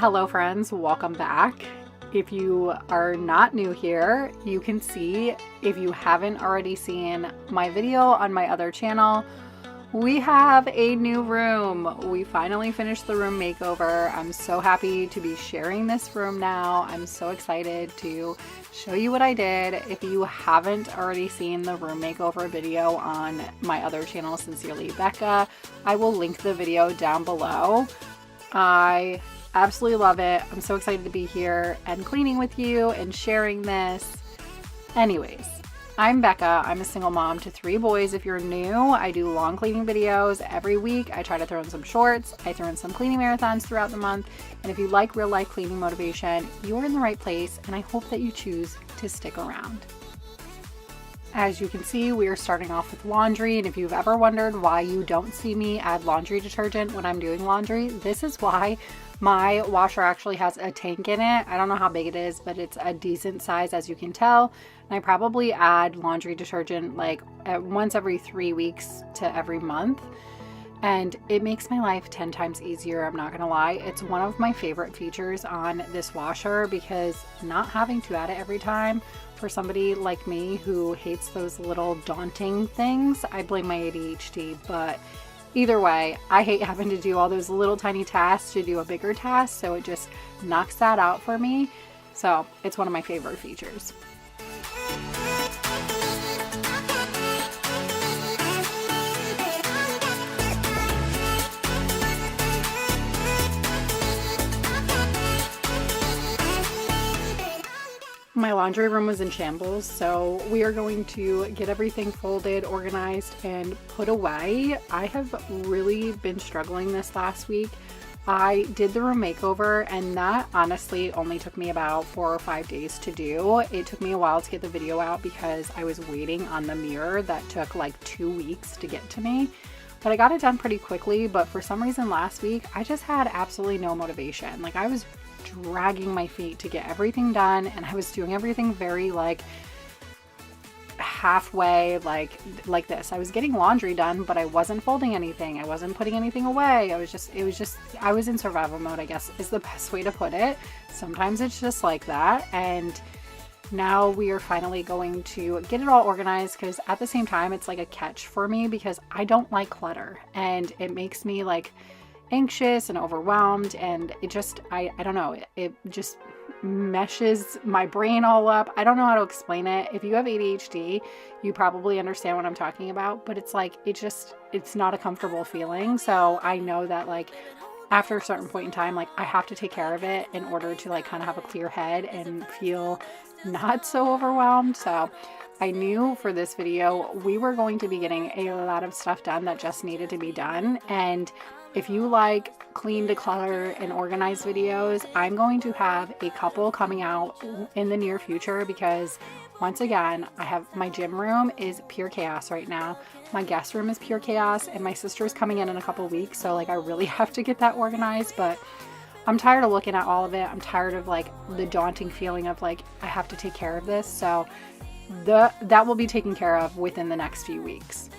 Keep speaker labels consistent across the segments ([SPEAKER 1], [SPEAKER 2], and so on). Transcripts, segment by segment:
[SPEAKER 1] Hello friends, welcome back. If you are not new here, you can see, if you haven't already seen my video on my other channel, we have a new room. We finally finished the room makeover. I'm so happy to be sharing this room now. I'm so excited to show you what I did. If you haven't already seen the room makeover video on my other channel, Sincerely Becca, I will link the video down below. I absolutely love it. I'm so excited to be here and cleaning with you and sharing this. Anyways, I'm Becca. I'm a single mom to 3 boys. If you're new, I do long cleaning videos every week. I try to throw in some shorts. I throw in some cleaning marathons throughout the month. And if you like real life cleaning motivation, you're in the right place, and I hope that you choose to stick around. As you can see, we are starting off with laundry, and if you've ever wondered why you don't see me add laundry detergent when I'm doing laundry, this is why. My washer actually has a tank in it. I don't know how big it is, but it's a decent size, as you can tell. And I probably add laundry detergent like once every 3 weeks to every month. And it makes my life 10 times easier, I'm not gonna lie. It's one of my favorite features on this washer, because not having to add it every time, for somebody like me who hates those little daunting things, I blame my ADHD, but either way, I hate having to do all those little tiny tasks to do a bigger task, so it just knocks that out for me. So it's one of my favorite features. My laundry room was in shambles, so we are going to get everything folded, organized, and put away. I have really been struggling this last week. I did the room makeover, and that honestly only took me about 4 or 5 days to do. It took me a while to get the video out because I was waiting on the mirror that took like 2 weeks to get to me. But I got it done pretty quickly, but for some reason last week, I just had absolutely no motivation. Like, I was dragging my feet to get everything done, and I was doing everything very like halfway, like this. I was getting laundry done, but I wasn't folding anything. I wasn't putting anything away. I was in survival mode, I guess is the best way to put it. Sometimes it's just like that. And now we are finally going to get it all organized, because at the same time it's like a catch for me, because I don't like clutter, and it makes me like anxious and overwhelmed, and it just I don't know, it just meshes my brain all up. I don't know how to explain it. If you have ADHD, you probably understand what I'm talking about, but it's like it's not a comfortable feeling. So I know that like after a certain point in time, like I have to take care of it in order to like kind of have a clear head and feel not so overwhelmed. So I knew for this video we were going to be getting a lot of stuff done that just needed to be done. And if you like clean, declutter, and organize videos, I'm going to have a couple coming out in the near future, because once again, my gym room is pure chaos right now. My guest room is pure chaos, and my sister's coming in a couple weeks, so like I really have to get that organized. But I'm tired of looking at all of it. I'm tired of like the daunting feeling of like I have to take care of this. So that will be taken care of within the next few weeks.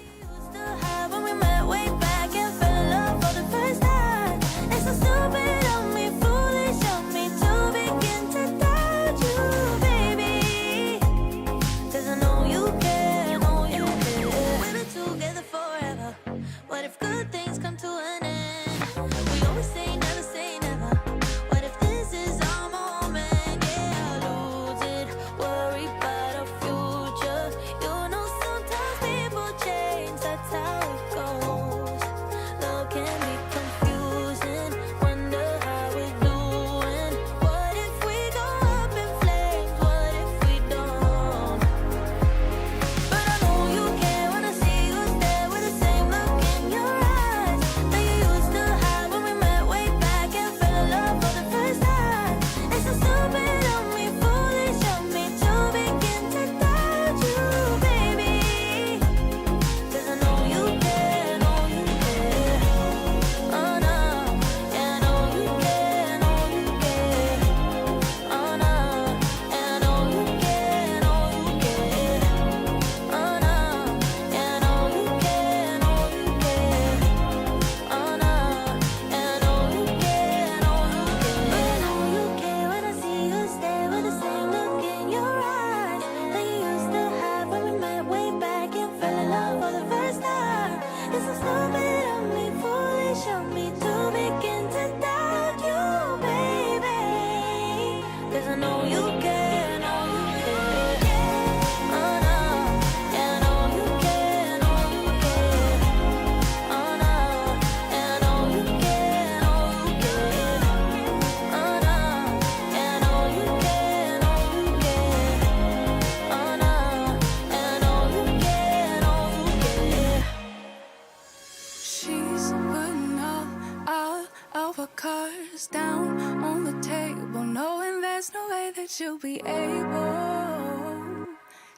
[SPEAKER 2] of our cards down on the table, knowing there's no way that you'll be able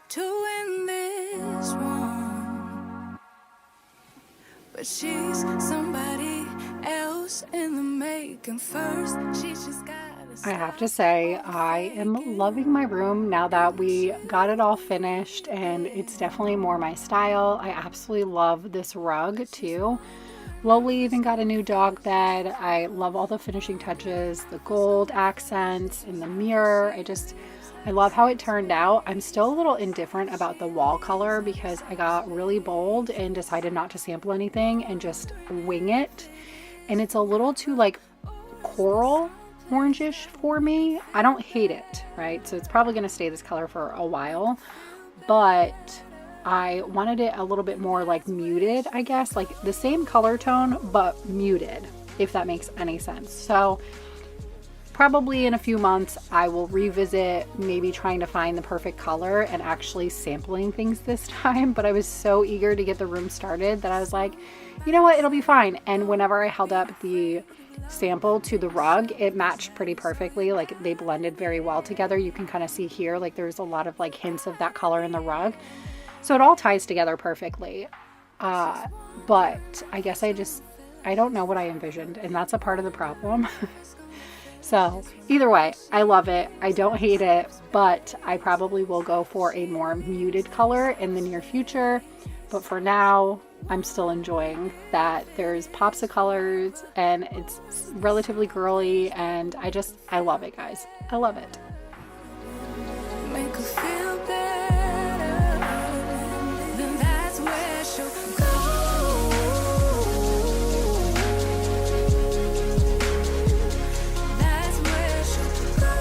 [SPEAKER 2] to win this one. But she's somebody else in the making. First, she just got.
[SPEAKER 1] I have to say, I am loving my room now that we got it all finished, and it's definitely more my style. I absolutely love this rug too. Lowly even got a new dog bed. I love all the finishing touches, the gold accents in the mirror. I love how it turned out. I'm still a little indifferent about the wall color because I got really bold and decided not to sample anything and just wing it. And it's a little too like coral orangish for me. I don't hate it, right? So it's probably going to stay this color for a while, but I wanted it a little bit more like muted, I guess, like the same color tone, but muted, if that makes any sense. So probably in a few months, I will revisit maybe trying to find the perfect color and actually sampling things this time. But I was so eager to get the room started that I was like, you know what, it'll be fine. And whenever I held up the sample to the rug, it matched pretty perfectly. Like they blended very well together. You can kind of see here, like there's a lot of like hints of that color in the rug. So it all ties together perfectly. But I guess I don't know what I envisioned, and that's a part of the problem. So either way, I love it. I don't hate it, but I probably will go for a more muted color in the near future. But for now, I'm still enjoying that there's pops of colors and it's relatively girly, and I love it, guys. I love it.
[SPEAKER 2] Make her feel better, then that's where she'll go. That's where she'll go.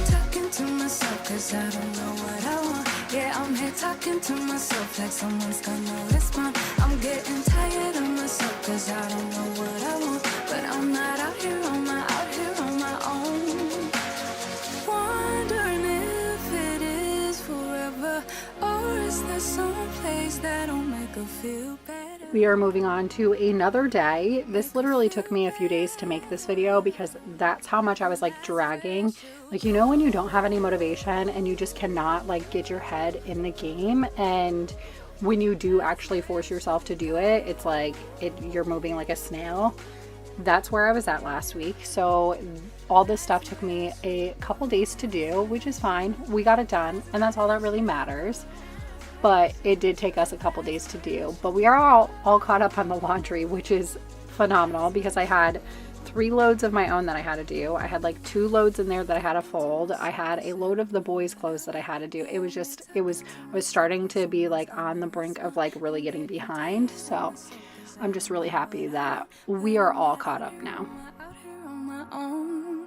[SPEAKER 2] Talking to myself, cause I don't know what I want. Yeah, I'm here talking to myself like someone's gonna respond. I'm getting tired of myself, cause I don't know what I want. But I'm not out here on my own. Wondering if it is forever, or is there some place that'll make her feel better?
[SPEAKER 1] We are moving on to another day. This literally took me a few days to make this video because that's how much I was like dragging. Like, you know, when you don't have any motivation and you just cannot like get your head in the game, and when you do actually force yourself to do it, it's like you're moving like a snail. That's where I was at last week. So all this stuff took me a couple days to do, which is fine. We got it done, and that's all that really matters. But it did take us a couple days to do. But we are all caught up on the laundry, which is phenomenal because I had 3 loads of my own that I had to do. I had like 2 loads in there that I had to fold. I had a load of the boys' clothes that I had to do. I was starting to be like on the brink of like really getting behind. So I'm just really happy that we are all caught up now.
[SPEAKER 2] Out here on my own.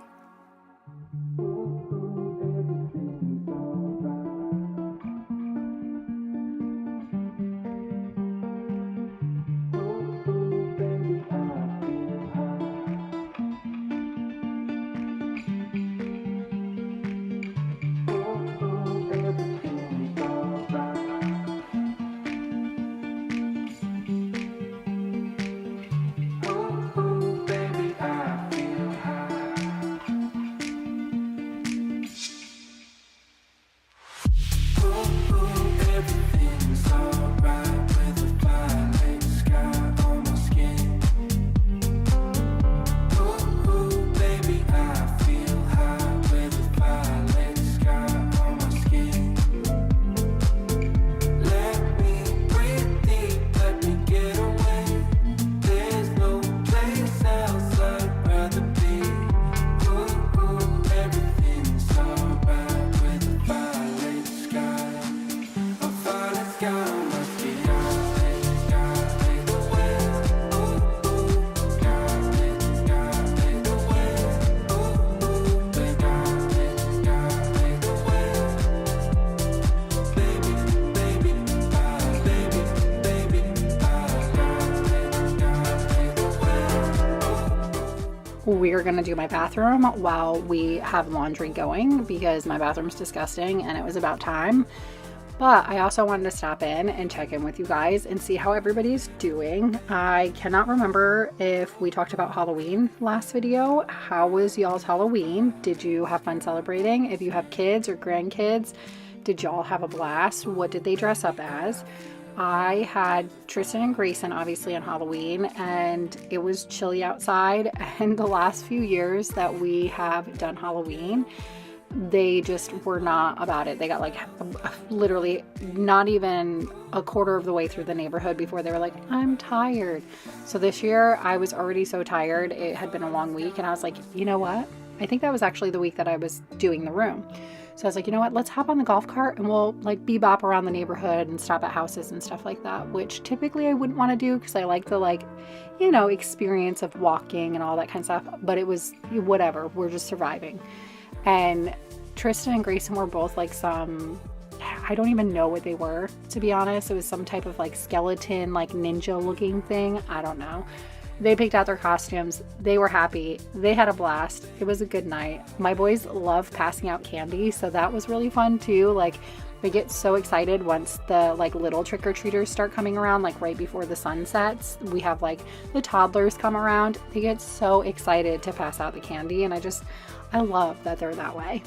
[SPEAKER 1] We're gonna do my bathroom while we have laundry going because my bathroom's disgusting and it was about time. But I also wanted to stop in and check in with you guys and see how everybody's doing. I cannot remember if we talked about Halloween last video. How was y'all's Halloween? Did you have fun celebrating? If you have kids or grandkids, did y'all have a blast? What did they dress up as? I had Tristan and Grayson obviously on Halloween, and it was chilly outside, and the last few years that we have done Halloween, they just were not about it. They got like literally not even a quarter of the way through the neighborhood before they were like, I'm tired. So this year I was already so tired. It had been a long week, and I was like, you know what? I think that was actually the week that I was doing the room. So I was like, you know what? Let's hop on the golf cart and we'll like bebop around the neighborhood and stop at houses and stuff like that, which typically I wouldn't want to do because I like the experience of walking and all that kind of stuff. But it was whatever. We're just surviving. And Tristan and Grayson were both like I don't even know what they were, to be honest. It was some type of like skeleton, like ninja looking thing. I don't know. They picked out their costumes. They were happy. They had a blast. It was a good night. My boys love passing out candy, so that was really fun too. Like, they get so excited once the like little trick-or-treaters start coming around, like right before the sun sets. We have like the toddlers come around. They get so excited to pass out the candy, and I love that they're that way.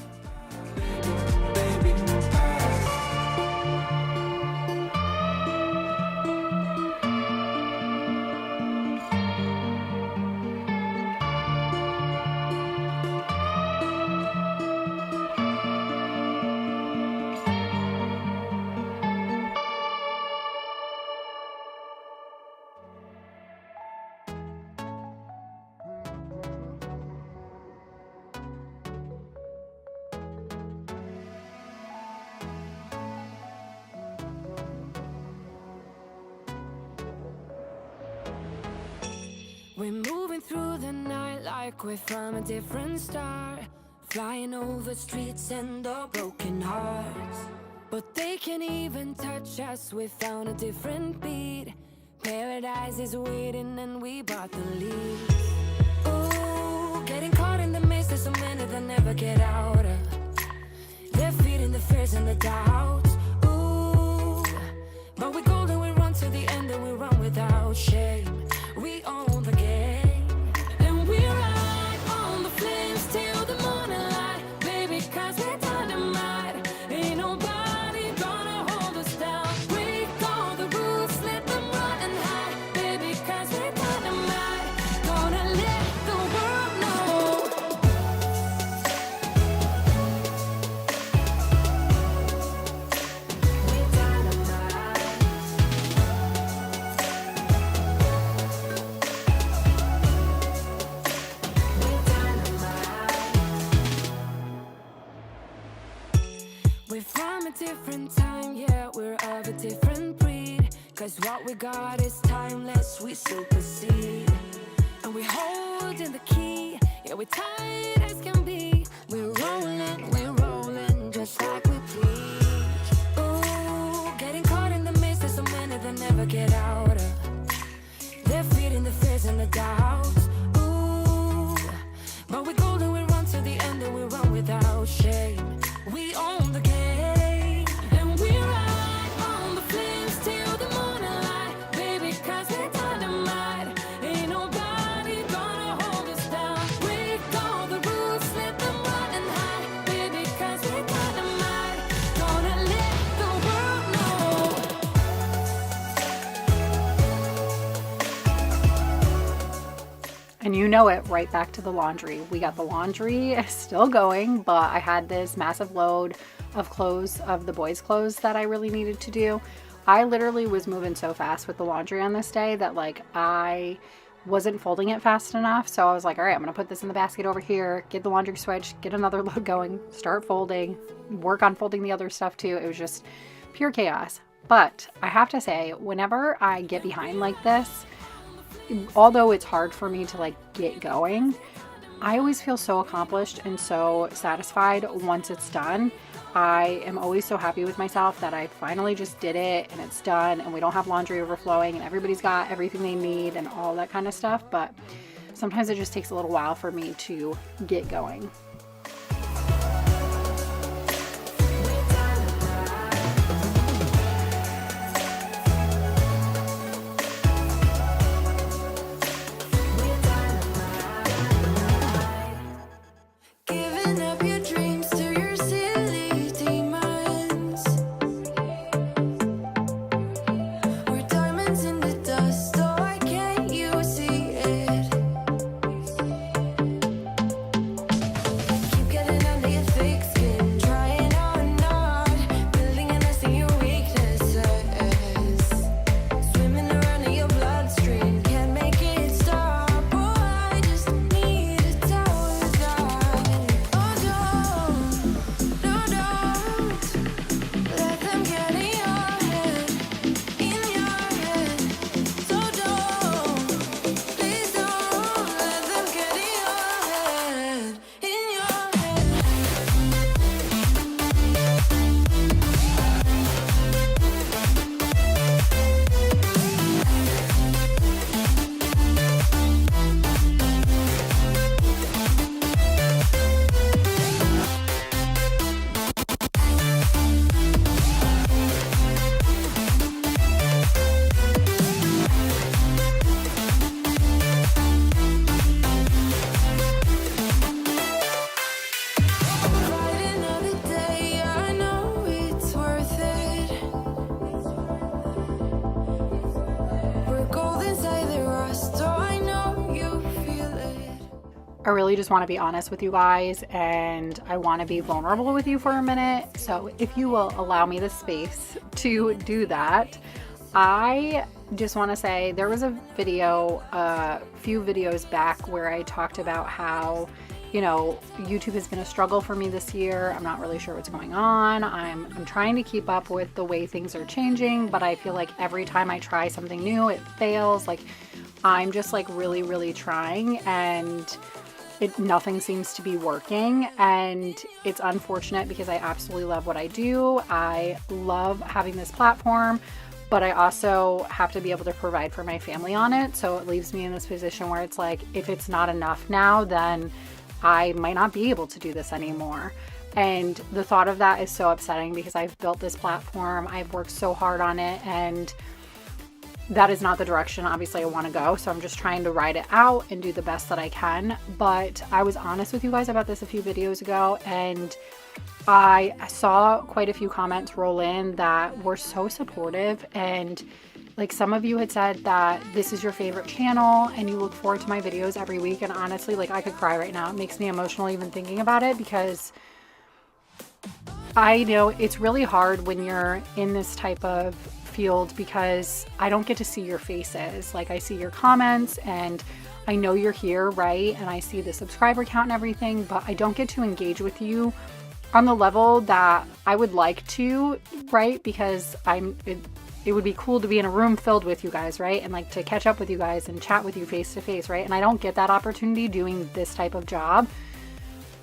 [SPEAKER 2] We're moving through the night like we're from a different star, flying over streets and our broken hearts. But they can't even touch us, we found a different beat. Paradise is waiting and we bought the lead. Ooh, getting caught in the maze, there's so many that never get out of. They're feeding the fears and the doubts. Ooh, but we're golden, we run to the end and we run without shame. We own the game, and we ride on the flames till the morning light, baby, 'cause we're dynamite. Ain't nobody gonna hold us down. Break all the rules, let them run and hide, baby, 'cause we're dynamite. Gonna let the world know. We're dynamite. We're from a different time, yeah, we're of a different breed. 'Cause what we got is timeless, we supersede. And we're holding the key, yeah, we're tight as can be. We're rolling, just like we preach. Ooh, getting caught in the maze, there's so many that never get out of. They're feeding the fears and the doubts. Ooh, but we're golden, we run to the end and we run without shame. We own the game, and we ride on the flames till the morning light, baby, 'cause we're dynamite. Ain't nobody gonna hold us down. Break all the rules, let them run and hide, baby, 'cause we're dynamite. Gonna let the world know.
[SPEAKER 1] And you know it, right back to the laundry. We got the laundry still going, but I had this massive load of clothes, of the boys' clothes that I really needed to do. I literally was moving so fast with the laundry on this day that like I wasn't folding it fast enough. So I was like, all right, I'm gonna put this in the basket over here, get the laundry switch, get another load going, start folding, work on folding the other stuff too. It was just pure chaos. But I have to say, whenever I get behind like this, although it's hard for me to like get going, I always feel so accomplished and so satisfied once it's done. I am always so happy with myself that I finally just did it and it's done and we don't have laundry overflowing and everybody's got everything they need and all that kind of stuff. But sometimes it just takes a little while for me to get going. I really just want to be honest with you guys, and I want to be vulnerable with you for a minute. So if you will allow me the space to do that, I just want to say there was a video a few videos back where I talked about how, you know, YouTube has been a struggle for me this year. I'm not really sure what's going on. I'm trying to keep up with the way things are changing, but I feel like every time I try something new, it fails. Like, I'm just like really trying, and nothing seems to be working, and it's unfortunate because I absolutely love what I do. I love having this platform, but I also have to be able to provide for my family on it. So it leaves me in this position where it's like, if it's not enough now, then I might not be able to do this anymore. And the thought of that is so upsetting because I've built this platform, I've worked so hard on it, and that is not the direction obviously I want to go. So I'm just trying to ride it out and do the best that I can. But I was honest with you guys about this a few videos ago, and I saw quite a few comments roll in that were so supportive, and like some of you had said that this is your favorite channel and you look forward to my videos every week. And honestly, like, I could cry right now. It makes me emotional even thinking about it, because I know it's really hard when you're in this type of field, because I don't get to see your faces. Like, I see your comments and I know you're here, right? And I see the subscriber count and everything, but I don't get to engage with you on the level that I would like to, right? Because it would be cool to be in a room filled with you guys, right? And like to catch up with you guys and chat with you face to face, right? And I don't get that opportunity doing this type of job.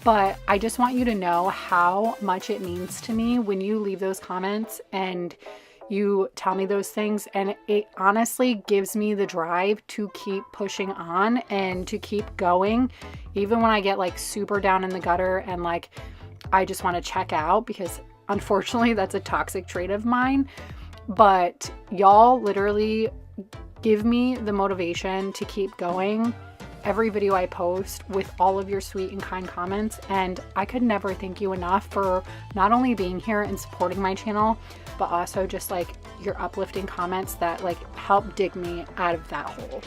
[SPEAKER 1] But I just want you to know how much it means to me when you leave those comments and you tell me those things. And it honestly gives me the drive to keep pushing on and to keep going, even when I get like super down in the gutter and like I just want to check out, because unfortunately that's a toxic trait of mine. But y'all literally give me the motivation to keep going every video I post with all of your sweet and kind comments. And I could never thank you enough for not only being here and supporting my channel, but also just like your uplifting comments that like help dig me out of that hole.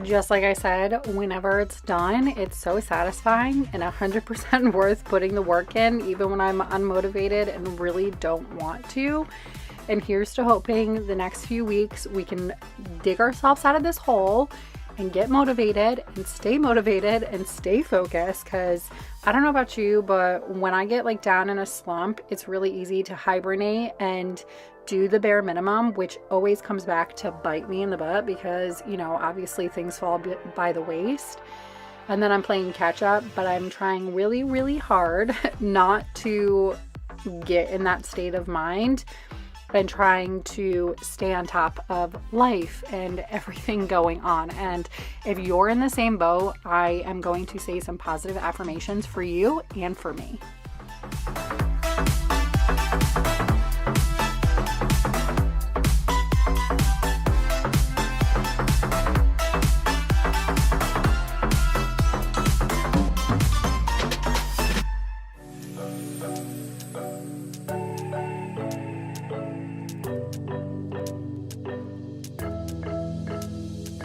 [SPEAKER 1] Just like I said, whenever it's done, it's so satisfying and 100% worth putting the work in, even when I'm unmotivated and really don't want to. And here's to hoping the next few weeks we can dig ourselves out of this hole and get motivated and stay focused, because I don't know about you, but when I get like down in a slump, it's really easy to hibernate and do the bare minimum, which always comes back to bite me in the butt, because, you know, obviously things fall by the waist and then I'm playing catch up. But I'm trying really hard not to get in that state of mind. been trying to stay on top of life and everything going on. And if you're in the same boat, I am going to say some positive affirmations for you and for me.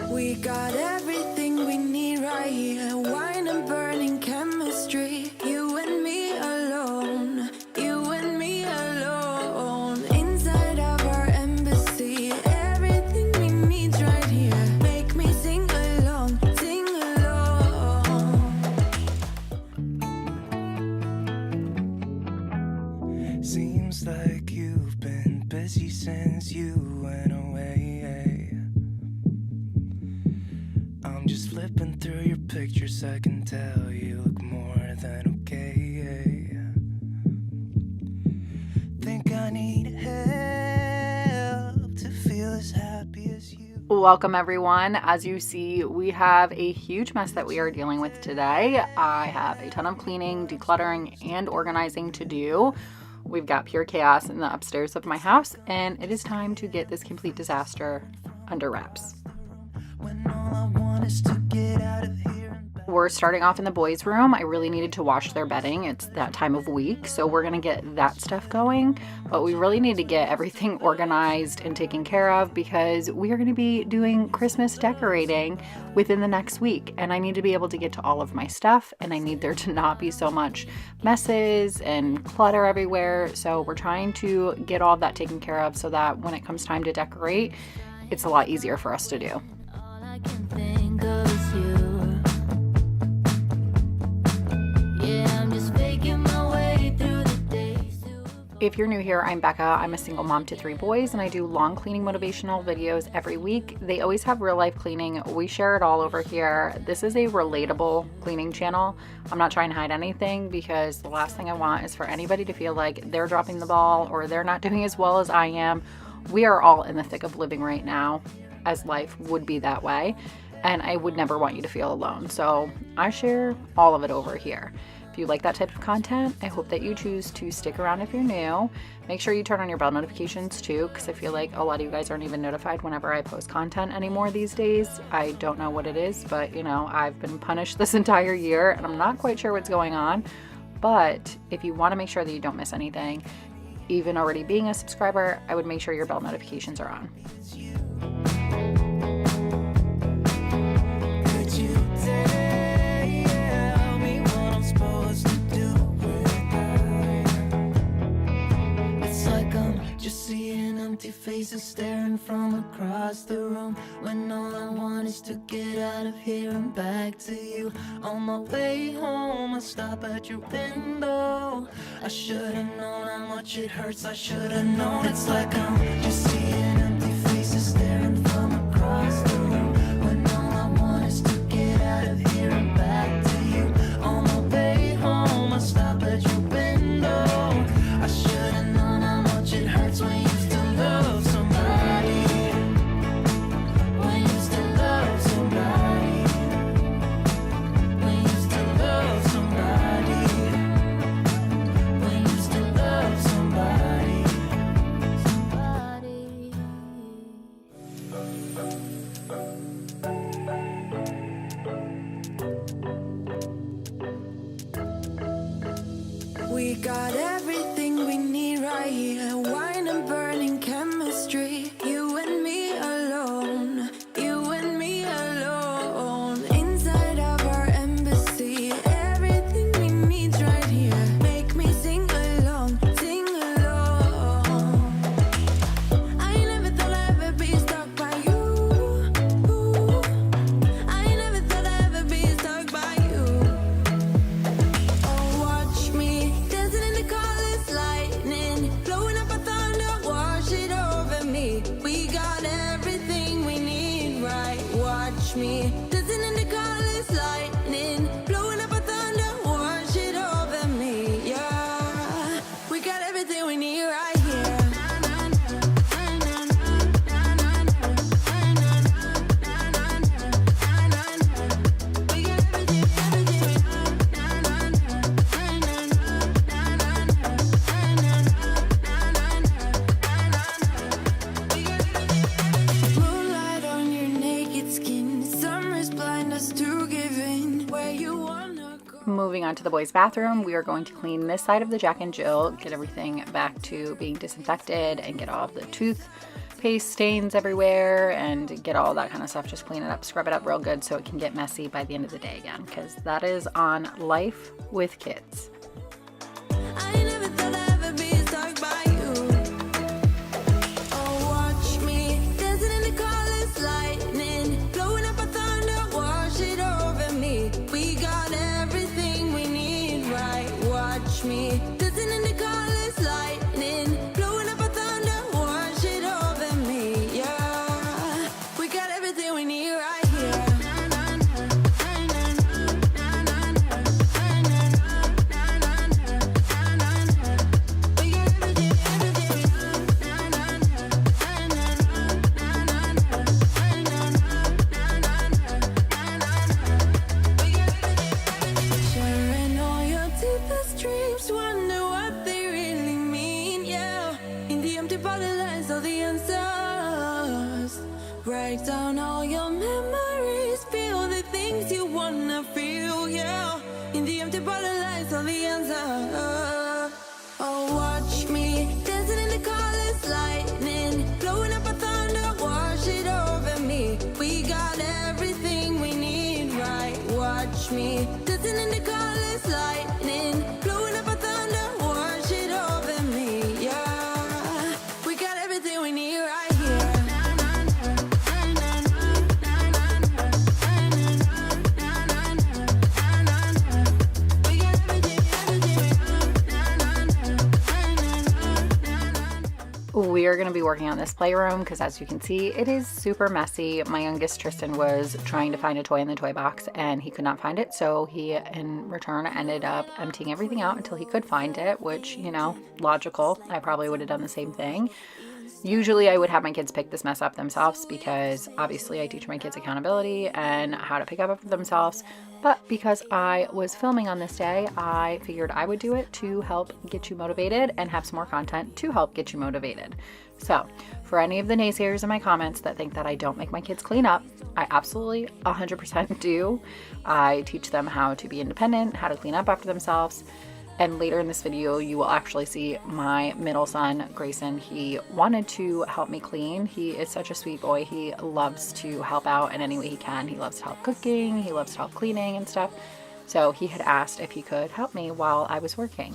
[SPEAKER 2] We got everything we need right here. Wine and burning chemistry. You and me alone. You and me alone. Inside of our embassy. Everything we need right here. Make me sing along. Sing along.
[SPEAKER 3] Seems like you've been busy since you went away. I'm just flipping through your pictures, I can tell you look more than okay. Think I need help to feel as happy as you.
[SPEAKER 1] Welcome everyone. As you see, we have a huge mess that we are dealing with today. I have a ton of cleaning, decluttering, and organizing to do. We've got pure chaos in the upstairs of my house, and it is time to get this complete disaster under wraps. We're starting off in the boys' room. I really needed to wash their bedding. It's that time of week, so we're gonna get that stuff going. But we really need to get everything organized and taken care of because we are gonna be doing Christmas decorating within the next week. And I need to be able to get to all of my stuff, and I need there to not be so much messes and clutter everywhere. So we're trying to get all of that taken care of so that when it comes time to decorate, it's a lot easier for us to do.
[SPEAKER 2] I can think of is you. Yeah, I'm just making my way through the days.
[SPEAKER 1] If you're new here, I'm Becca. I'm a single mom to 3 boys, and I do long cleaning motivational videos every week. They always have real life cleaning. We share it all over here. This is a relatable cleaning channel. I'm not trying to hide anything because the last thing I want is for anybody to feel like they're dropping the ball or they're not doing as well as I am. We are all in the thick of living right now, as life would be that way, and I would never want you to feel alone. So I share all of it over here. If you like that type of content, I hope that you choose to stick around if you're new. Make sure you turn on your bell notifications too, because I feel like a lot of you guys aren't even notified whenever I post content anymore these days. I don't know what it is, but you know, I've been punished this entire year and I'm not quite sure what's going on. But if you want to make sure that you don't miss anything, even already being a subscriber, I would make sure your bell notifications are on.
[SPEAKER 3] Faces staring from across the room when all I want is to get out of here and back to you. On my way home, I stop at your window. I should've known how much it hurts. I should've known. It's like I'm just seeing empty faces staring from across the room when all I want is to get out of here and back to you. On my way home, I stop at your window. I should've known how much it hurts when you love somebody, when you still love somebody, when you still love somebody, when you still love somebody, somebody. We got everything we need right here. Wine and burning chemistry. You and me alone. You and me alone. Inside of our embassy. Everything we need right here. Make me sing along. Sing along. I never thought I'd ever be stuck by you. I never thought I'd ever be stuck by you. Oh, watch me dancing in the colors, lightning, blowing up a thunder, wash it over me. We got everything we need, right? Watch me dancing in the colors, lightning, blowing up a thunder, wash it over me. Yeah, we got everything we need right here.
[SPEAKER 1] Moving on to the boys' bathroom, we are going to clean this side of the Jack and Jill, get everything back to being disinfected and get all of the toothpaste stains everywhere and get all that kind of stuff. Just clean it up, scrub it up real good so it can get messy by the end of the day again, because that is on life with kids.
[SPEAKER 2] I never thought I'd ever be stalked by you. Oh, watch me dancing in the colors, lightning, blowing up a thunder, wash it over me. We got everything we need, right? Watch me dancing in the colors, lightning, blowing up a thunder, wash it over me. Yeah, we got everything we need right here. Sharing all your deepest dreams, wonder what they really mean, yeah. In the empty bottle lies all the answers. Write down all your memories, feel the things you wanna feel, yeah. In the empty bottle lies all the answers. Oh, watch me dancing in the colors, lightning, blowing up a thunder, wash it over me. We got everything we need, right? Watch me dancing in the colors, lightning, blowing up a thunder, wash it over me. Yeah, we got everything we need right here.
[SPEAKER 1] We are going to be working on this playroom because, as you can see, it is super messy. My youngest Tristan was trying to find a toy in the toy box and he could not find it, so he in return ended up emptying everything out until he could find it, which, you know, logical. I probably would have done the same thing. Usually I would have my kids pick this mess up themselves because obviously I teach my kids accountability and how to pick up for themselves. But because I was filming on this day, I figured I would do it to help get you motivated and have some more content to help get you motivated. So for any of the naysayers in my comments that think that I don't make my kids clean up, I absolutely 100% do. I teach them how to be independent, how to clean up after themselves. And later in this video, you will actually see my middle son, Grayson. He wanted to help me clean. He is such a sweet boy. He loves to help out in any way he can. He loves to help cooking. He loves to help cleaning and stuff. So he had asked if he could help me while I was working.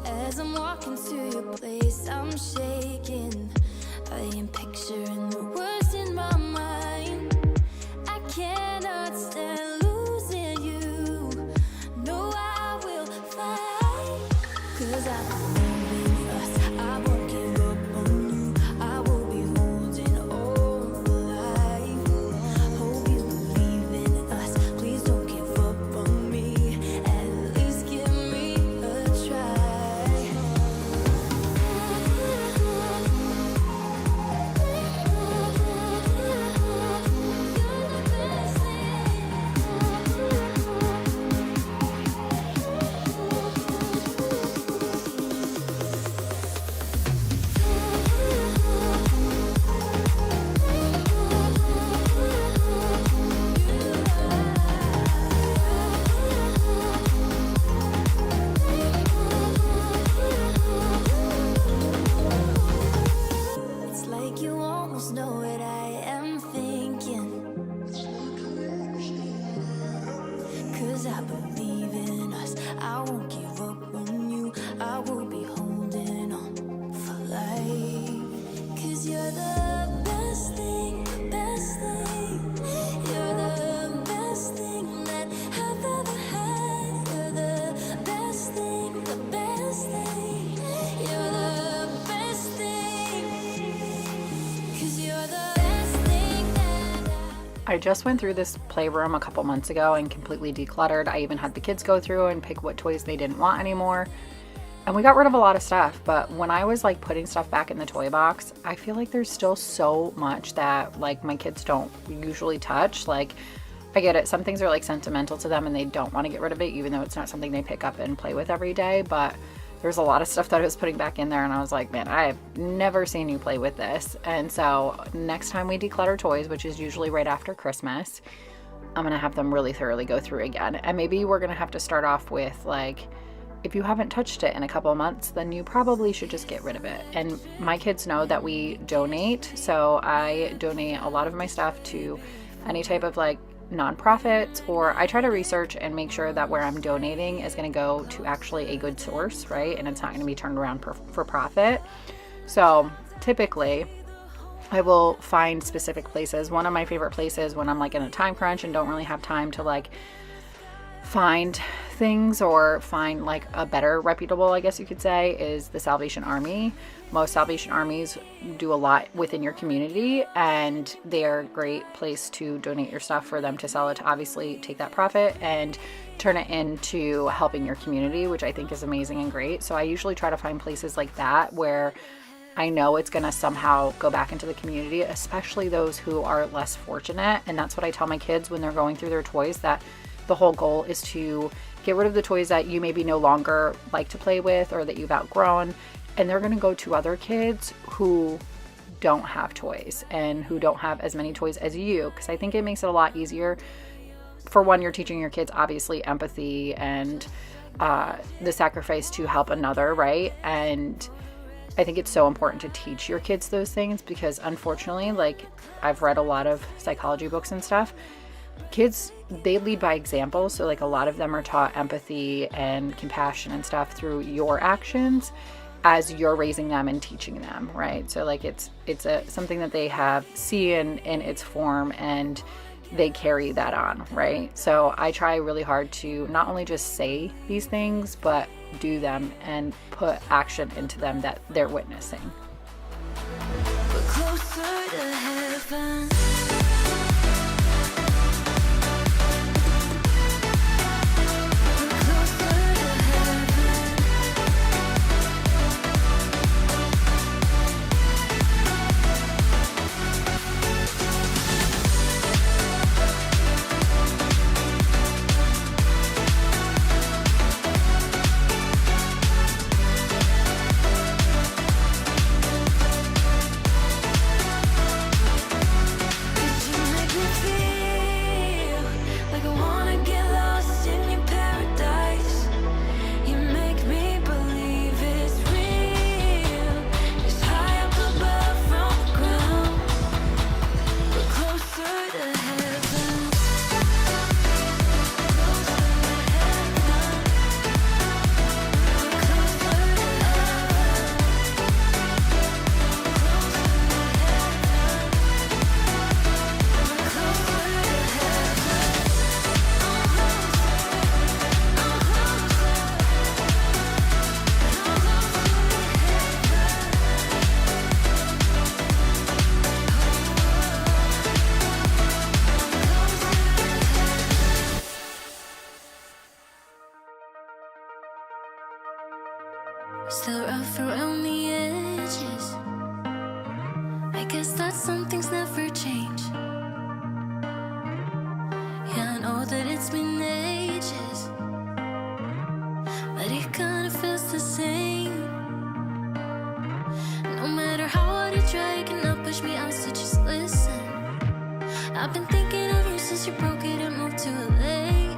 [SPEAKER 2] As I'm walking to your place, I'm shaking. I am picturing the words in my mind. I cannot stand losing you. No, I will fight. 'Cause I believe in us. I won't give up on you. I will be holding on for life. Hope you believe in us. Please don't give up on me. At least give me a try. It's like you almost know what I am thinking. 'Cause I believe in us. I won't give up on you. I will be holding on for life. 'Cause you're the best thing, best thing. You're the best thing that I've ever had. You're the best thing, the best thing. You're the best thing. 'Cause you're the best thing that
[SPEAKER 1] I just went through this playroom a couple months ago and completely decluttered. I even had the kids go through and pick what toys they didn't want anymore. And we got rid of a lot of stuff, but when I was like putting stuff back in the toy box, I feel like there's still so much that like my kids don't usually touch. Like I get it. Some things are like sentimental to them and they don't want to get rid of it, even though it's not something they pick up and play with every day. But there's a lot of stuff that I was putting back in there and I was like, man, I have never seen you play with this. And so next time we declutter toys, which is usually right after Christmas, I'm going to have them really thoroughly go through again. And maybe we're going to have to start off with like, if you haven't touched it in a couple of months, then you probably should just get rid of it. And my kids know that we donate. So I donate a lot of my stuff to any type of like nonprofits, or I try to research and make sure that where I'm donating is going to go to actually a good source, right? And it's not going to be turned around for profit. So typically I will find specific places. One of my favorite places when I'm like in a time crunch and don't really have time to like find things or find like a better reputable, I guess you could say, is the Salvation Army. Most Salvation Armies do a lot within your community and they're a great place to donate your stuff for them to sell it, to obviously take that profit and turn it into helping your community, which I think is amazing and great. So I usually try to find places like that where I know it's going to somehow go back into the community, especially those who are less fortunate. And that's what I tell my kids when they're going through their toys, that the whole goal is to get rid of the toys that you maybe no longer like to play with or that you've outgrown. And they're going to go to other kids who don't have toys and who don't have as many toys as you. Because I think it makes it a lot easier. For one, you're teaching your kids obviously empathy and the sacrifice to help another, right? And I think it's so important to teach your kids those things because unfortunately, like I've read a lot of psychology books and stuff, kids, they lead by example. So like a lot of them are taught empathy and compassion and stuff through your actions as you're raising them and teaching them, right? So like it's something that they have see in its form and they carry that on, right? So I try really hard to not only just say these things, but do them and put action into them that they're witnessing.
[SPEAKER 2] We're closer to heaven. Still rough around the edges. I guess that some things never change. Yeah, I know that it's been ages, but it kinda feels the same. No matter how hard I try, you cannot push me out, so just listen. I've been thinking of you since you broke it and moved to LA.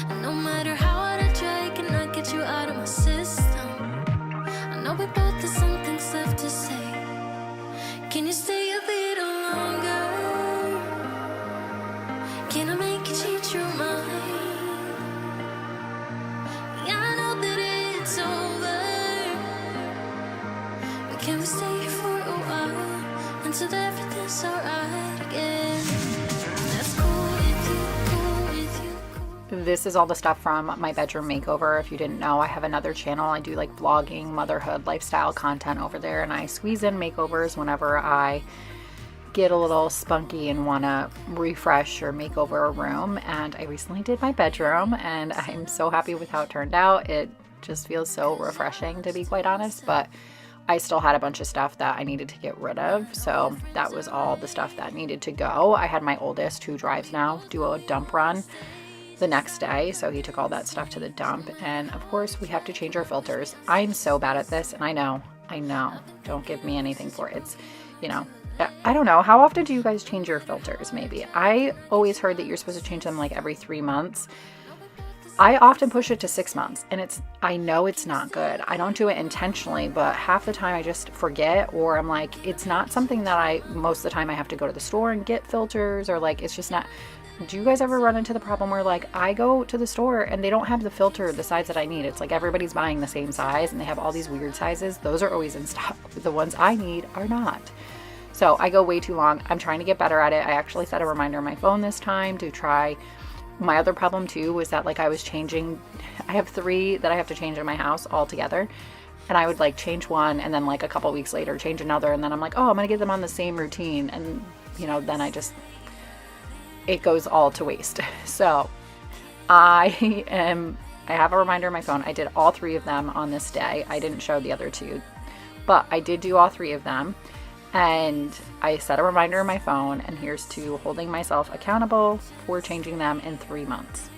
[SPEAKER 2] And no matter how hard I try, I cannot get you out of my system. I know we both have some things left to say. Can you stay a little longer? Can I make you change your mind? Yeah, I know that it's over, but can we stay here for a while until everything's alright again? That's cool with you, cool with you, cool.
[SPEAKER 1] This is all the stuff from my bedroom makeover. If you didn't know, I have another channel. I do like vlogging, motherhood, lifestyle content over there, and I squeeze in makeovers whenever I get a little spunky and want to refresh or make over a room. And I recently did my bedroom and I'm so happy with how it turned out. It just feels so refreshing, to be quite honest. But I still had a bunch of stuff that I needed to get rid of. So that was all the stuff that needed to go. I had my oldest, who drives now, do a dump run the next day. So he took all that stuff to the dump. And of course we have to change our filters. I'm so bad at this, and I know, don't give me anything for it. It's, you know, I don't know. How often do you guys change your filters? Maybe. I always heard that you're supposed to change them like every 3 months. I often push it to 6 months, and I know it's not good. I don't do it intentionally, but half the time I just forget, or I'm like, it's not something that most of the time I have to go to the store and get filters, or like, it's just not. Do you guys ever run into the problem where like I go to the store and they don't have the filter the size that I need? It's like everybody's buying the same size and they have all these weird sizes. Those are always in stock. The ones I need are not. So I go way too long. I'm trying to get better at it. I actually set a reminder on my phone this time to try. My other problem too was that like I have 3 that I have to change in my house all together, and I would like change one and then like a couple weeks later change another, and then I'm like, oh, I'm gonna get them on the same routine, and you know, then it goes all to waste. So I have a reminder on my phone. I did all 3 of them on this day. I didn't show the other 2, but I did do all 3 of them. And I set a reminder on my phone, and here's to holding myself accountable for changing them in 3 months.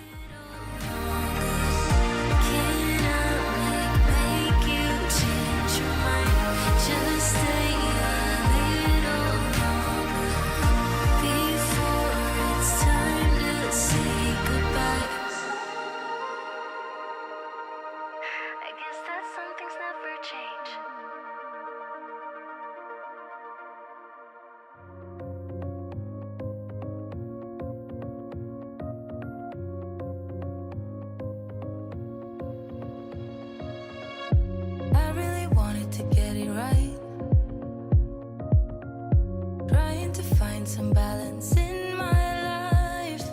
[SPEAKER 2] Some balance in my life,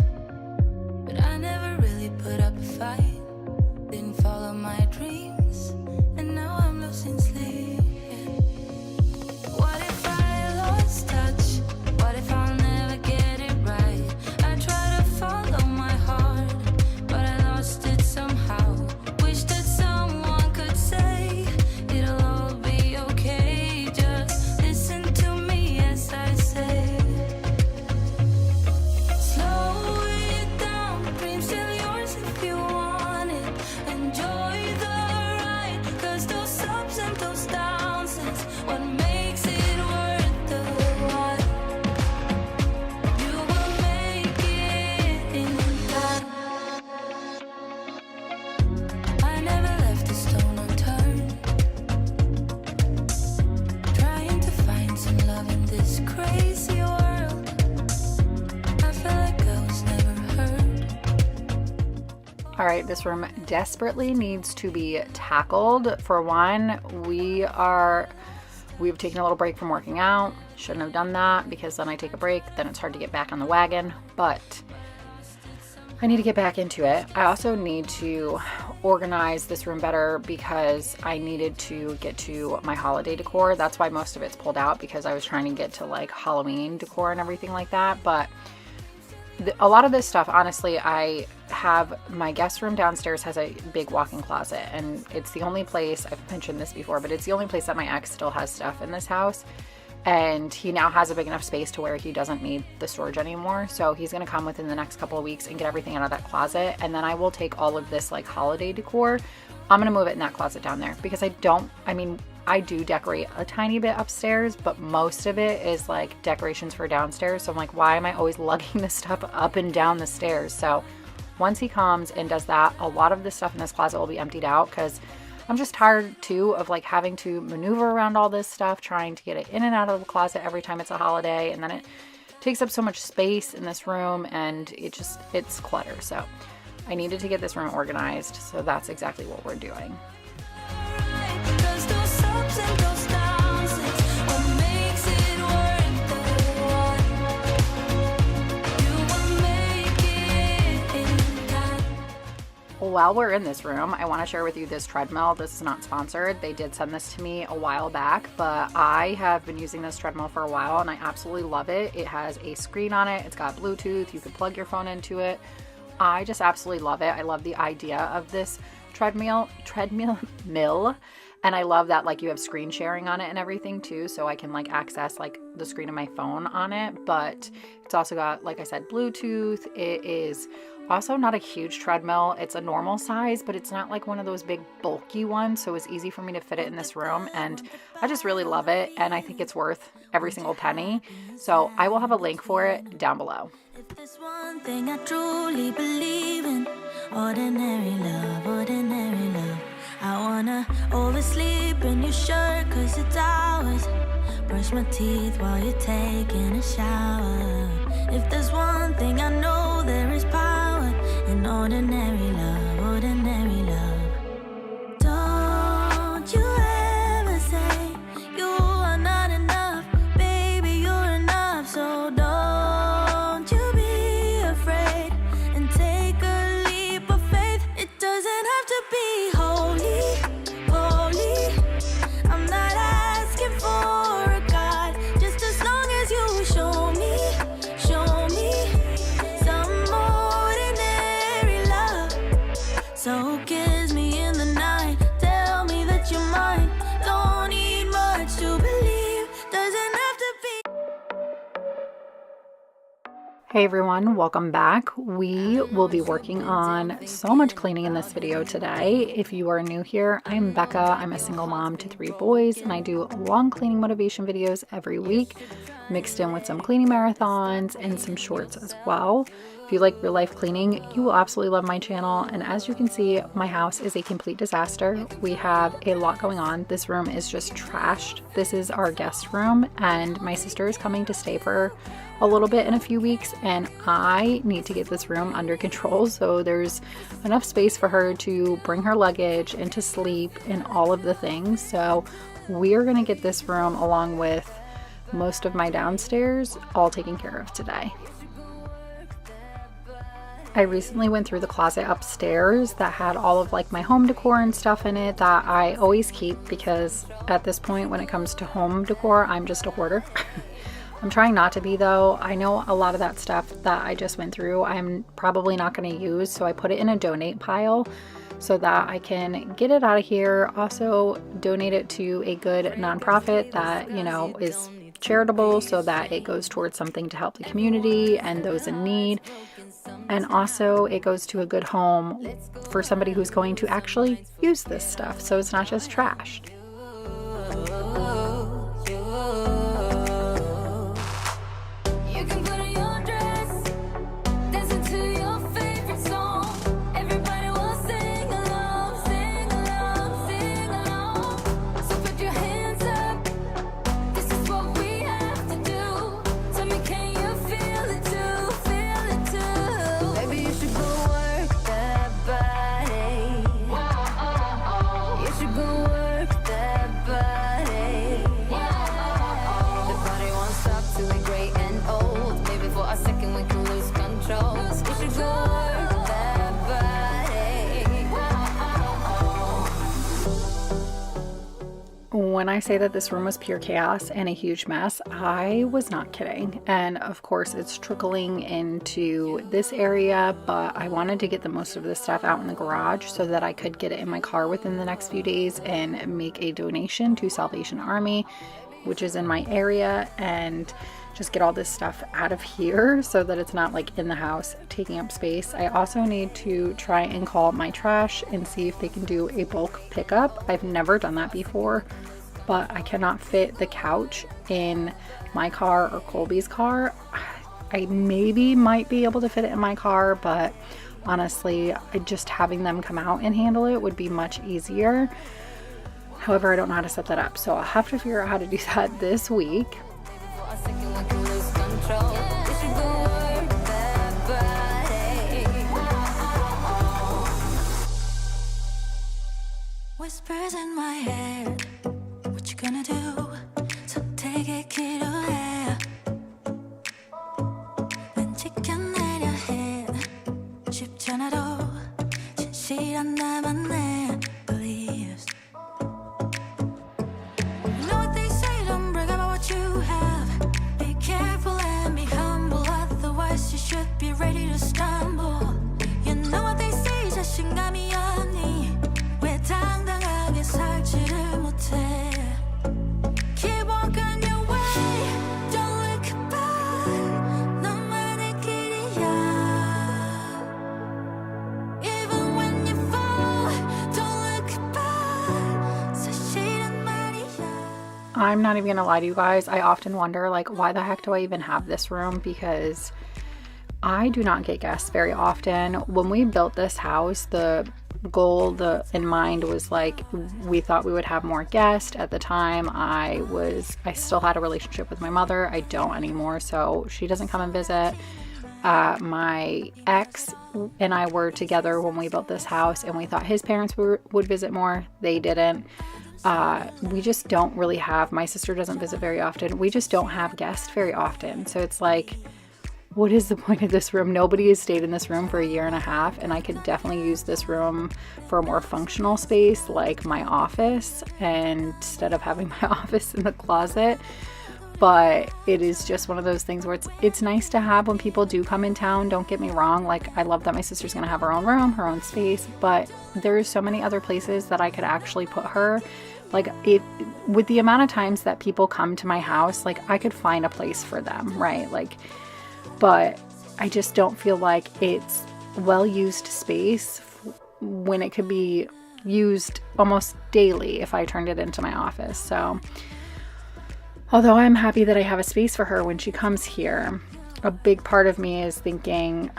[SPEAKER 2] but I never really put up a fight. Didn't follow my dreams, and now I'm losing sleep. What if I lost touch? What if I'll never get it right? I try to follow my heart, but I lost it somehow. Wish that someone could say it'll all be okay. Just listen to me as I say.
[SPEAKER 1] All right, this room desperately needs to be tackled. For one, we've taken a little break from working out. Shouldn't have done that, because then I take a break, then it's hard to get back on the wagon, but I need to get back into it. I also need to organize this room better, because I needed to get to my holiday decor. That's why most of it's pulled out, because I was trying to get to like Halloween decor and everything like that. But a lot of this stuff, honestly, I have my guest room downstairs has a big walk-in closet, and it's the only place, I've mentioned this before, but it's the only place that my ex still has stuff in this house. And he now has a big enough space to where he doesn't need the storage anymore. So he's going to come within the next couple of weeks and get everything out of that closet. And then I will take all of this like holiday decor. I'm going to move it in that closet down there, because I do decorate a tiny bit upstairs, but most of it is like decorations for downstairs. So I'm like, why am I always lugging this stuff up and down the stairs? So once he comes and does that, a lot of the stuff in this closet will be emptied out, because I'm just tired too of like having to maneuver around all this stuff, trying to get it in and out of the closet every time it's a holiday. And then it takes up so much space in this room, and it's clutter. So I needed to get this room organized. So that's exactly what we're doing. While we're in this room, I want to share with you this treadmill. This is not sponsored. They did send this to me a while back, but I have been using this treadmill for a while, and I absolutely love it. It has a screen on it. It's got Bluetooth. You can plug your phone into it. I just absolutely love it. I love the idea of this treadmill, And I love that like you have screen sharing on it and everything too, so I can like access like the screen of my phone on it. But it's also got, like I said, Bluetooth. It is also not a huge treadmill. It's a normal size, but it's not like one of those big bulky ones, so it's easy for me to fit it in this room, and I just really love it, and I think it's worth every single penny. So I will have a link for it down below.
[SPEAKER 2] If there's one thing I truly believe in, ordinary love, ordinary love. I wanna always sleep in your shirt 'cause it's ours. Brush my teeth while you're taking a shower. If there's one thing I know, there is power in ordinary love, ordinary love. Don't you ever say you are not enough, baby, you're enough. So don't you be afraid and take a leap of faith. It doesn't have to be holy, holy. I'm not asking for a God, just as long as you show me some ordinary love. So kiss me in the night, tell me that you're mine. Don't need much to believe, doesn't have to be.
[SPEAKER 1] Hey everyone, welcome back. We will be working on so much cleaning in this video today. If you are new here, I'm Becca. I'm a single mom to 3 boys, and I do long cleaning motivation videos every week, mixed in with some cleaning marathons and some shorts as well. If you like real life cleaning, you will absolutely love my channel. And as you can see, my house is a complete disaster. We have a lot going on. This room is just trashed. This is our guest room, and my sister is coming to stay for a little bit in a few weeks, and I need to get this room under control so there's enough space for her to bring her luggage and to sleep and all of the things. So we are going to get this room, along with most of my downstairs, all taken care of today. I recently went through the closet upstairs that had all of like my home decor and stuff in it that I always keep, because at this point when it comes to home decor, I'm just a hoarder. I'm trying not to be though. I know a lot of that stuff that I just went through I'm probably not going to use, so I put it in a donate pile so that I can get it out of here. Also donate it to a good nonprofit that, you know, is charitable, so that it goes towards something to help the community and those in need. And also it goes to a good home for somebody who's going to actually use this stuff, so it's not just trashed. When I say that this room was pure chaos and a huge mess, I was not kidding. And of course it's trickling into this area, but I wanted to get the most of this stuff out in the garage so that I could get it in my car within the next few days and make a donation to Salvation Army, which is in my area, and just get all this stuff out of here so that it's not like in the house taking up space. I also need to try and call my trash and see if they can do a bulk pickup. I've never done that before, but I cannot fit the couch in my car or Colby's car. I maybe might be able to fit it in my car, but honestly, just having them come out and handle it would be much easier. However, I don't know how to set that up, so I'll have to figure out how to do that this week.
[SPEAKER 2] Whispers in my head, what you gonna do? So take it, kiddo해. 왠지가 내려해. 쉽지 않아도 진실한 나만의 beliefs. You know what they say, don't brag about what you have. Be careful and be humble, otherwise you should be ready to stumble. You know what they say, 자신감이 아니 왜 당당하게 살지를
[SPEAKER 1] I'm not even gonna lie to you guys. I often wonder, like, why the heck do I even have this room? Because I do not get guests very often. When we built this house, the goal in mind was like, we thought we would have more guests. At the time, I still had a relationship with my mother. I don't anymore, so she doesn't come and visit. My ex and I were together when we built this house, and we thought his parents would visit more. They didn't. We just don't really have, my sister doesn't visit very often. We just don't have guests very often. So it's like, what is the point of this room? Nobody has stayed in this room for a year and a half, and I could definitely use this room for a more functional space like my office, and instead of having my office in the closet. But it is just one of those things where it's nice to have when people do come in town. Don't get me wrong. Like, I love that my sister's going to have her own room, her own space, but there's so many other places that I could actually put her. Like, with the amount of times that people come to my house, like, I could find a place for them, right? Like, but I just don't feel like it's well-used space when it could be used almost daily if I turned it into my office. So although I'm happy that I have a space for her when she comes here, a big part of me is thinking,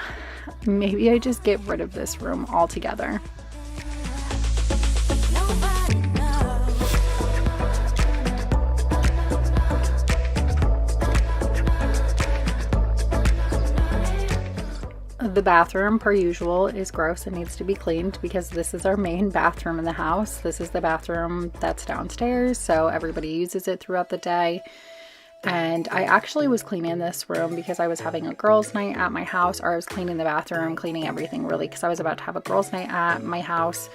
[SPEAKER 1] maybe I just get rid of this room altogether. The bathroom, per usual, is gross and needs to be cleaned because this is our main bathroom in the house. This is the bathroom that's downstairs, so everybody uses it throughout the day. And I actually was cleaning this room because I was having a girls' night at my house, or I was cleaning the bathroom, cleaning everything really, because I was about to have a girls' night at my house,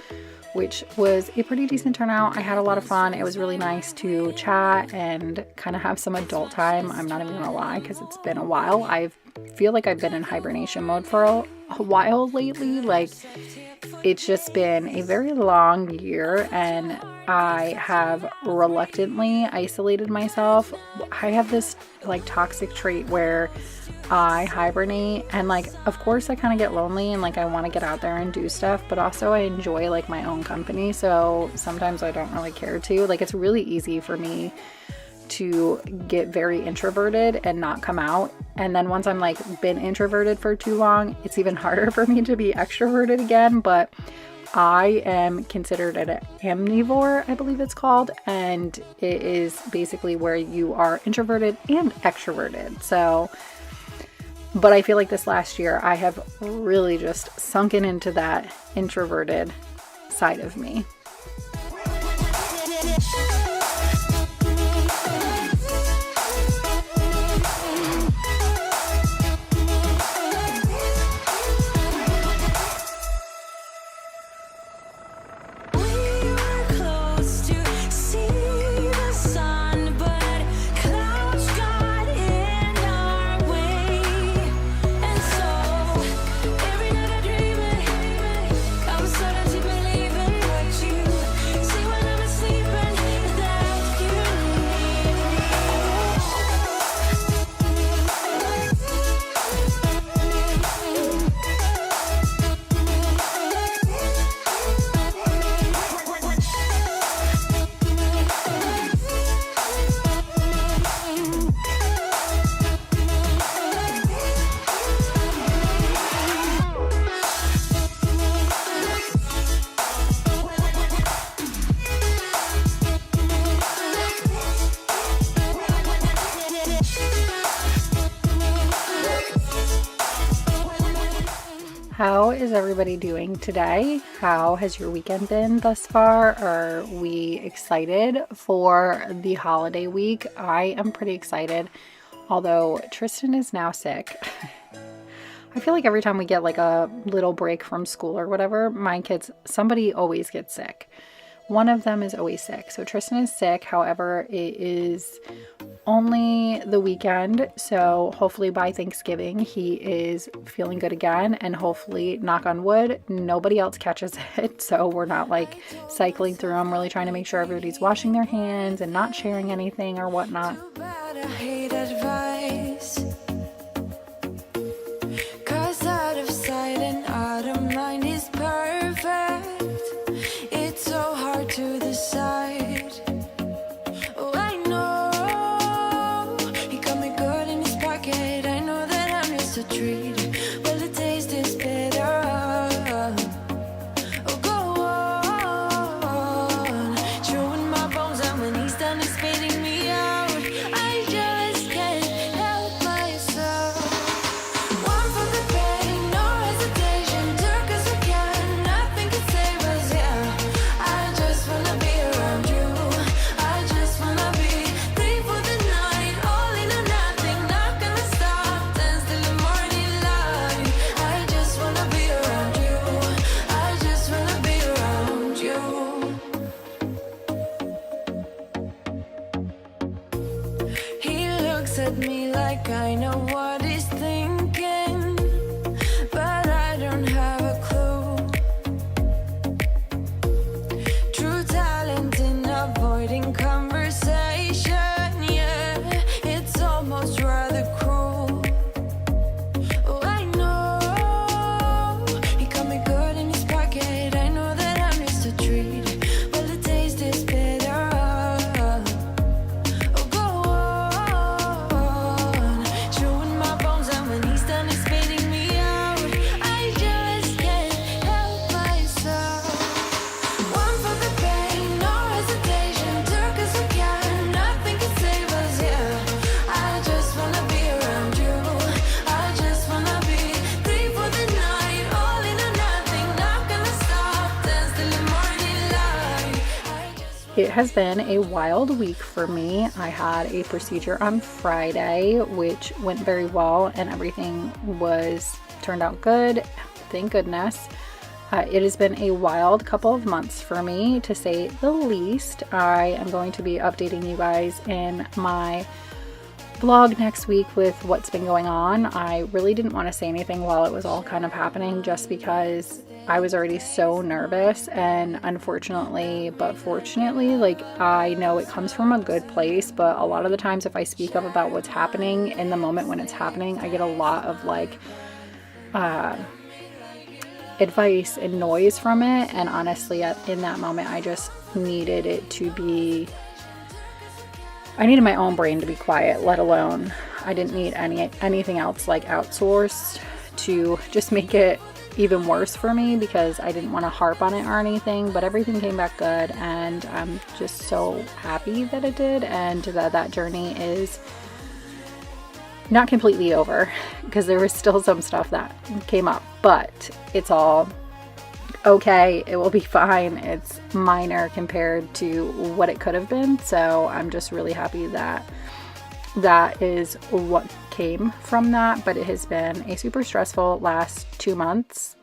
[SPEAKER 1] which was a pretty decent turnout. I had a lot of fun. It was really nice to chat and kind of have some adult time. I'm not even gonna lie, because it's been a while. I feel like I've been in hibernation mode for a while lately. Like, it's just been a very long year, and I have reluctantly isolated myself. I have this like toxic trait where I hibernate, and like, of course I kind of get lonely and like I want to get out there and do stuff, but also I enjoy like my own company, so sometimes I don't really care to. Like, it's really easy for me to get very introverted and not come out, and then once I'm like been introverted for too long, it's even harder for me to be extroverted again. But I am considered an omnivore, I believe it's called, and it is basically where you are introverted and extroverted. So, but I feel like this last year I have really just sunken into that introverted side of me. How is everybody doing today? How has your weekend been thus far? Are we excited for the holiday week? I am pretty excited, although Tristan is now sick. I feel like every time we get like a little break from school or whatever, my kids, somebody always gets sick. One of them is always sick. So Tristan is sick. However, it is only the weekend, so hopefully by Thanksgiving he is feeling good again, and hopefully, knock on wood, nobody else catches it, so we're not like cycling through them, really trying to make sure everybody's washing their hands and not sharing anything or whatnot.
[SPEAKER 2] To the side. Oh, I know treat. Well, the taste is bitter. Oh, go on, chewing my bones, and when he's done, he's spitting me out. I just can't help myself. One for the pain, no hesitation, took us again, nothing can save us, yeah. I just wanna be around you. I just wanna be free for the night, all in or nothing, not gonna stop, dance till the morning light. I just wanna be around you. I just wanna be around you. He looks at me like I know what he's thinking, but I don't have a clue. True talent in avoiding conversation, yeah, it's almost rather cruel. Oh, I know he got me good in his pocket. I know that I'm just a treat. Well, the taste is bitter. Oh, go on, chewing my bones, and when he's done, he's spitting me out. I just can't help myself. One for the pain, no hesitation, took us again, nothing can save us, yeah. I just wanna be around you. I just wanna be free for the night, all in or nothing, not gonna stop, dance till the morning light.
[SPEAKER 1] It has been a wild week for me. I had a procedure on Friday, which went very well, and everything turned out good. Thank goodness. It has been a wild couple of months for me, to say the least. I am going to be updating you guys in my vlog next week with what's been going on. I really didn't want to say anything while it was all kind of happening, just because I was already so nervous, and unfortunately, but fortunately, like, I know it comes from a good place, but a lot of the times if I speak up about what's happening in the moment when it's happening, I get a lot of like advice and noise from it, and honestly in that moment I just needed it to be, I needed my own brain to be quiet, let alone I didn't need anything else like outsourced to just make it even worse for me, because I didn't want to harp on it or anything. But everything came back good, and I'm just so happy that it did, and that journey is not completely over, because there was still some stuff that came up, but it's all okay. It will be fine. It's minor compared to what it could have been. So I'm just really happy that that is what came from that. But it has been a super stressful last 2 months,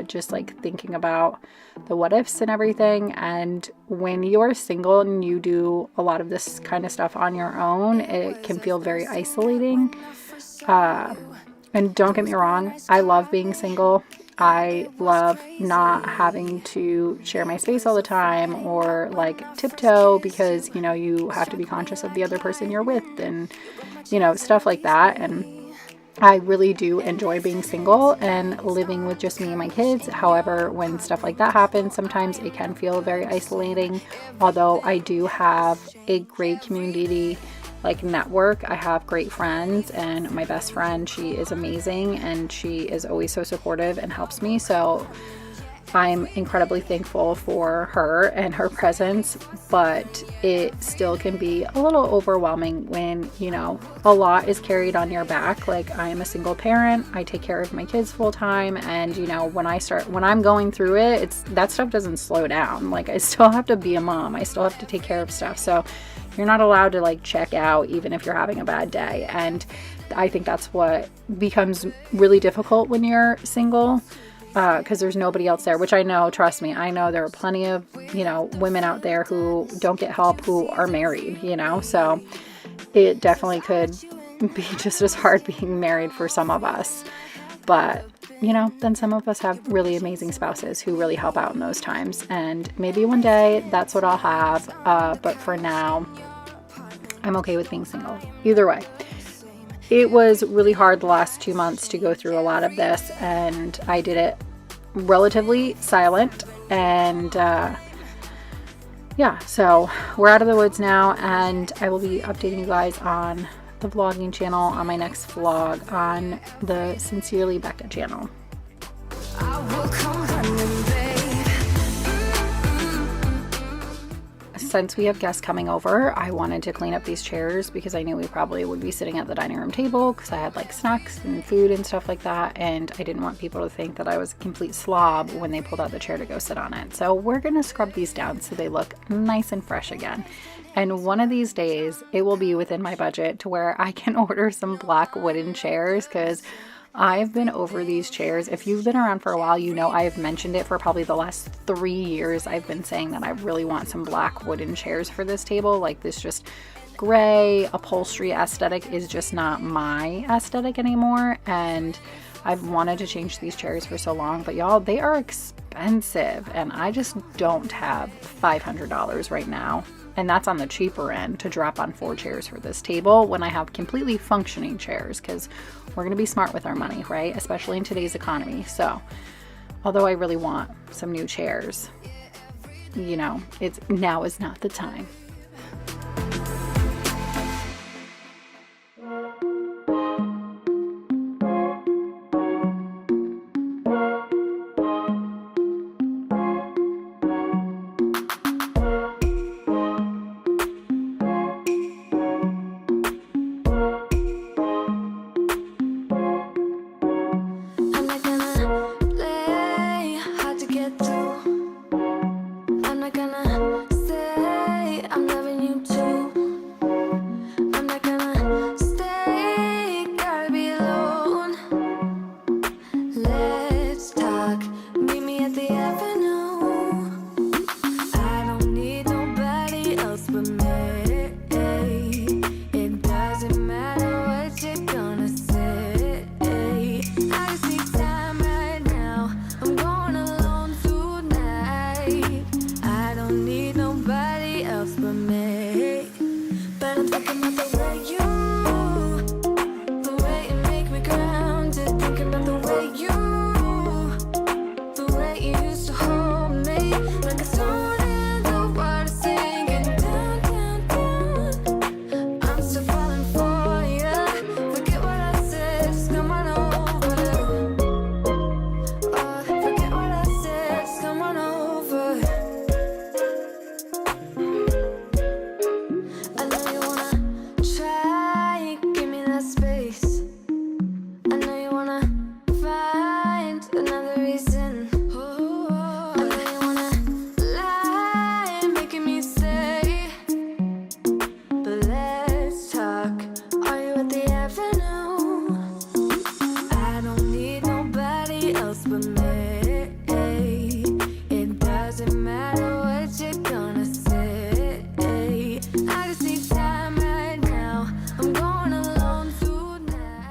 [SPEAKER 1] just like thinking about the what ifs and everything. And when you're single and you do a lot of this kind of stuff on your own, it can feel very isolating. And don't get me wrong, I love being single. I love not having to share my space all the time, or like tiptoe, because, you know, you have to be conscious of the other person you're with, and, you know, stuff like that. And I really do enjoy being single and living with just me and my kids. However, when stuff like that happens, sometimes it can feel very isolating. Although I do have a great community, like network. I have great friends, and my best friend, she is amazing, and she is always so supportive and helps me. So I'm incredibly thankful for her and her presence, but it still can be a little overwhelming when, you know, a lot is carried on your back. Like, I am a single parent. I take care of my kids full time, and, you know, when I'm going through it, that stuff doesn't slow down. Like, I still have to be a mom. I still have to take care of stuff. So you're not allowed to like check out even if you're having a bad day. And I think that's what becomes really difficult when you're single, because there's nobody else there, which I know, trust me, I know there are plenty of, you know, women out there who don't get help, who are married, you know, so it definitely could be just as hard being married for some of us. But, you know, then some of us have really amazing spouses who really help out in those times, and maybe one day that's what I'll have. But for now, I'm okay with being single. Either way, it was really hard the last 2 months to go through a lot of this, and I did it relatively silent. And yeah, so we're out of the woods now, and I will be updating you guys on the vlogging channel on my next vlog on the Sincerely Becca channel.
[SPEAKER 2] I will come running, babe.
[SPEAKER 1] Since we have guests coming over, I wanted to clean up these chairs because I knew we probably would be sitting at the dining room table because I had like snacks and food and stuff like that, and I didn't want people to think that I was a complete slob when they pulled out the chair to go sit on it. So we're gonna scrub these down so they look nice and fresh again. And one of these days it will be within my budget to where I can order some black wooden chairs, because I've been over these chairs. If you've been around for a while, you know I've mentioned it for probably the last 3 years. I've been saying that I really want some black wooden chairs for this table. Like, this just gray upholstery aesthetic is just not my aesthetic anymore, and I've wanted to change these chairs for so long. But y'all, they are expensive, and I just don't have $500 right now. And that's on the cheaper end to drop on 4 chairs for this table when I have completely functioning chairs, because we're going to be smart with our money, right? Especially in today's economy. So, although I really want some new chairs, you know, now is not the time.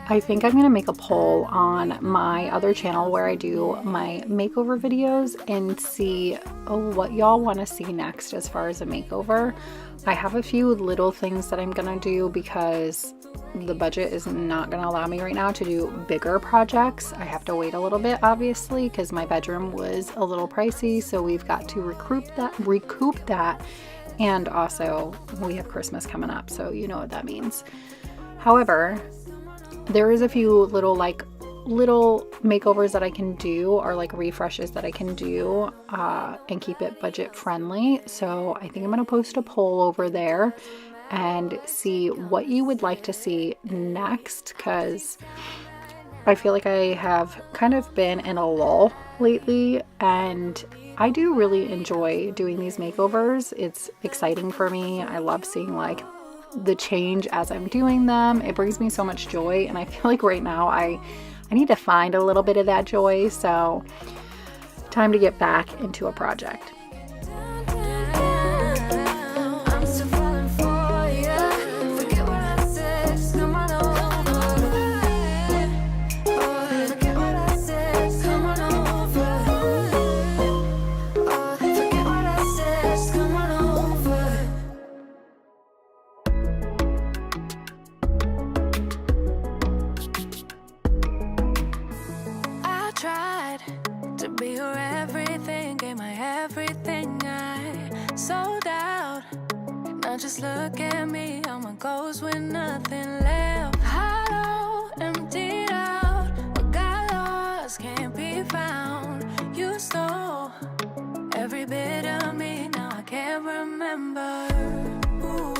[SPEAKER 1] I think I'm going to make a poll on my other channel where I do my makeover videos and see what y'all want to see next as far as a makeover. I have a few little things that I'm going to do because the budget is not going to allow me right now to do bigger projects. I have to wait a little bit, obviously, because my bedroom was a little pricey, so we've got to recoup that, and also we have Christmas coming up, so you know what that means. However, there is a few little makeovers that I can do, or like refreshes that I can do and keep it budget friendly. So I think I'm going to post a poll over there and see what you would like to see next, because I feel like I have kind of been in a lull lately, and I do really enjoy doing these makeovers. It's exciting for me. I love seeing like the change as I'm doing them. It brings me so much joy, and I feel like right now I need to find a little bit of that joy. So time to get back into a project.
[SPEAKER 2] To be your everything, gave my everything. Now just look at me, I'm a ghost with nothing left. Hollow, emptied out, what got lost can't be found. You stole every bit of me, now I can't remember. Ooh,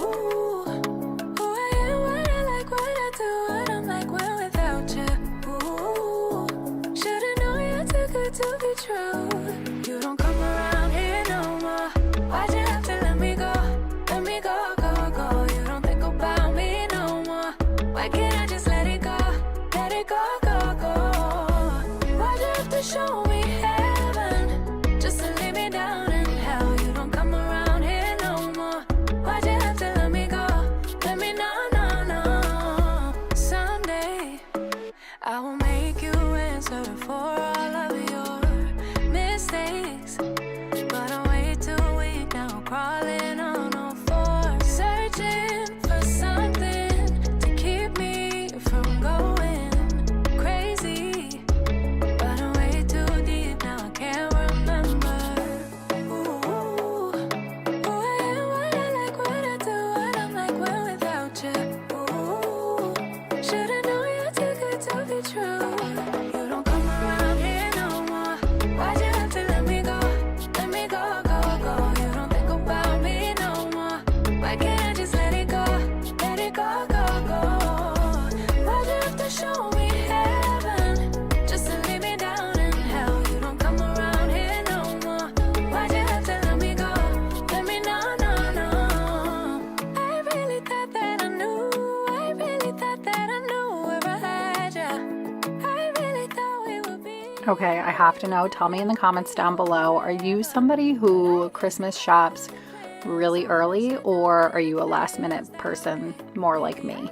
[SPEAKER 2] who I am, what I like, what I do, what I'm like when without you. Ooh, should've known you're too good to be true. You don't come around here no more. Why'd you have to let me go? Let me go, go, go. You don't think about me no more. Why can't I just let it go? Let it go, go, go. Why'd you have to show me heaven just to leave me down in hell? You don't come around here no more. Why'd you have to let me go? Let me know, no, no. Someday I will make you answer for all of your mistakes. But I'm way too weak now, crawling on all fours, searching for something to keep me from going crazy. But I'm way too deep now, I can't remember. Ooh, who I am, what I like, what I do, what I'm like when without you. Ooh, should've known you're too good to be true. You don't come around here no more. Why'd you have to let me go? Let me go, go, go. You don't think about me no more. Why can't I just let it go? Let it go, go, go. Why'd you have to show me heaven just to leave me down in hell? You don't come around here no more. Why'd you have to let me go? Let me know, no, no. I really thought that I knew. I really thought that I knew where I had you. I really thought we would be.
[SPEAKER 1] Okay, I have to know. Tell me in the comments down below. Are you somebody who Christmas shops really early, or are you a last minute person more like me?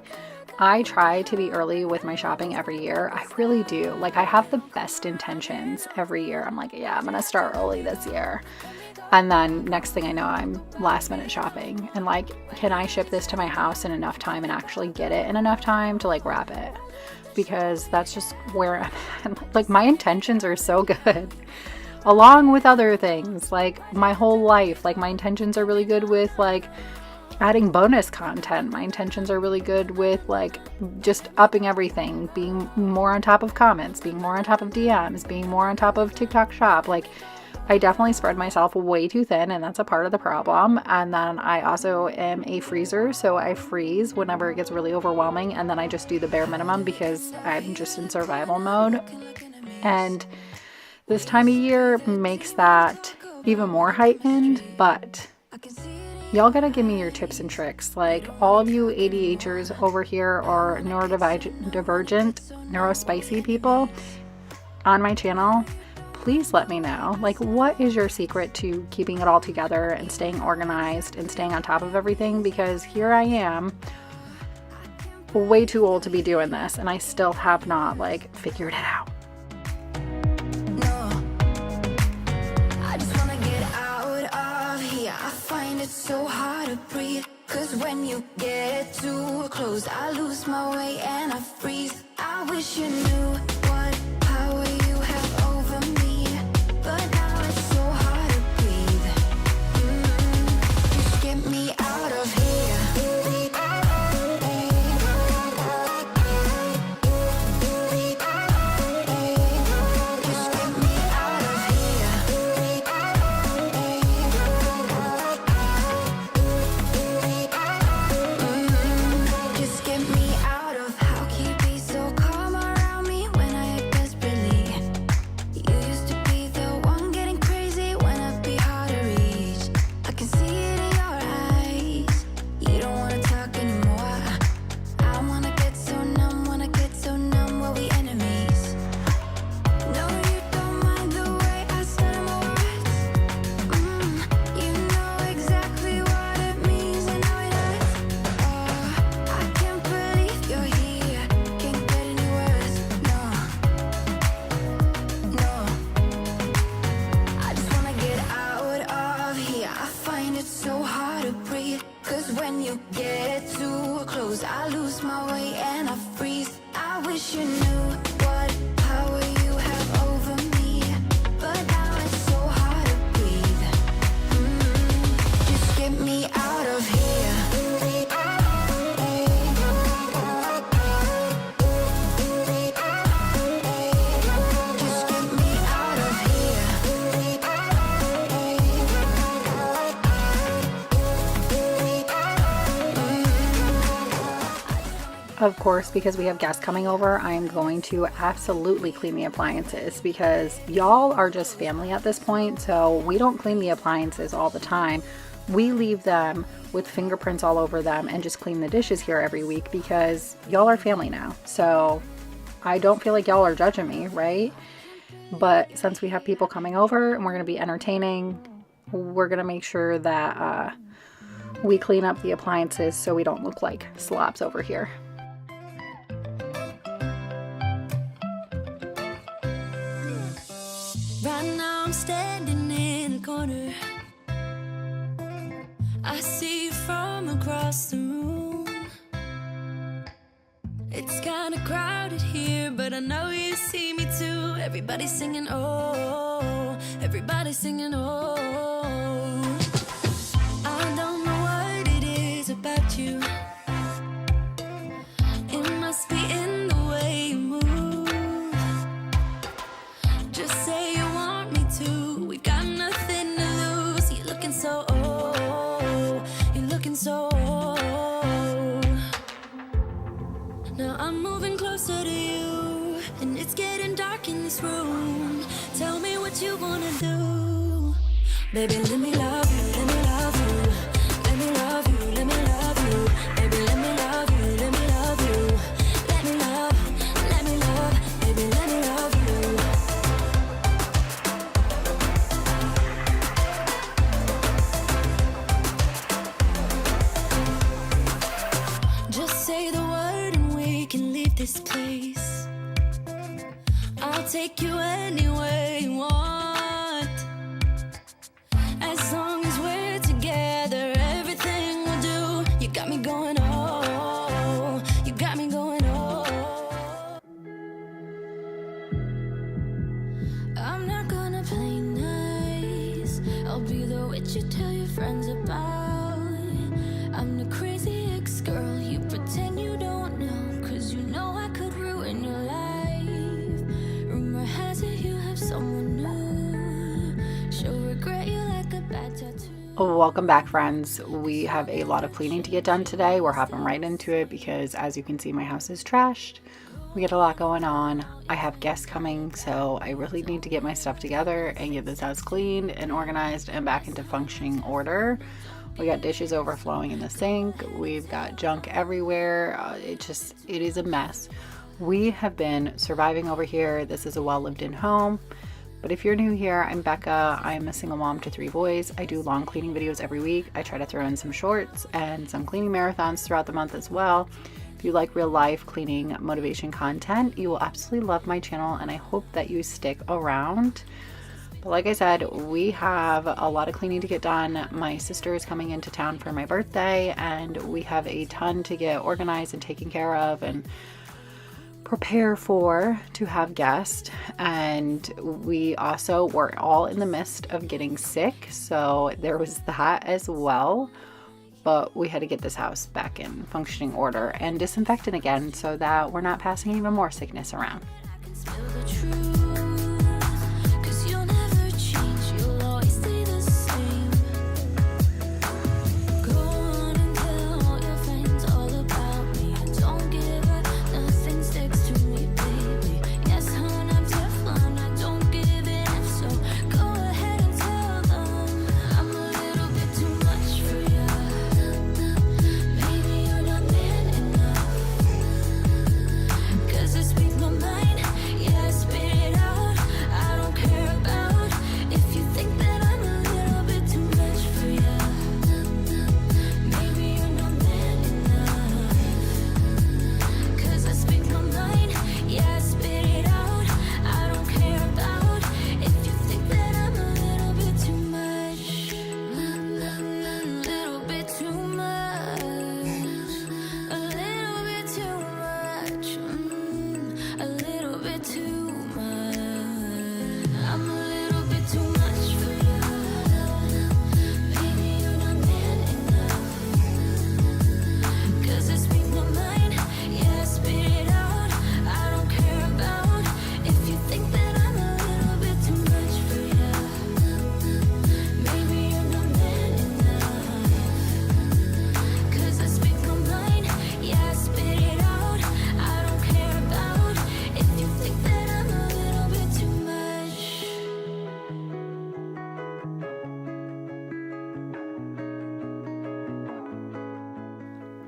[SPEAKER 1] I try to be early with my shopping every year. I really do. Like, I have the best intentions every year. I'm like, yeah, I'm gonna start early this year. And then next thing I know, I'm last minute shopping. And like, can I ship this to my house in enough time and actually get it in enough time to like wrap it? Because that's just where I'm at. Like, my intentions are so good. Along with other things, like my whole life, like my intentions are really good with like adding bonus content. My intentions are really good with like just upping everything, being more on top of comments, being more on top of DMs, being more on top of TikTok shop. Like, I definitely spread myself way too thin, and that's a part of the problem. And then I also am a freezer, so I freeze whenever it gets really overwhelming, and then I just do the bare minimum because I'm just in survival mode. And this time of year makes that even more heightened, but y'all gotta give me your tips and tricks. Like, all of you ADHers over here or neurodivergent, neurospicy people on my channel, please let me know. Like, what is your secret to keeping it all together and staying organized and staying on top of everything? Because here I am, way too old to be doing this, and I still have not like figured it out.
[SPEAKER 2] I just wanna get out of here. I find it so hard to breathe. Cause when you get too close, I lose my way and I freeze. I wish you knew what power you have over me. But now it's so hard to breathe. Just get me out of here. Just get me out of. How can you be so calm around me when
[SPEAKER 1] Of course, because we have guests coming over, I am going to absolutely clean the appliances because y'all are just family at this point, so we don't clean the appliances all the time. We leave them with fingerprints all over them and just clean the dishes here every week because y'all are family now. So I don't feel like y'all are judging me, right? But since we have people coming over and we're going to be entertaining, we're going to make sure that we clean up the appliances so we don't look like slobs over here.
[SPEAKER 2] Right now I'm standing in the corner. I see you from across the room. It's kinda crowded here, but I know you see me too. Everybody's singing, oh, everybody's singing, oh. I don't know what it is about you. It must be in the way you move. Just say you want me to. We got nothing to lose. You're looking so old. You're looking so old. Now I'm moving closer to you, and it's getting dark in this room. Tell me what you wanna do. Baby, let me love you, let me love you. Let me love you, let me love you. Baby, let me love you, let me love you. Let me love, baby, let me love you. Just say the word and we can leave this place. I'll take you anywhere you want. As long as we're together, everything we'll do. You got me going, oh, you got me going, oh. I'm not gonna play nice. I'll be the witch you tell your friends about. I'm the crazy ex-girl you pretend you don't know, 'cause you know I could ruin your life. Rumor has it you have someone new. She'll regret you like a bad tattoo.
[SPEAKER 1] Welcome back, friends. We have a lot of cleaning to get done today. We're hopping right into it because, as you can see, my house is trashed. We got a lot going on. I have guests coming, so I really need to get my stuff together and get this house cleaned and organized and back into functioning order. We got dishes overflowing in the sink. We've got junk everywhere. It is a mess. We have been surviving over here. This is a well lived in home. But if you're new here, I'm Becca. I'm a single mom to 3 boys. I do long cleaning videos every week. I try to throw in some shorts and some cleaning marathons throughout the month as well. If you like real life cleaning motivation content, you will absolutely love my channel, and I hope that you stick around. But like I said, we have a lot of cleaning to get done. My sister is coming into town for my birthday, and we have a ton to get organized and taken care of and prepare for to have guests. And we also were all in the midst of getting sick, so there was that as well. But we had to get this house back in functioning order and disinfected again so that we're not passing even more sickness around.
[SPEAKER 2] I can spill the truth, 'cause you'll never change, you'll always stay the same. Go on and tell all your friends all about me. Don't give up, nothing sticks to me, baby. Yes, hon, I'm Teflon, I don't give it up, so go ahead and tell them I'm a little bit too much for you. Maybe you're not man enough, 'cause I speak my mind, yeah, I spit it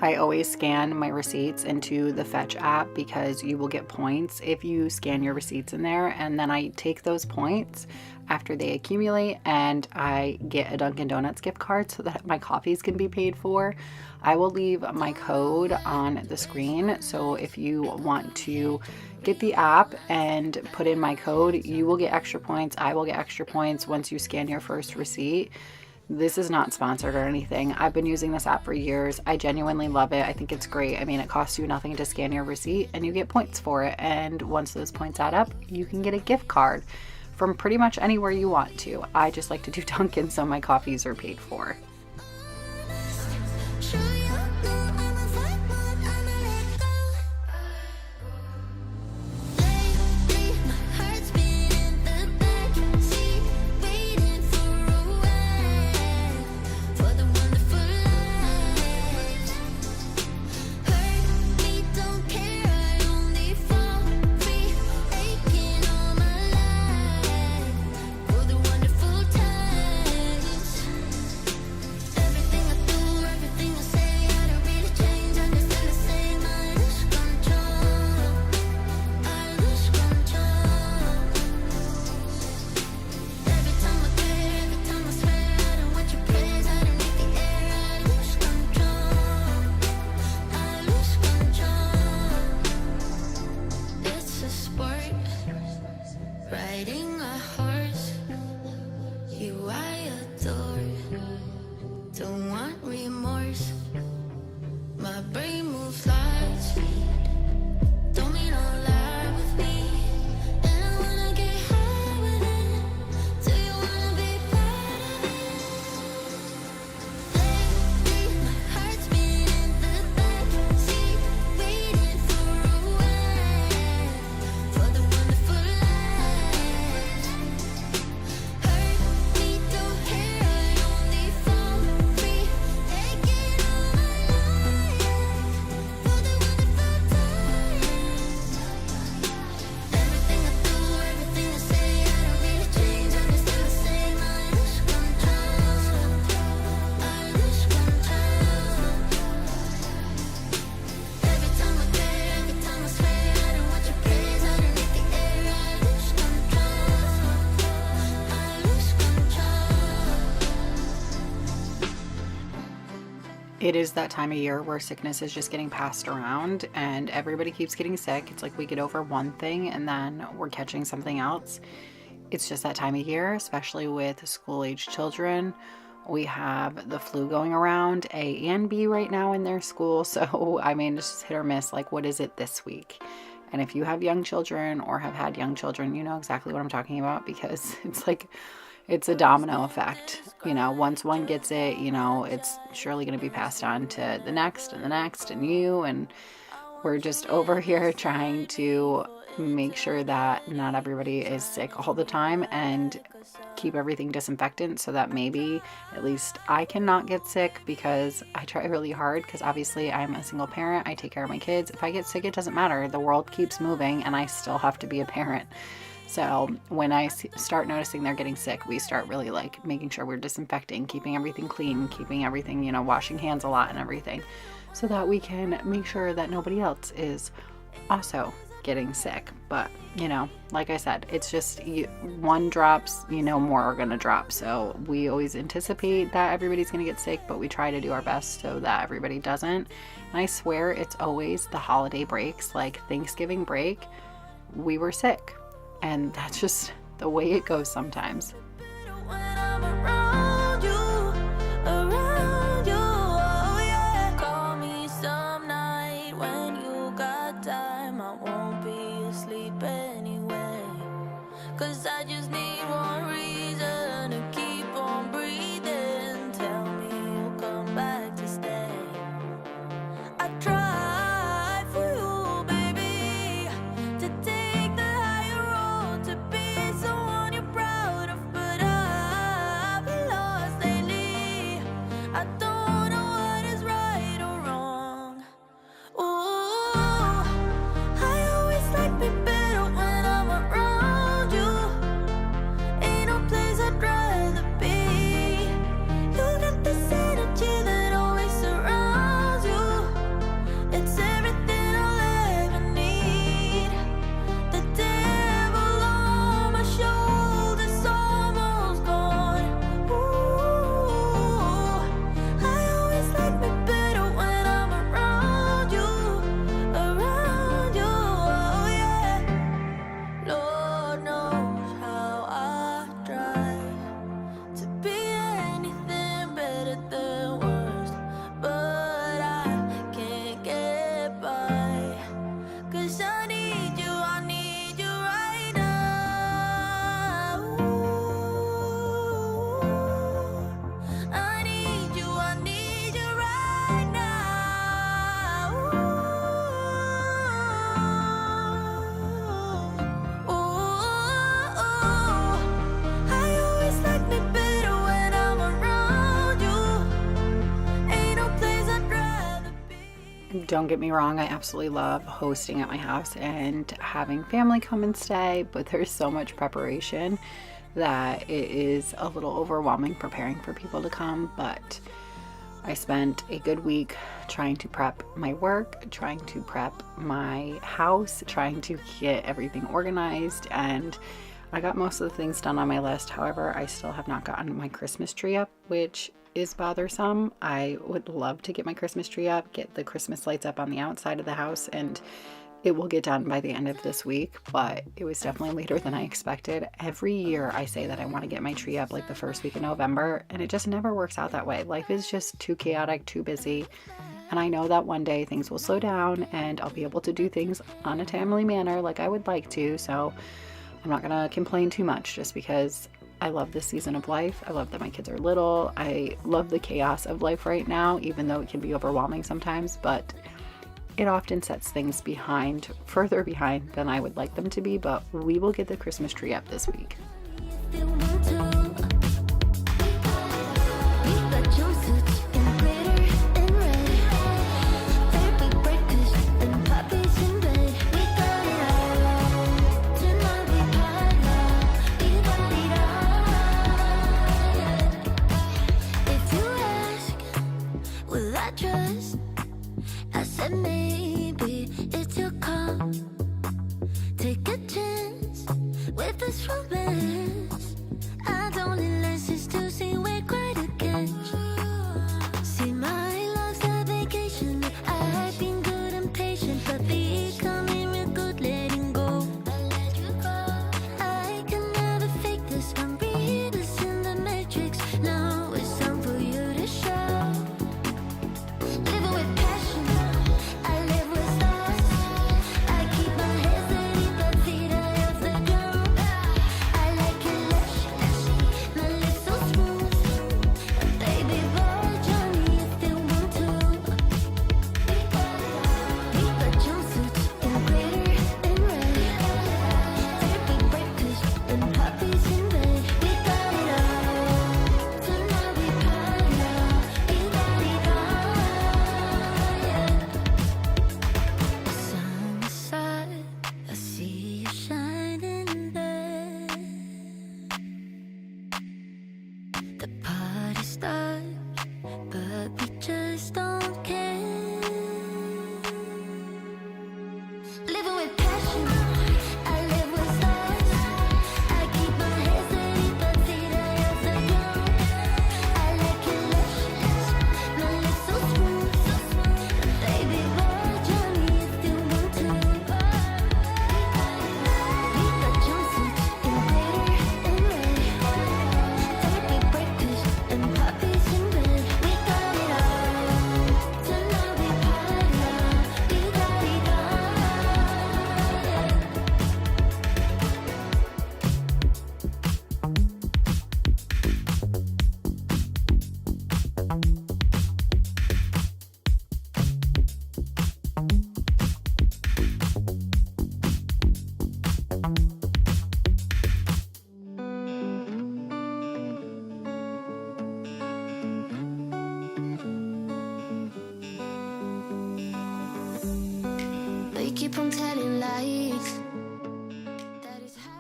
[SPEAKER 1] I always scan my receipts into the Fetch app because you will get points if you scan your receipts in there, and then I take those points after they accumulate and I get a Dunkin' Donuts gift card so that my coffees can be paid for. I will leave my code on the screen, so if you want to get the app and put in my code, you will get extra points. I will get extra points once you scan your first receipt. This is not sponsored or anything. I've been using this app for years. I genuinely love it. I think it's great. I mean, it costs you nothing to scan your receipt and you get points for it. And once those points add up, you can get a gift card from pretty much anywhere you want to. I just like to do Dunkin', so my coffees are paid for. It is that time of year where sickness is just getting passed around and everybody keeps getting sick. It's like we get over one thing and then we're catching something else. It's just that time of year, especially with school-age children. We have the flu going around, A and B right now in their school. So, I mean, it's just hit or miss. Like, what is it this week? And if you have young children or have had young children, you know exactly what I'm talking about, because it's like, it's a domino effect. You know, once one gets it, you know, it's surely going to be passed on to the next and the next and you. And we're just over here trying to make sure that not everybody is sick all the time and keep everything disinfectant so that maybe at least I cannot get sick, because I try really hard, because obviously I'm a single parent. I take care of my kids. If I get sick, it doesn't matter. The world keeps moving and I still have to be a parent. So when I start noticing they're getting sick, we start really like making sure we're disinfecting, keeping everything clean, keeping everything, you know, washing hands a lot and everything, so that we can make sure that nobody else is also getting sick. But, you know, like I said, it's just one drops, you know, more are going to drop. So we always anticipate that everybody's going to get sick, but we try to do our best so that everybody doesn't. And I swear it's always the holiday breaks, like Thanksgiving break, we were sick. And that's just the way it goes sometimes. Don't get me wrong, I absolutely love hosting at my house and having family come and stay, but there's so much preparation that it is a little overwhelming preparing for people to come. But I spent a good week trying to prep my work, trying to prep my house, trying to get everything organized, and I got most of the things done on my list. However, I still have not gotten my Christmas tree up, which is bothersome. I would love to get my Christmas tree up, get the Christmas lights up on the outside of the house, and it will get done by the end of this week, but it was definitely later than I expected. Every year I say that I want to get my tree up like the first week of November, and it just never works out that way. Life is just too chaotic, too busy, and I know that one day things will slow down and I'll be able to do things on a timely manner like I would like to, so I'm not gonna complain too much just because I love this season of life. I love that my kids are little. I love the chaos of life right now, even though it can be overwhelming sometimes, but it often sets things further behind than I would like them to be, but we will get the Christmas tree up this week.
[SPEAKER 2] Maybe it's your call. Take a chance with this romance. I don't need lessons to see we're quite a catch. See, my love's a vacation. I've been good and patient, but becoming real good letting go. I can never fake this. I'm read this in the matrix. Now it's time for you to show. Living with passion.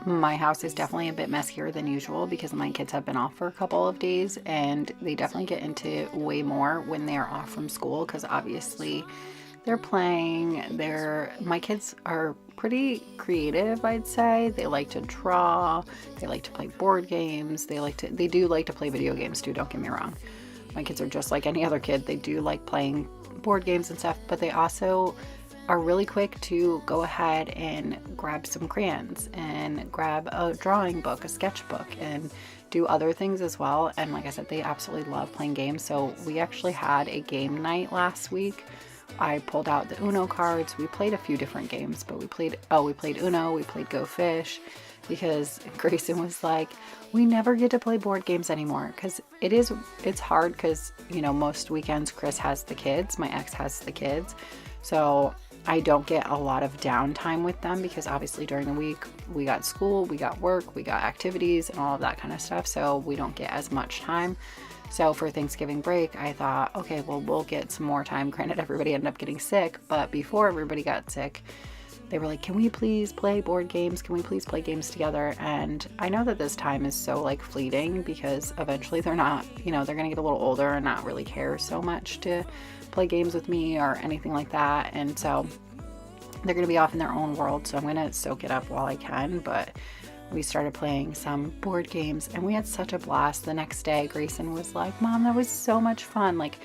[SPEAKER 1] My house is definitely a bit messier than usual because my kids have been off for a couple of days, and they definitely get into way more when they're off from school because obviously they're playing. My kids are pretty creative, I'd say. They like to draw, they like to play board games, they do like to play video games too, don't get me wrong. My kids are just like any other kid. They do like playing board games and stuff, but they also are really quick to go ahead and grab some crayons and grab a drawing book, a sketchbook, and do other things as well. And like I said, they absolutely love playing games. So we actually had a game night last week. I pulled out the Uno cards. We played a few different games, but we played Uno, we played Go Fish, because Grayson was like, we never get to play board games anymore, because it's hard because, you know, most weekends Chris has the kids, my ex has the kids, so I don't get a lot of downtime with them because obviously during the week we got school, we got work, we got activities and all of that kind of stuff. So we don't get as much time. So for Thanksgiving break, I thought, okay, well, we'll get some more time. Granted, everybody ended up getting sick, but before everybody got sick, they were like, can we please play board games? Can we please play games together? And I know that this time is so like fleeting because eventually they're not, you know, they're going to get a little older and not really care so much to play games with me or anything like that. And so they're going to be off in their own world. So I'm going to soak it up while I can. But we started playing some board games and we had such a blast. The next day, Grayson was like, Mom, that was so much fun. Like,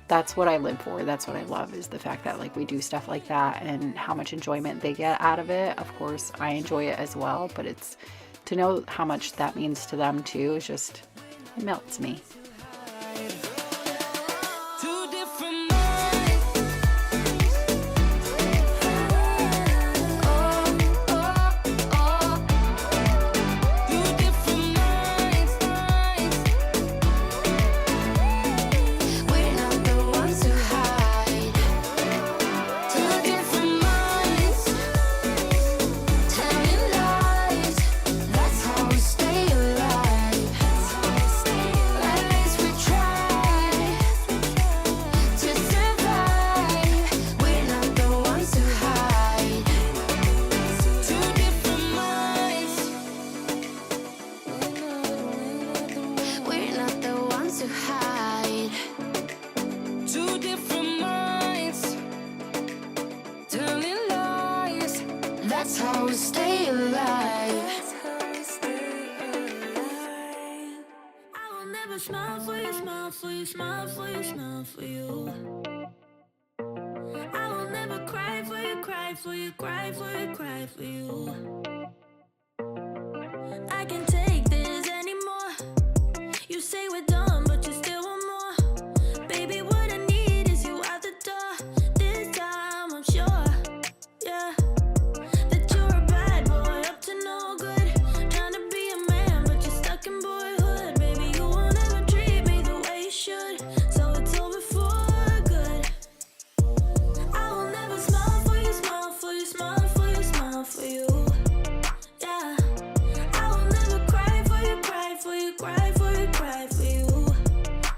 [SPEAKER 1] that's what I live for. That's what I love, is the fact that like we do stuff like that and how much enjoyment they get out of it. Of course, I enjoy it as well, but it's to know how much that means to them too is just, it melts me.
[SPEAKER 2] Smile for you, smile for you, smile for you, smile for you. I will never cry for you, cry for you, cry for you, cry for you. I can't take this anymore. You say we're done, but you still want more. Baby, what I need is you out the door. This time I'm sure, yeah, that you're a bad boy up to no good. Trying to be a man, but you're stuck in boyhood. Baby, you won't ever treat me the way you should. So it's over for good. I will never smile for you, smile for you, smile for you, smile for you. Yeah, I will never cry for you, cry for you, cry for you, cry for you.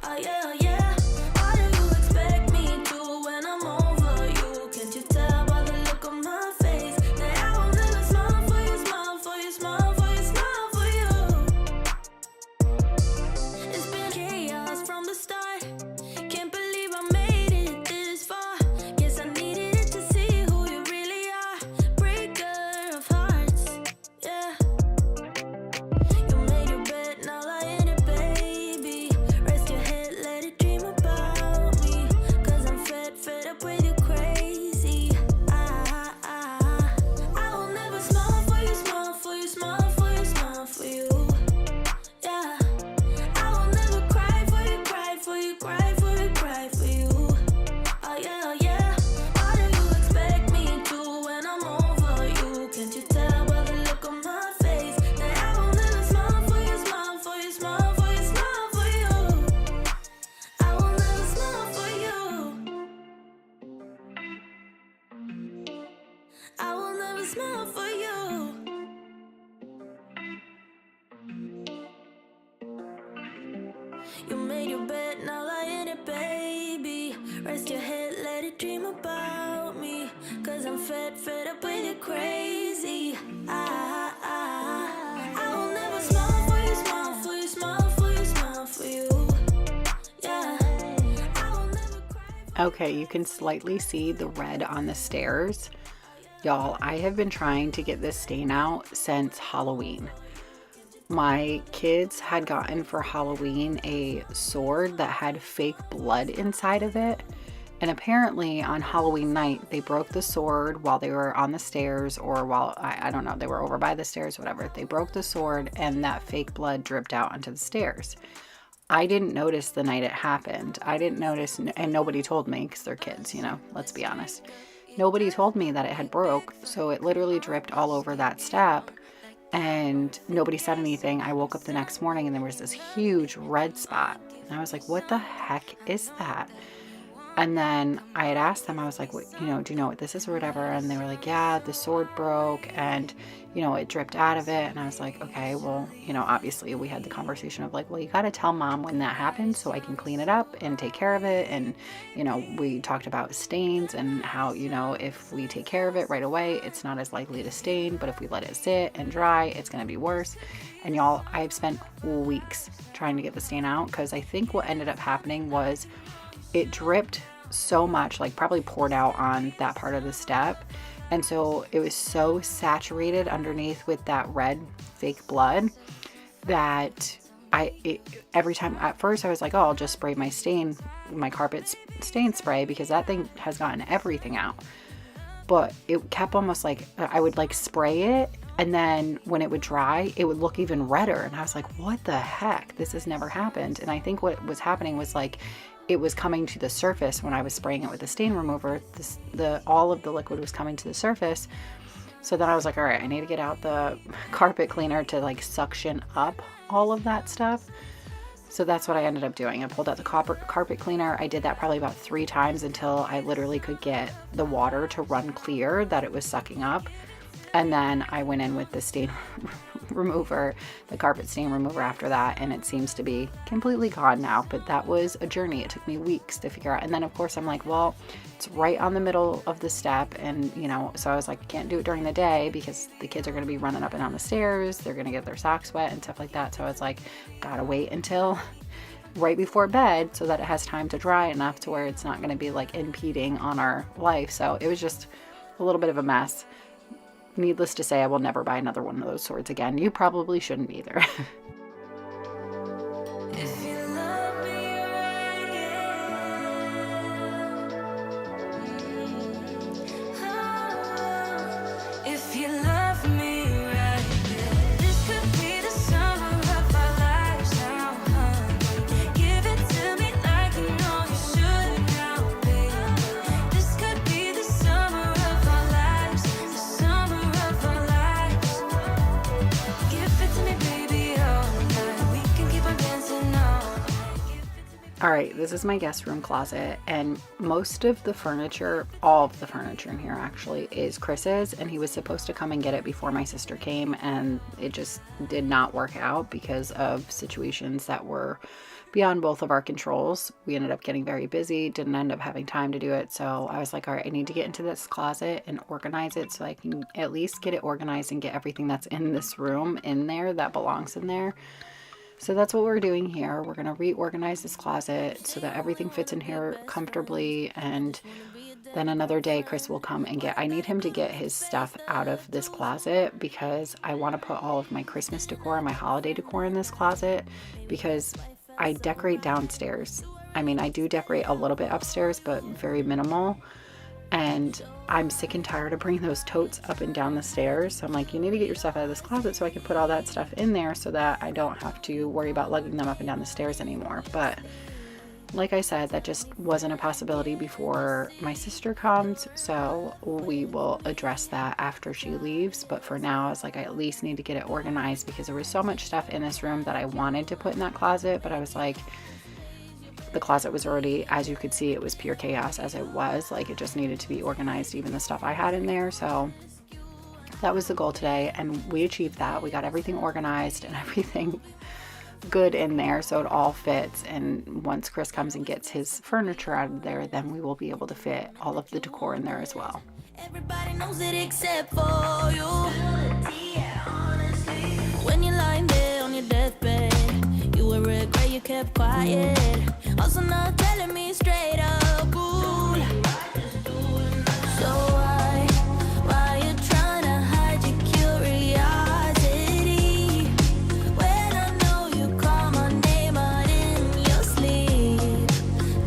[SPEAKER 2] Oh yeah, oh yeah. What do you expect me to when I'm over you? Can't you tell by the look on my face that I will never smile for you, smile for you, smile for you, smile for you? It's been chaos from the start. Can't believe I made it this far. Guess I needed it to see who you really are. Breaker of hearts, yeah. You made your bed, now lie in it, baby. Rest your head, let it dream about me. Cause I'm fed up with you crazy. I will never smile for you, smile for you, smile for you, smile for you. Yeah, I will never cry for you, cry for you, cry for you, cry for you. Oh yeah, oh yeah. What do you expect me to when I'm over you? Can't you tell by the look on my face that I will never smile for you, smile for you, smile for you, smile for you? I will never smile for you. I will never smile for you. You made your bed, now lie in it, baby. Rest your head, let it dream about me. Cause I'm fed up with you crazy. I will never smile for you, smile for you, smile for you, smile for you. Yeah, I will never cry.
[SPEAKER 1] Okay, you can slightly see the red on the stairs. Y'all, I have been trying to get this stain out since Halloween. My kids had gotten for Halloween a sword that had fake blood inside of it. And apparently on Halloween night, they broke the sword while they were on the stairs, or while, I don't know, they were over by the stairs, whatever. They broke the sword and that fake blood dripped out onto the stairs. I didn't notice the night it happened. I didn't notice, and nobody told me because they're kids, you know, let's be honest. Nobody told me that it had broke, so it literally dripped all over that step, and nobody said anything. I woke up the next morning and there was this huge red spot, and I was like, what the heck is that? And then I had asked them, I was like, what, do you know what this is or whatever? And they were like, yeah, the sword broke and, it dripped out of it. And I was like, okay, well, obviously we had the conversation of like, well, you got to tell mom when that happens so I can clean it up and take care of it. And, we talked about stains and how, if we take care of it right away, it's not as likely to stain. But if we let it sit and dry, it's going to be worse. And y'all, I've spent weeks trying to get the stain out because I think what ended up happening was it dripped so much, like probably poured out on that part of the step. And so it was so saturated underneath with that red fake blood that every time at first I was like, oh, I'll just spray my carpet stain spray because that thing has gotten everything out. But it kept almost like I would like spray it. And then when it would dry, it would look even redder. And I was like, what the heck? This has never happened. And I think what was happening was like, it was coming to the surface when I was spraying it with the stain remover. All of the liquid was coming to the surface. So then I was like, all right, I need to get out the carpet cleaner to like suction up all of that stuff. So that's what I ended up doing. I pulled out the carpet cleaner. I did that probably about 3 times until I literally could get the water to run clear that it was sucking up. And then I went in with the stain remover, the carpet stain remover after that, and it seems to be completely gone now. But that was a journey. It took me weeks to figure out. And then of course I'm like, well, it's right on the middle of the step. And so I was like, I can't do it during the day because the kids are going to be running up and down the stairs. They're going to get their socks wet and stuff like that. So I was like, gotta wait until right before bed so that it has time to dry enough to where it's not going to be like impeding on our life. So it was just a little bit of a mess. Needless to say, I will never buy another one of those swords again. You probably shouldn't either.
[SPEAKER 2] If you love me right, yeah. If you love me right, yeah. This could be the summer of our lives now, honey. Give it to me like you know you should now, baby. This could be the summer of our lives, the summer of our lives. Give it to me, baby, all night. We can keep on dancing all night. Give it to me.
[SPEAKER 1] All right, this is my guest room closet, and most of the furniture, all of the furniture in here actually, is Chris's, and he was supposed to come and get it before my sister came, and it just did not work out because of situations that were beyond both of our controls. We ended up getting very busy, didn't end up having time to do it, so I was like, all right, I need to get into this closet and organize it so I can at least get it organized and get everything that's in this room in there that belongs in there. So that's what we're doing here. We're going to reorganize this closet so that everything fits in here comfortably, and then another day Chris will come and I need him to get his stuff out of this closet because I want to put all of my Christmas decor and my holiday decor in this closet because I decorate downstairs. I mean, I do decorate a little bit upstairs, but very minimal. And I'm sick and tired of bringing those totes up and down the stairs. So I'm like, you need to get your stuff out of this closet so I can put all that stuff in there so that I don't have to worry about lugging them up and down the stairs anymore. But like I said, that just wasn't a possibility before my sister comes. So we will address that after she leaves. But for now, I was like, I at least need to get it organized because there was so much stuff in this room that I wanted to put in that closet. But I was like, the closet was already, as you could see, it was pure chaos as it was. Like, it just needed to be organized, even the stuff I had in there. So that was the goal today, and we achieved that. We got everything organized and everything good in there so it all fits. And once Chris comes and gets his furniture out of there, then we will be able to fit all of the decor in there as well.
[SPEAKER 2] Everybody knows it except for you. When you're lying there on your deathbed, you were regret you kept quiet. Also not telling me straight up, ooh. So why you trying to hide your curiosity? When I know you call my name out in your sleep.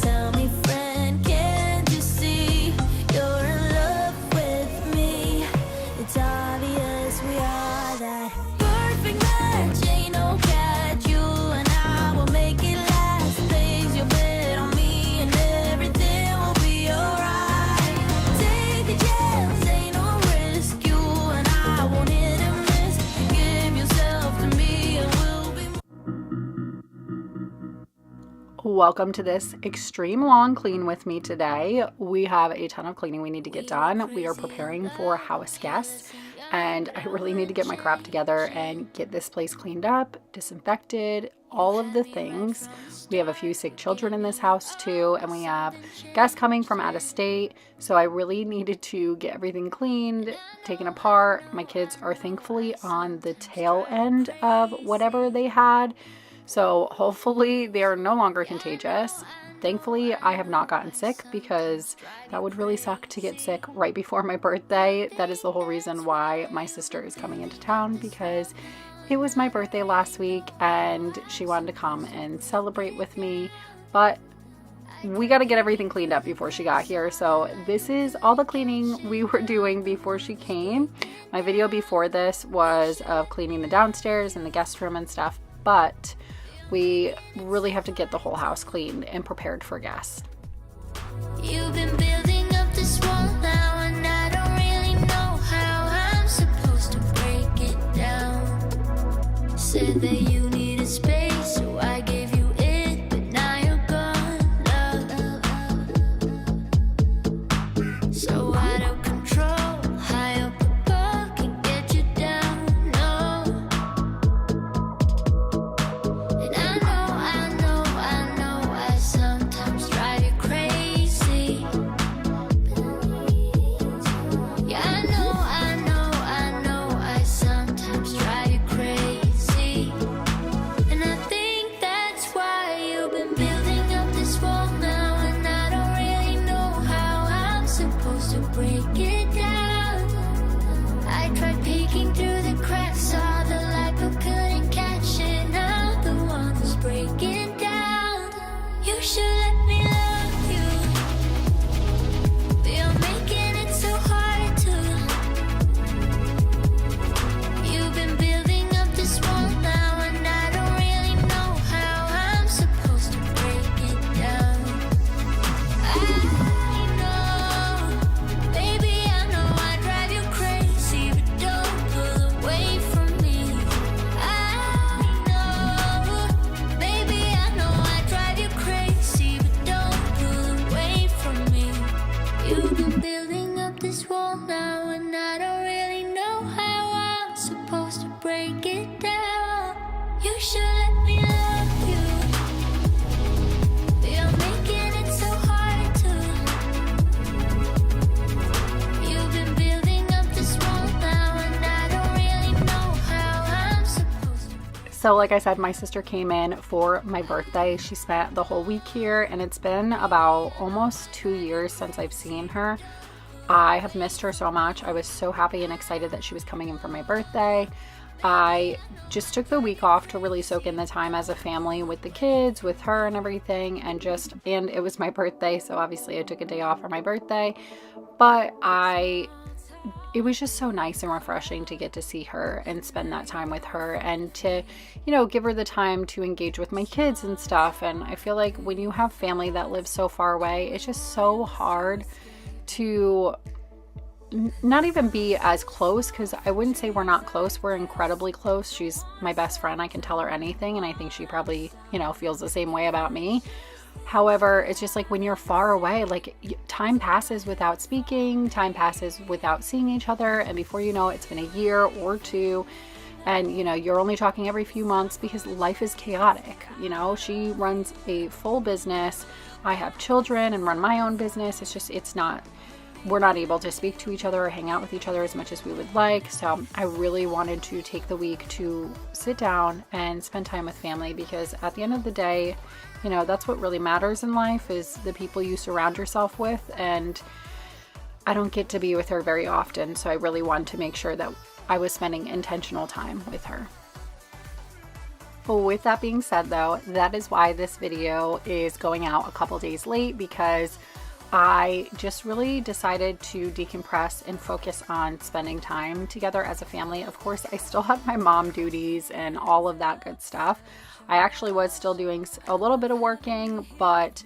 [SPEAKER 2] Tell me, friend, can't you see you're in love with me? It's obvious we are that perfect match, ain't no catch. You and I will make it last. Place your bet on me and everything.
[SPEAKER 1] Welcome to this extreme long clean with me today. We have a ton of cleaning we need to get done. We are preparing for house guests, and I really need to get my crap together and get this place cleaned up, disinfected, all of the things. We have a few sick children in this house too, and we have guests coming from out of state, so I really needed to get everything cleaned, taken apart. My kids are thankfully on the tail end of whatever they had, so hopefully they are no longer contagious. Thankfully, I have not gotten sick because that would really suck to get sick right before my birthday. That is the whole reason why my sister is coming into town, because it was my birthday last week and she wanted to come and celebrate with me. But we got to get everything cleaned up before she got here. So this is all the cleaning we were doing before she came. My video before this was of cleaning the downstairs and the guest room and stuff, but we really have to get the whole house cleaned and prepared for guests.
[SPEAKER 2] You've been building up this wall now, and I don't really know how I'm supposed to break it down. Said that you needed space, so I gave you it, but now you're gone, love. So out of control, high up above, can get you down, no. And I know, I sometimes drive you crazy. Yeah, I know, I sometimes drive you crazy. And I think that's why you've been building up this wall now, and I don't really know how I'm supposed to break it down. I tried peeking through the cracks, saw the light but couldn't catch it. Now the one who's breaking down. You should let me love you, but you're making it so hard to. You've been building up this wall now, and I don't really know how I'm supposed to break it down. I know, baby, I know I drive you crazy, but don't pull away from me. I know, baby, I know I drive you crazy, but don't pull away from me. You've been building up this wall now, and I don't really know how I'm supposed to break it down. You should let me love you, but you're making it so hard to. You've been building up this wall now, and I don't really know how I'm supposed to.
[SPEAKER 1] So like I said, my sister came in for my birthday. She spent the whole week here, and it's been about almost 2 years since I've seen her. I have missed her so much. I was so happy and excited that she was coming in for my birthday. I just took the week off to really soak in the time as a family with the kids, with her and everything, and it was my birthday, so obviously I took a day off for my birthday. But it was just so nice and refreshing to get to see her and spend that time with her, and to, give her the time to engage with my kids and stuff. And I feel like when you have family that lives so far away, it's just so hard to not even be as close, because I wouldn't say we're not close. We're incredibly close. She's my best friend. I can tell her anything, and I think she probably, feels the same way about me. However, it's just like when you're far away, like time passes without speaking, time passes without seeing each other, and before you know it, it's been a year or two, and you're only talking every few months because life is chaotic. She runs a full business. I have children and run my own business. We're not able to speak to each other or hang out with each other as much as we would like. So I really wanted to take the week to sit down and spend time with family, because at the end of the day, that's what really matters in life, is the people you surround yourself with. And I don't get to be with her very often, so I really wanted to make sure that I was spending intentional time with her. With that being said though, that is why this video is going out a couple days late, because I just really decided to decompress and focus on spending time together as a family. Of course, I still have my mom duties and all of that good stuff. I actually was still doing a little bit of working, but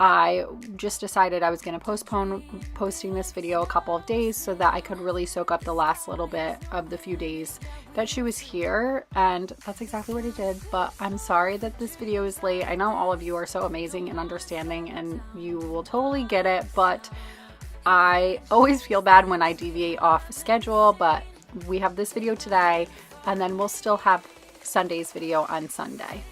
[SPEAKER 1] I just decided I was going to postpone posting this video a couple of days so that I could really soak up the last little bit of the few days that she was here, and that's exactly what I did. But I'm sorry that this video is late. I know all of you are so amazing and understanding and you will totally get it, but I always feel bad when I deviate off schedule. But we have this video today, and then we'll still have Sunday's video on Sunday.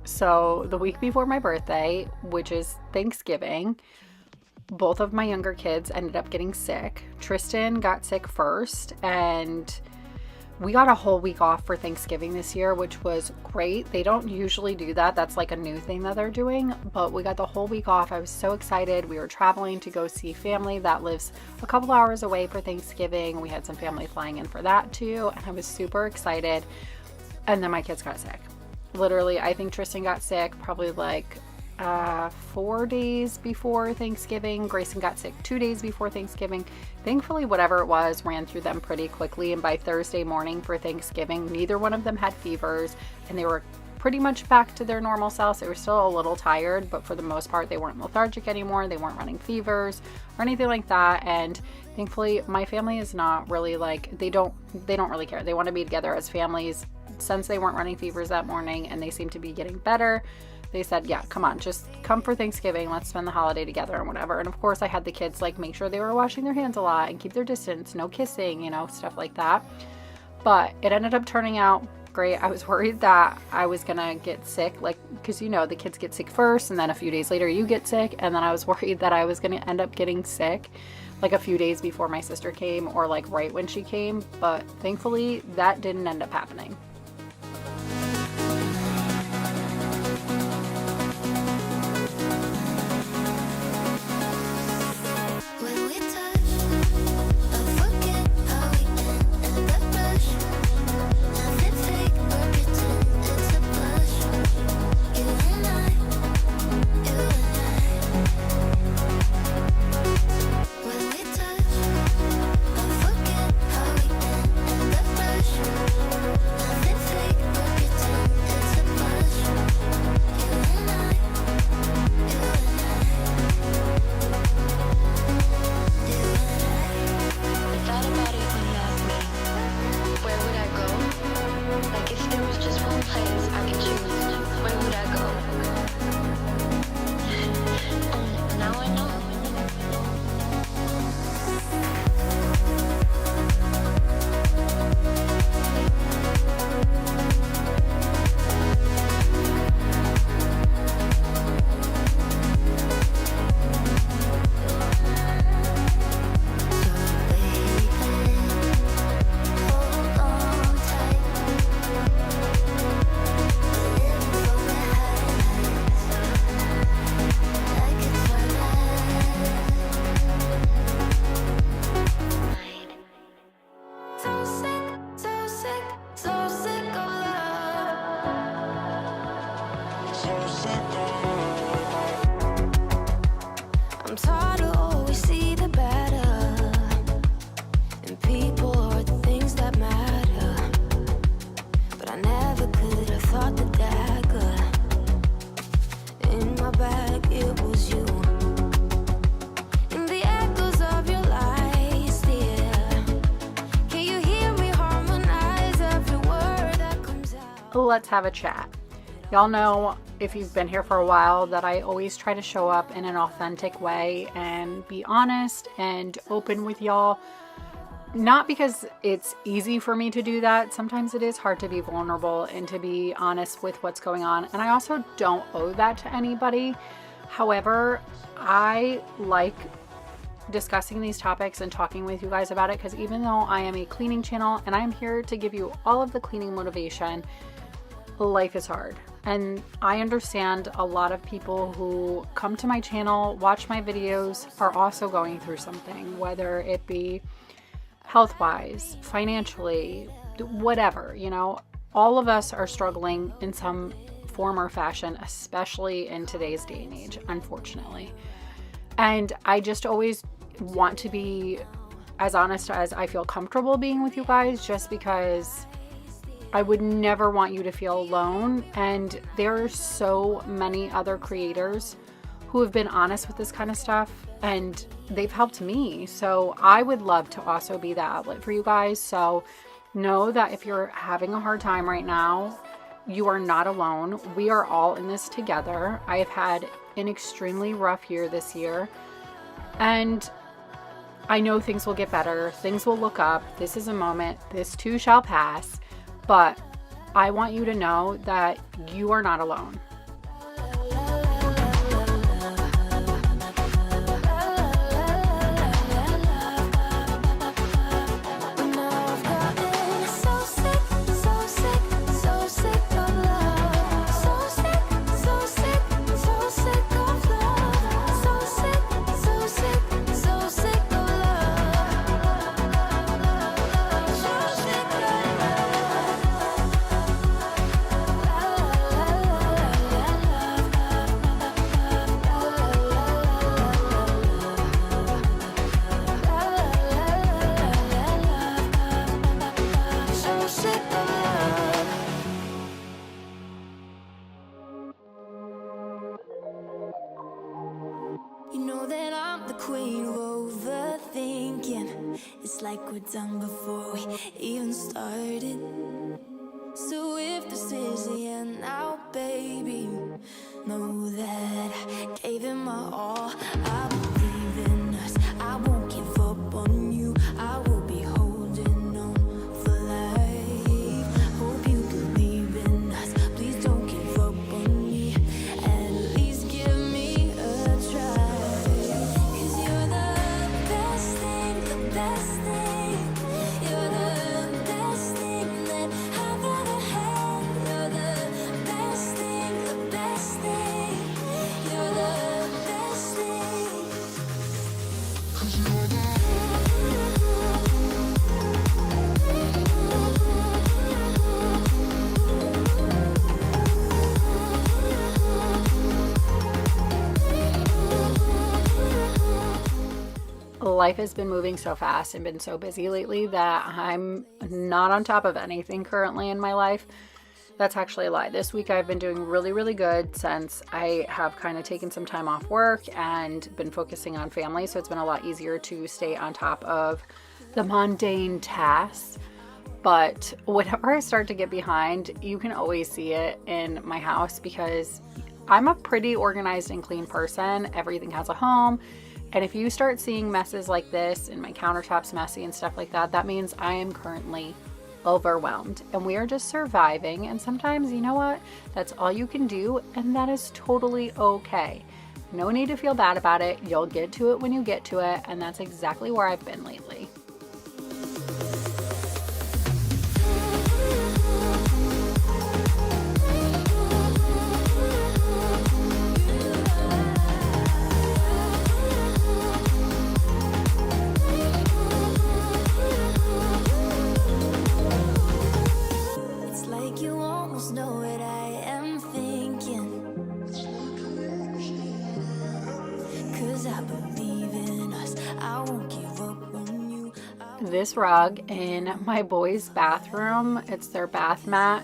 [SPEAKER 1] So the week before my birthday, which is Thanksgiving, both of my younger kids ended up getting sick. Tristan got sick first, and we got a whole week off for Thanksgiving this year, which was great. They don't usually do that. That's like a new thing that they're doing, but we got the whole week off. I was so excited. We were traveling to go see family that lives a couple hours away for Thanksgiving. We had some family flying in for that too, and I was super excited. And then my kids got sick. Literally, I think Tristan got sick probably like 4 days before Thanksgiving. Grayson got sick 2 days before Thanksgiving. Thankfully, whatever it was ran through them pretty quickly, and by Thursday morning for Thanksgiving, neither one of them had fevers, and they were pretty much back to their normal selves. They were still a little tired, but for the most part, they weren't lethargic anymore. They weren't running fevers or anything like that. And thankfully, my family is not really like, they don't really care. They want to be together as families. Since they weren't running fevers that morning and they seem to be getting better, they said, yeah, come on, just come for Thanksgiving. Let's spend the holiday together and whatever. And of course, I had the kids like make sure they were washing their hands a lot and keep their distance, no kissing, you know, stuff like that. But it ended up turning out great. I was worried that I was gonna get sick, like, because you know the kids get sick first and then a few days later you get sick, and then I was worried that I was gonna end up getting sick like a few days before my sister came or like right when she came. But thankfully that didn't end up happening.
[SPEAKER 2] Nothing
[SPEAKER 1] let's have a chat. Y'all know, if you've been here for a while, that I always try to show up in an authentic way and be honest and open with y'all. Not because it's easy for me to do that. Sometimes it is hard to be vulnerable and to be honest with what's going on. And I also don't owe that to anybody. However, I like discussing these topics and talking with you guys about it, because even though I am a cleaning channel and I'm here to give you all of the cleaning motivation, life is hard. And I understand a lot of people who come to my channel, watch my videos, are also going through something, whether it be health-wise, financially, whatever, you know. All of us are struggling in some form or fashion, especially in today's day and age, unfortunately. And I just always want to be as honest as I feel comfortable being with you guys, just because I would never want you to feel alone. And there are so many other creators who have been honest with this kind of stuff, and they've helped me. So I would love to also be that outlet for you guys. So know that if you're having a hard time right now, you are not alone. We are all in this together. I have had an extremely rough year this year, and I know things will get better. Things will look up. This is a moment. This too shall pass. But I want you to know that you are not alone.
[SPEAKER 2] You know that I'm the queen of overthinking. It's like we're done before we even started. So if this is the end now, baby, know that I gave it my all. I believe in us. I won't give up on you. I will be holding on for life. Hope you believe in us. Please don't give up on me. At least give me a try. 'Cause you're the best thing, the best thing. You're the best thing that I've ever had. You're the best thing, the best thing. You're the best thing. 'Cause you're the
[SPEAKER 1] Life has been moving so fast and been so busy lately that I'm not on top of anything currently in my life. That's actually a lie. This week I've been doing really, really good since I have kind of taken some time off work and been focusing on family. So it's been a lot easier to stay on top of the mundane tasks. But whenever I start to get behind, you can always see it in my house, because I'm a pretty organized and clean person. Everything has a home. And if you start seeing messes like this and my countertops messy and stuff like that, that means I am currently overwhelmed, and we are just surviving. And sometimes, you know what? That's all you can do, and that is totally okay. No need to feel bad about it. You'll get to it when you get to it, and that's exactly where I've been lately.
[SPEAKER 2] It's like you almost know what I am thinking. 'Cause I believe in us. I won't give up on you.
[SPEAKER 1] This rug in my boys' bathroom, it's their bath mat.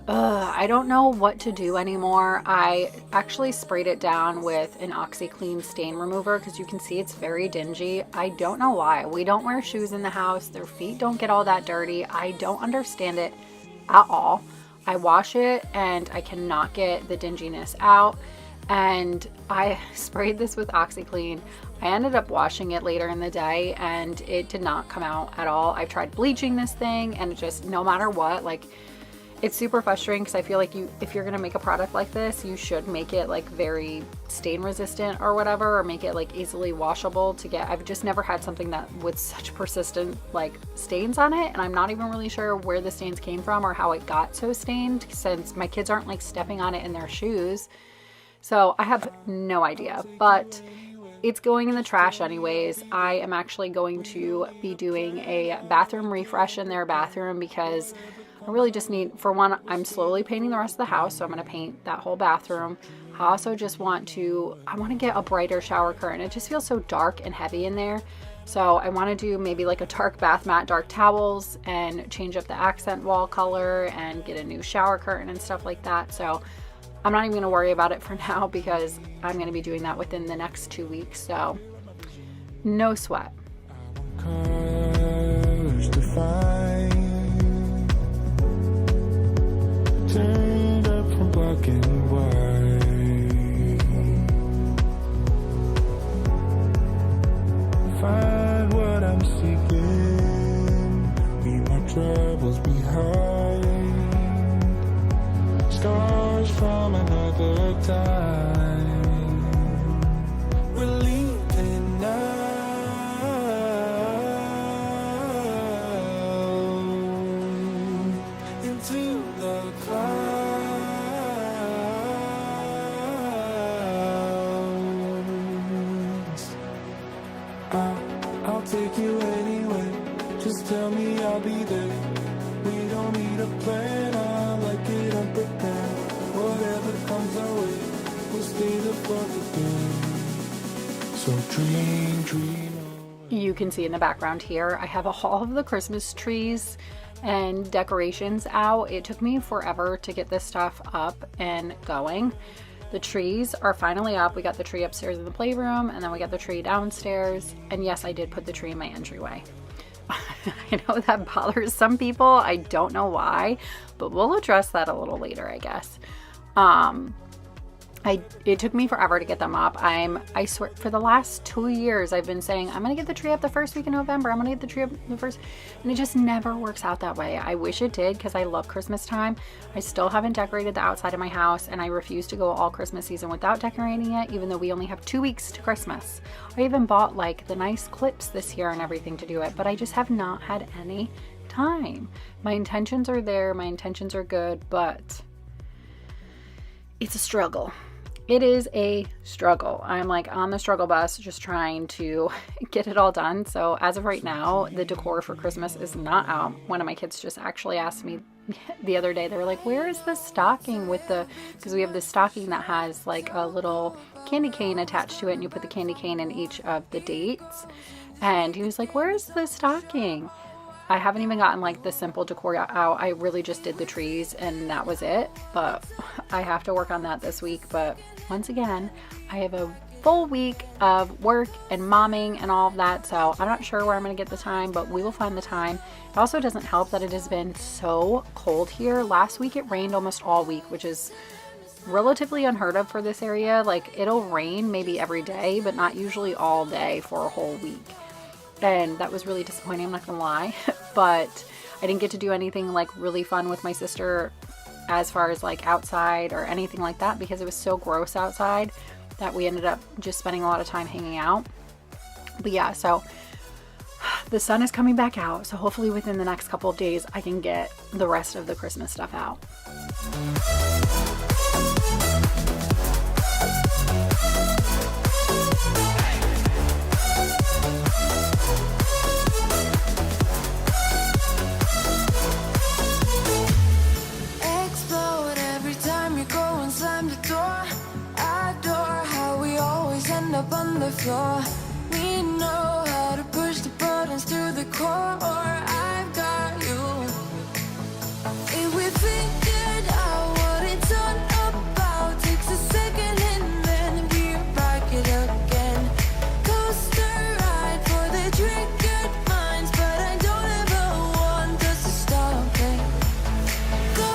[SPEAKER 1] I don't know what to do anymore. I actually sprayed it down with an OxyClean stain remover, because you can see it's very dingy. I don't know why. We don't wear shoes in the house. Their feet don't get all that dirty. I don't understand it at all. I wash it and I cannot get the dinginess out. And I sprayed this with OxyClean. I ended up washing it later in the day and it did not come out at all. I've tried bleaching this thing and it just, no matter what, like, it's super frustrating because I feel like if you're gonna make a product like this, you should make it like very stain resistant or whatever, or make it like easily washable to get. I've just never had something that with such persistent like stains on it, and I'm not even really sure where the stains came from or how it got so stained, since my kids aren't like stepping on it in their shoes. So I have no idea, but it's going in the trash anyways. I am actually going to be doing a bathroom refresh in their bathroom because I really just need, for one, I'm slowly painting the rest of the house, so I'm going to paint that whole bathroom. I also just want to get a brighter shower curtain. It just feels so dark and heavy in there. So I want to do maybe like a dark bath mat, dark towels, and change up the accent wall color and get a new shower curtain and stuff like that. So I'm not even going to worry about it for now because I'm going to be doing that within the next 2 weeks. So no sweat.
[SPEAKER 3] Turned up from black and white. Find what I'm seeking, leave my troubles behind. Scars from another time. We're leaving now. Into the clouds. I'll take you anyway. Just tell me I'll be there. We don't need a plan. I like it unprepared. Whatever comes our way, we'll stay the fuck again. So dream.
[SPEAKER 1] You can see in the background here, I have all of the Christmas trees and decorations out. It took me forever to get this stuff up and going. The trees are finally up. We got the tree upstairs in the playroom, and then we got the tree downstairs. And yes, I did put the tree in my entryway. I know that bothers some people. I don't know why, but we'll address that a little later, I guess. It took me forever to get them up. I swear, for the last 2 years, I've been saying, I'm going to get the tree up the first week in November. I'm going to get the tree up the first, and it just never works out that way. I wish it did because I love Christmas time. I still haven't decorated the outside of my house, and I refuse to go all Christmas season without decorating it, even though we only have 2 weeks to Christmas. I even bought like the nice clips this year and everything to do it, but I just have not had any time. My intentions are there. My intentions are good, but it's a struggle. It is a struggle. I'm like on the struggle bus just trying to get it all done. So as of right now, the decor for Christmas is not out. One of my kids just actually asked me the other day, they were like, where is the stocking with the, because we have this stocking that has like a little candy cane attached to it, and you put the candy cane in each of the dates. And he was like, where is the stocking? I haven't even gotten like the simple decor out. I really just did the trees and that was it, but I have to work on that this week. But once again, I have a full week of work and momming and all of that, so I'm not sure where I'm going to get the time, but we will find the time. It also doesn't help that it has been so cold here. Last week it rained almost all week, which is relatively unheard of for this area. Like, it'll rain maybe every day, but not usually all day for a whole week. And that was really disappointing, I'm not gonna lie. But I didn't get to do anything like really fun with my sister as far as like outside or anything like that, because it was so gross outside that we ended up just spending a lot of time hanging out. But yeah, so the sun is coming back out, so hopefully within the next couple of days I can get the rest of the Christmas stuff out.
[SPEAKER 2] On the floor, we know how to push the buttons to the core. I've got you. If we figured out what it's all about, takes a second and then we rock it again. Coaster ride for the triggered minds, but I don't ever want us to stop it. Go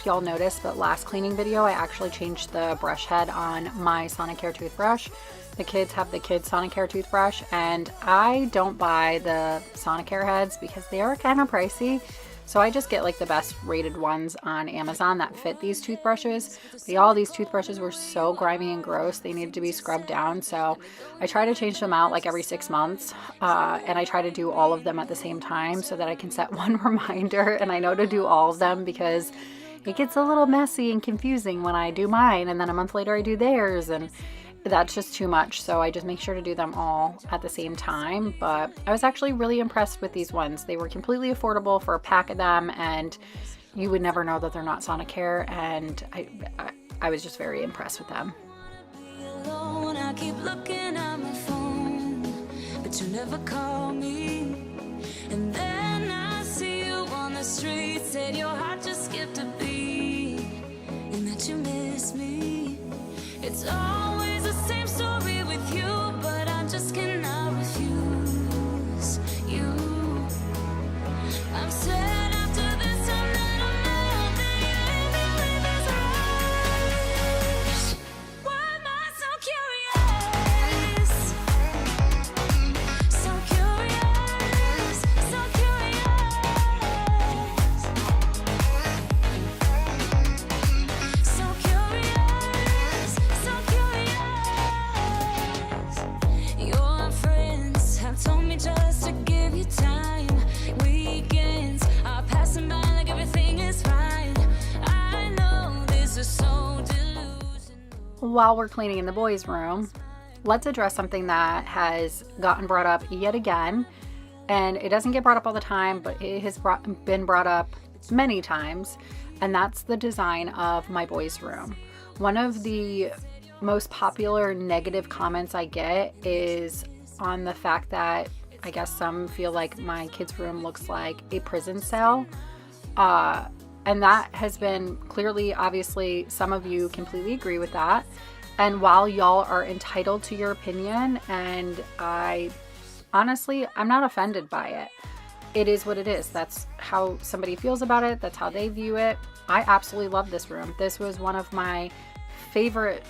[SPEAKER 1] if y'all noticed, but last cleaning video, I actually changed the brush head on my Sonicare toothbrush. The kids have the kids Sonicare toothbrush, and I don't buy the Sonicare heads because they are kind of pricey. So I just get like the best rated ones on Amazon that fit these toothbrushes. But all these toothbrushes were so grimy and gross, they needed to be scrubbed down. So I try to change them out like every 6 months. And I try to do all of them at the same time so that I can set one reminder. And I know to do all of them because it gets a little messy and confusing when I do mine. And then a month later I do theirs. And that's just too much, so I just make sure to do them all at the same time. But I was actually really impressed with these ones. They were completely affordable for a pack of them, and you would never know that they're not Sonicare, and I was just very impressed with them.
[SPEAKER 2] Alone, I keep looking at my phone, but you never call me. And then I see you on the street, said your heart just skipped a beat, and that you miss me. It's always the same story with you, but I just cannot refuse you. I'm sad after this time that I'm out there, you leave me with this rush. Why am I so curious? So curious, so curious. So curious. Your friends have told me just to give you time. Weekends are passing by like everything is fine. I know this is so delusional.
[SPEAKER 1] While we're cleaning in the boys' room, let's address something that has gotten brought up yet again. And it doesn't get brought up all the time, but it has been brought up many times. And that's the design of my boys' room. One of the most popular negative comments I get is on the fact that I guess some feel like my kids' room looks like a prison cell. And that has been clearly, obviously, some of you completely agree with that. And while y'all are entitled to your opinion, and honestly, I'm not offended by it. It is what it is. That's how somebody feels about it. That's how they view it. I absolutely love this room. This was one of my favorite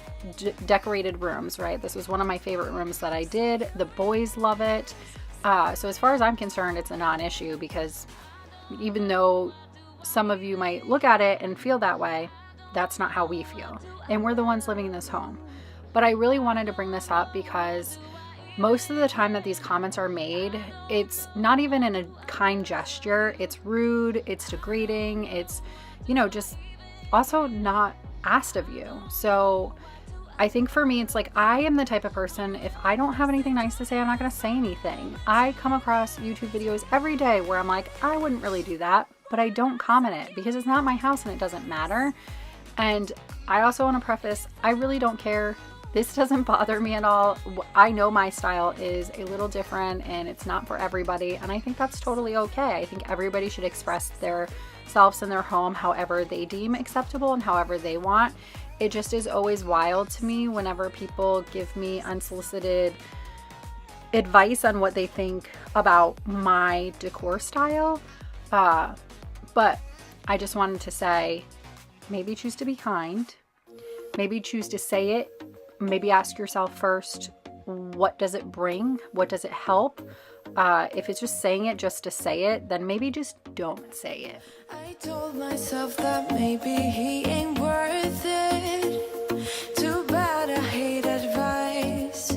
[SPEAKER 1] decorated rooms, right? This was one of my favorite rooms that I did. The boys love it. So as far as I'm concerned, it's a non-issue, because even though some of you might look at it and feel that way, that's not how we feel. And we're the ones living in this home. But I really wanted to bring this up because most of the time that these comments are made, it's not even in a kind gesture. It's rude, it's degrading, it's, just also not asked of you. So I think for me, it's like, I am the type of person, if I don't have anything nice to say, I'm not going to say anything. I come across YouTube videos every day where I'm like, I wouldn't really do that, but I don't comment it because it's not my house and it doesn't matter. And I also want to preface, I really don't care. This doesn't bother me at all. I know my style is a little different and it's not for everybody, and I think that's totally okay. I think everybody should express their selves in their home however they deem acceptable and however they want. It just is always wild to me whenever people give me unsolicited advice on what they think about my decor style. But I just wanted to say, maybe choose to be kind. Maybe choose to say it. Maybe ask yourself first, what does it bring? What does it help? If it's just saying it just to say it, then maybe just don't say it.
[SPEAKER 2] I told myself that maybe he ain't worth it. Too bad I hate advice.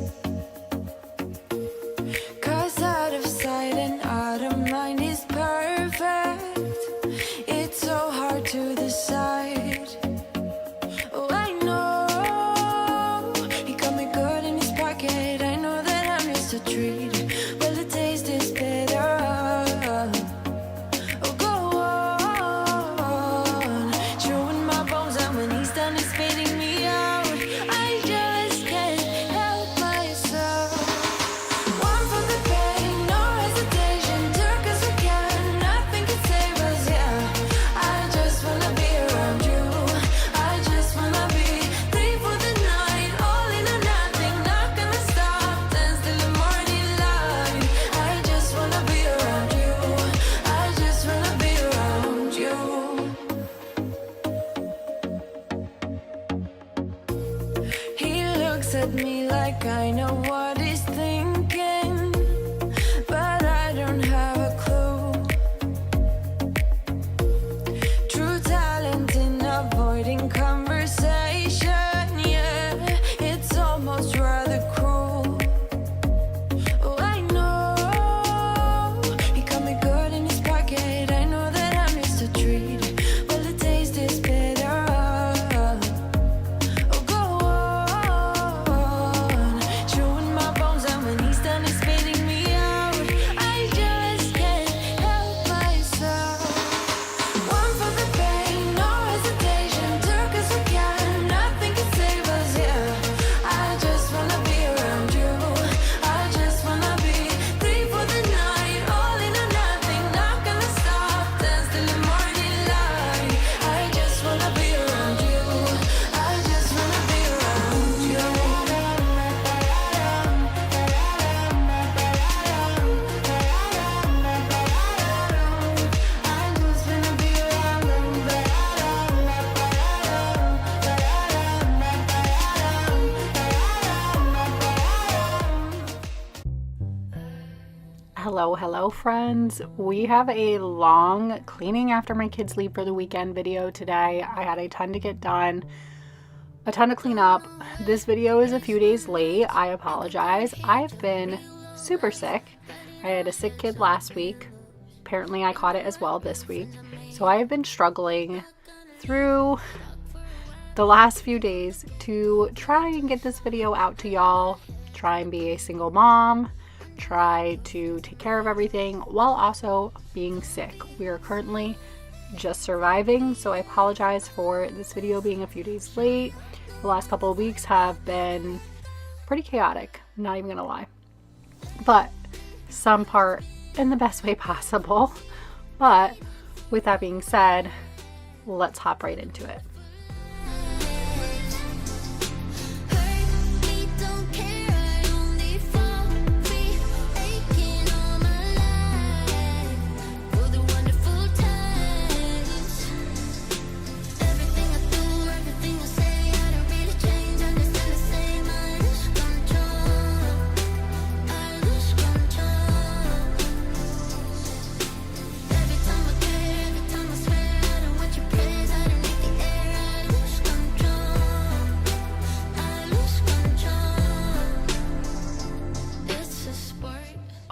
[SPEAKER 2] 'Cause out of sight and out of mind is perfect. It's so hard to decide. Oh, I know he got me good in his pocket. I know that I'm just a treat. Well, the taste is better. Oh, go on, showing my bones, and when he's done, he's fading me
[SPEAKER 1] Hello friends. We have a long cleaning after my kids leave for the weekend video today. I had a ton to get done, a ton to clean up. This video is a few days late. I apologize. I've been super sick. I had a sick kid last week. Apparently I caught it as well this week. So I have been struggling through the last few days to try and get this video out to y'all, try and be a single mom, try to take care of everything while also being sick. We are currently just surviving, so I apologize for this video being a few days late. The last couple of weeks have been pretty chaotic, I'm not even gonna lie, but some part in the best way possible. But with that being said, let's hop right into it.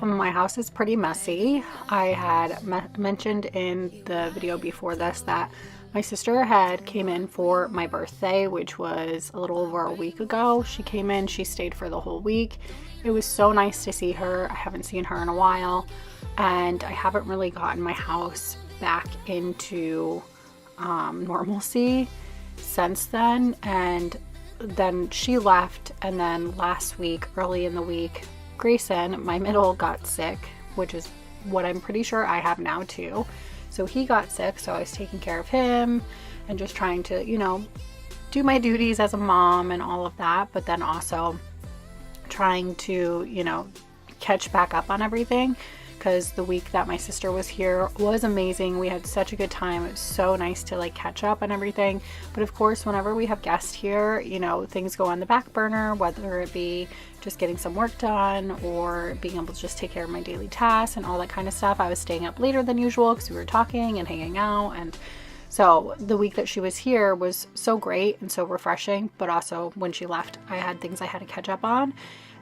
[SPEAKER 1] My house is pretty messy. I had mentioned in the video before this that my sister had came in for my birthday, which was a little over a week ago. She came in, she stayed for the whole week. It was so nice to see her. I haven't seen her in a while, and I haven't really gotten my house back into normalcy since then. And then she left, and then last week, early in the week, Grayson, my middle, got sick, which is what I'm pretty sure I have now too. So he got sick, so I was taking care of him and just trying to, you know, do my duties as a mom and all of that, but then also trying to, you know, catch back up on everything, because the week that my sister was here was amazing. We had such a good time. It was so nice to like catch up on everything. But of course, whenever we have guests here, you know, things go on the back burner, whether it be just getting some work done or being able to just take care of my daily tasks and all that kind of stuff. I was staying up later than usual because we were talking and hanging out. And so the week that she was here was so great and so refreshing. But also when she left, I had things I had to catch up on.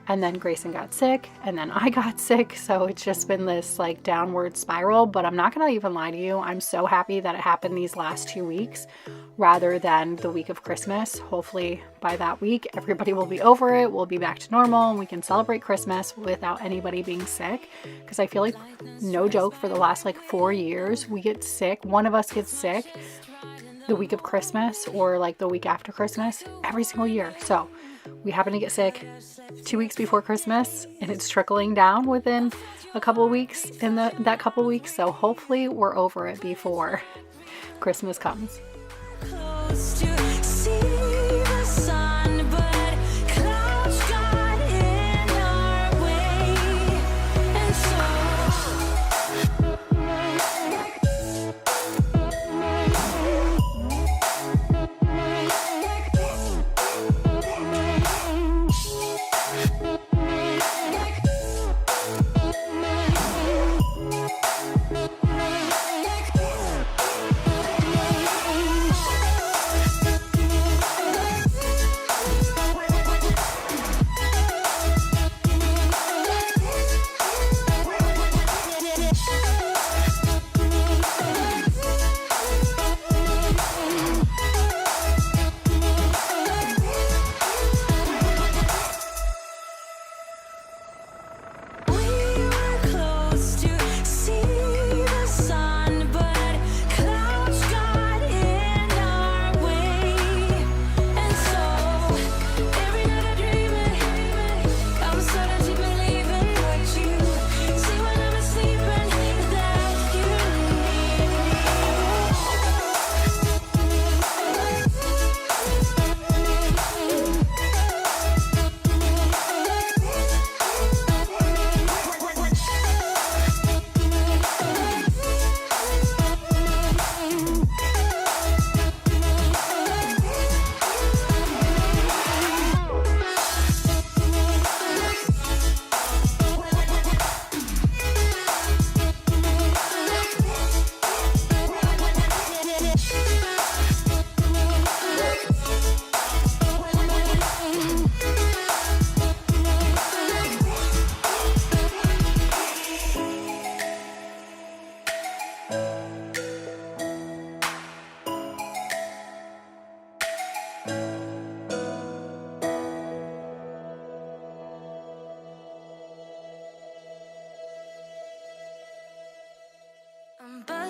[SPEAKER 1] And then Grayson got sick, and then I got sick, so it's just been this like downward spiral. But I'm not gonna even lie to you, I'm so happy that it happened these last 2 weeks rather than the week of Christmas. Hopefully by that week everybody will be over it, we'll be back to normal, and we can celebrate Christmas without anybody being sick. Because I feel like, no joke, for the last like 4 years we get sick, one of us gets sick the week of Christmas or like the week after Christmas every single year. So we happen to get sick 2 weeks before Christmas, and it's trickling down within a couple of weeks in that couple of weeks. So hopefully we're over it before Christmas comes.
[SPEAKER 2] Close to see the sun, but clouds got in our way, and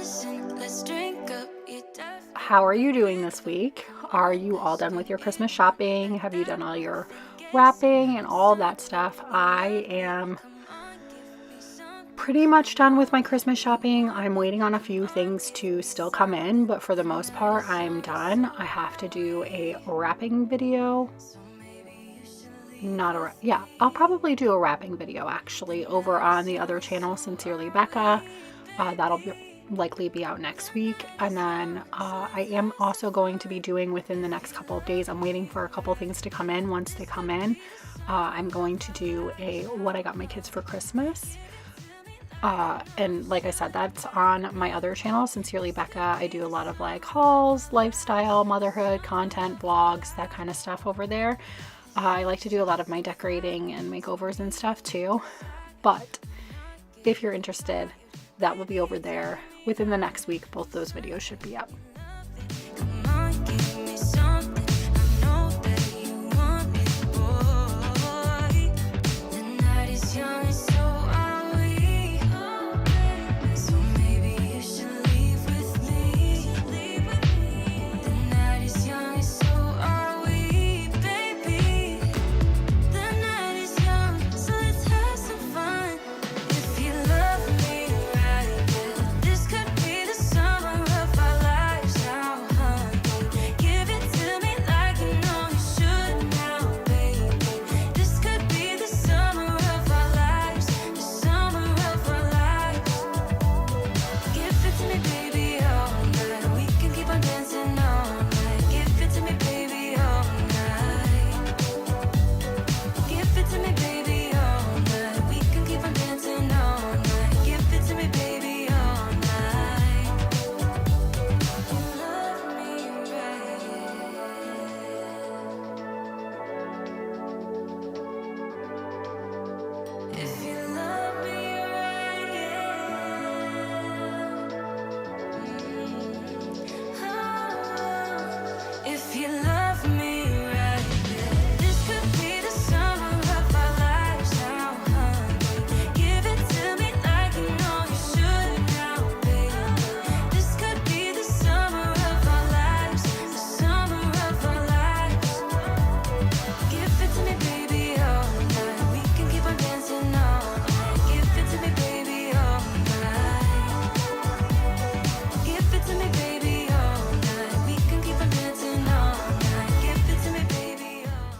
[SPEAKER 2] listen, let's drink up.
[SPEAKER 1] How are you doing this week? Are you all done with your Christmas shopping? Have you done all your wrapping and all that stuff? I am pretty much done with my Christmas shopping. I'm waiting on a few things to still come in, but for the most part, I'm done. I have to do a wrapping video. I'll probably do a wrapping video actually over on the other channel, Sincerely Becca. That'll likely be out next week. And then I am also going to be doing within the next couple of days, I'm waiting for a couple things to come in. Once they come in, I'm going to do a what I got my kids for Christmas. And like I said, that's on my other channel, Sincerely Becca. I do a lot of like hauls, lifestyle, motherhood, content, vlogs, that kind of stuff over there. I like to do a lot of my decorating and makeovers and stuff too. But if you're interested, that will be over there within the next week. Both those videos should be up.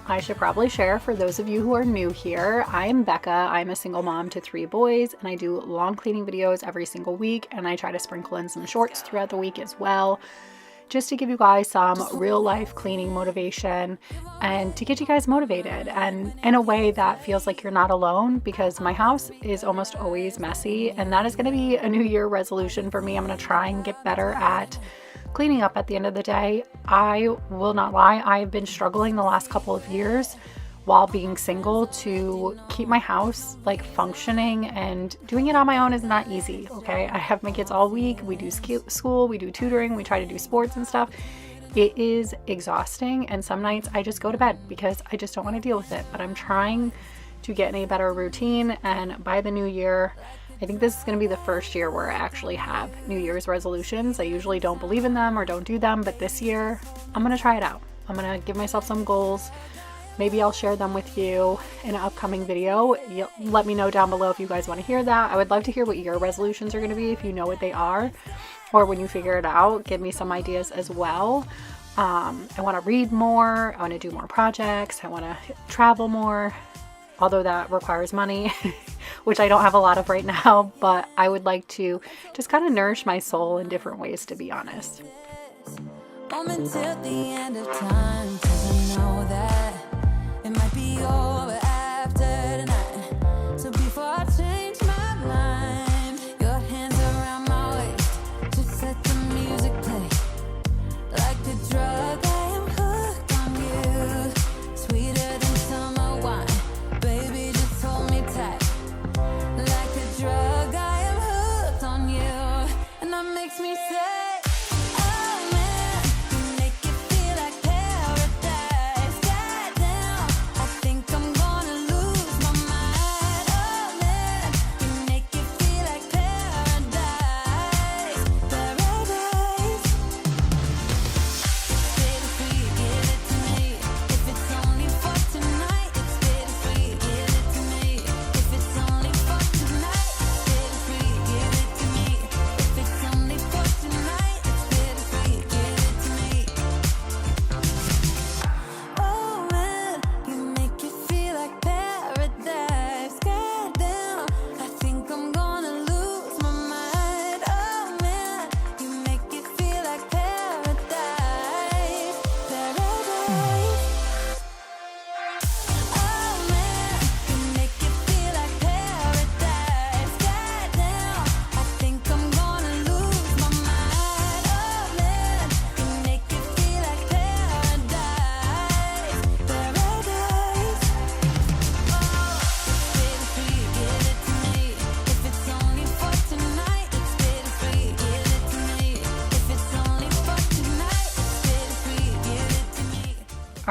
[SPEAKER 1] I should probably share for those of you who are new here, I'm Becca. I'm a single mom to 3 boys and I do long cleaning videos every single week, and I try to sprinkle in some shorts throughout the week as well, just to give you guys some real life cleaning motivation and to get you guys motivated and in a way that feels like you're not alone, because my house is almost always messy, and that is going to be a New Year resolution for me. I'm going to try and get better at cleaning up at the end of the day. I will not lie, I've been struggling the last couple of years while being single to keep my house like functioning, and doing it on my own is not easy, okay? I have my kids all week, we do school, we do tutoring, we try to do sports and stuff. It is exhausting, and some nights I just go to bed because I just don't want to deal with it. But I'm trying to get in a better routine, and by the new year, I think this is going to be the first year where I actually have New Year's resolutions. I usually don't believe in them or don't do them, but this year I'm going to try it out. I'm going to give myself some goals. Maybe I'll share them with you in an upcoming video. Let me know down below if you guys want to hear that. I would love to hear what your resolutions are going to be, if you know what they are, or when you figure it out, give me some ideas as well. I want to read more. I want to do more projects. I want to travel more, although that requires money, which I don't have a lot of right now, but I would like to just kind of nourish my soul in different ways, to be honest.
[SPEAKER 2] Moment till the end of time, 'cause I know that it might be over after tonight. So before I change my mind, your hands around my waist, just let the music play. Like a drug, I am hooked on you, sweeter than summer wine. Baby, just hold me tight. Like a drug, I am hooked on you, and that makes me say, gonna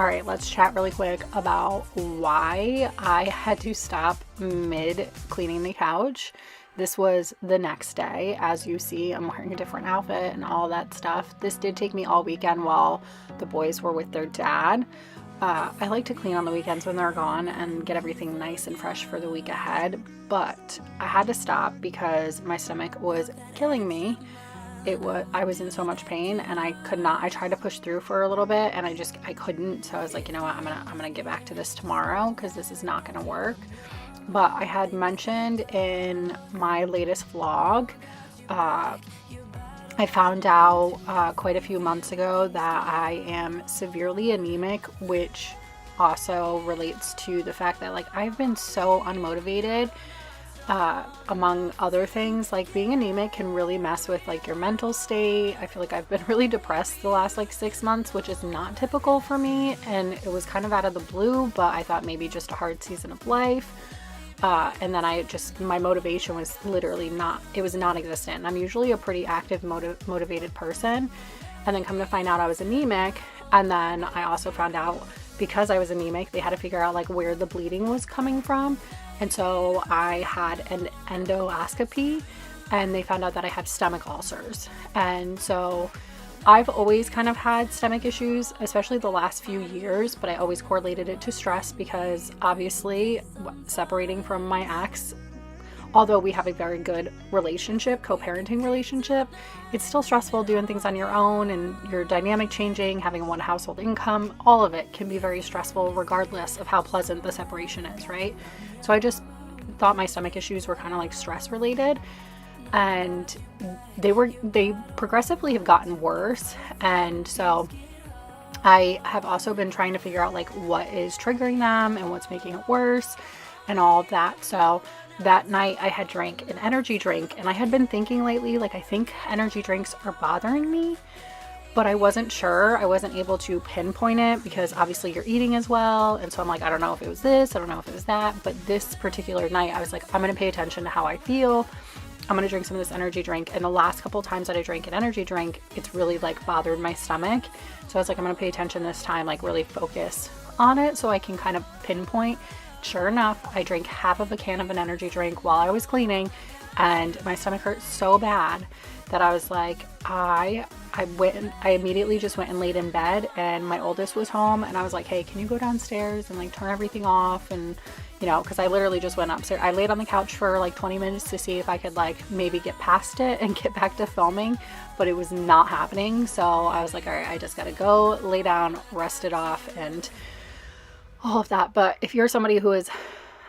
[SPEAKER 1] All right, let's chat really quick about why I had to stop mid cleaning the couch. This was the next day. As you see, I'm wearing a different outfit and all that stuff. This did take me all weekend while the boys were with their dad. I like to clean on the weekends when they're gone and get everything nice and fresh for the week ahead, but I had to stop because my stomach was killing me. I was in so much pain and I could not. I tried to push through for a little bit and I couldn't. So I was like, you know what, I'm gonna get back to this tomorrow because this is not gonna work. But I had mentioned in my latest vlog, I found out quite a few months ago that I am severely anemic, which also relates to the fact that like I've been so unmotivated. Among other things, like being anemic can really mess with like your mental state. I feel like I've been really depressed the last like 6 months, which is not typical for me, and it was kind of out of the blue, but I thought maybe just a hard season of life. And then my motivation was literally non-existent. I'm usually a pretty active, motivated person, and then come to find out I was anemic. And then I also found out because I was anemic, they had to figure out like where the bleeding was coming from. And so I had an endoscopy and they found out that I have stomach ulcers. And so I've always kind of had stomach issues, especially the last few years, but I always correlated it to stress because obviously separating from my ex, although we have a very good relationship, co-parenting relationship, it's still stressful doing things on your own and your dynamic changing, having one household income, all of it can be very stressful regardless of how pleasant the separation is, right? So I just thought my stomach issues were kind of like stress related, and they progressively have gotten worse. And so I have also been trying to figure out like what is triggering them and what's making it worse and all of that. So that night I had drank an energy drink, and I had been thinking lately, like I think energy drinks are bothering me, but I wasn't sure. I wasn't able to pinpoint it because obviously you're eating as well. And so I'm like, I don't know if it was this, I don't know if it was that, but this particular night I was like, I'm going to pay attention to how I feel. I'm going to drink some of this energy drink. And the last couple times that I drank an energy drink, it's really like bothered my stomach. So I was like, I'm going to pay attention this time, like really focus on it so I can kind of pinpoint. Sure enough, I drank half of a can of an energy drink while I was cleaning, and my stomach hurt so bad that I was like, I immediately just went and laid in bed, and my oldest was home, and I was like, hey, can you go downstairs and like turn everything off? And you know, because I literally just went upstairs. I laid on the couch for like 20 minutes to see if I could like maybe get past it and get back to filming, but it was not happening. So I was like, all right, I just gotta go lay down, rest it off, and all of that. But if you're somebody who has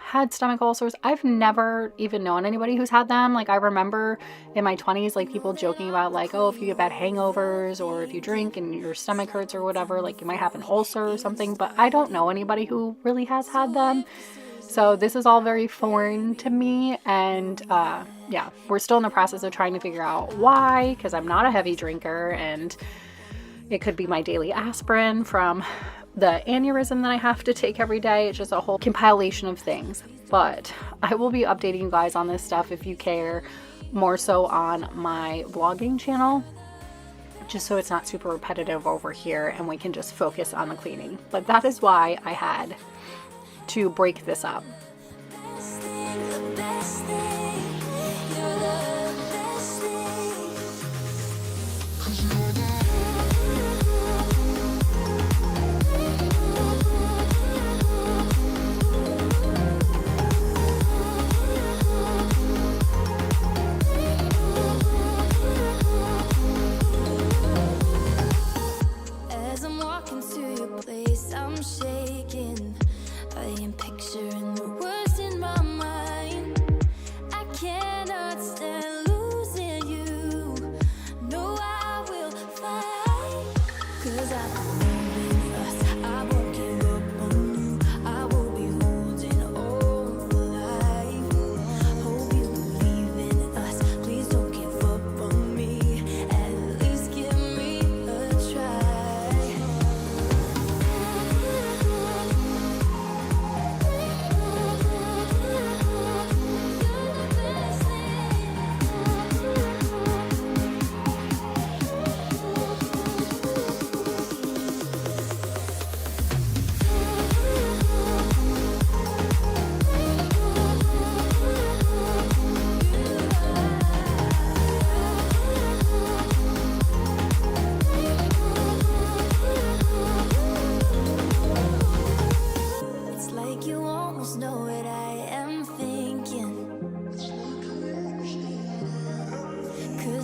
[SPEAKER 1] had stomach ulcers, I've never even known anybody who's had them. Like I remember in my 20s, like people joking about like, oh, if you get bad hangovers or if you drink and your stomach hurts or whatever, like you might have an ulcer or something, but I don't know anybody who really has had them. So this is all very foreign to me, and yeah, we're still in the process of trying to figure out why, because I'm not a heavy drinker, and it could be my daily aspirin from the aneurysm that I have to take every day. It's just a whole compilation of things. But I will be updating you guys on this stuff if you care, more so on my vlogging channel, just so it's not super repetitive over here and we can just focus on the cleaning. But that is why I had to break this up.
[SPEAKER 2] As I'm walking to your place, I'm shaking. I am picturing the world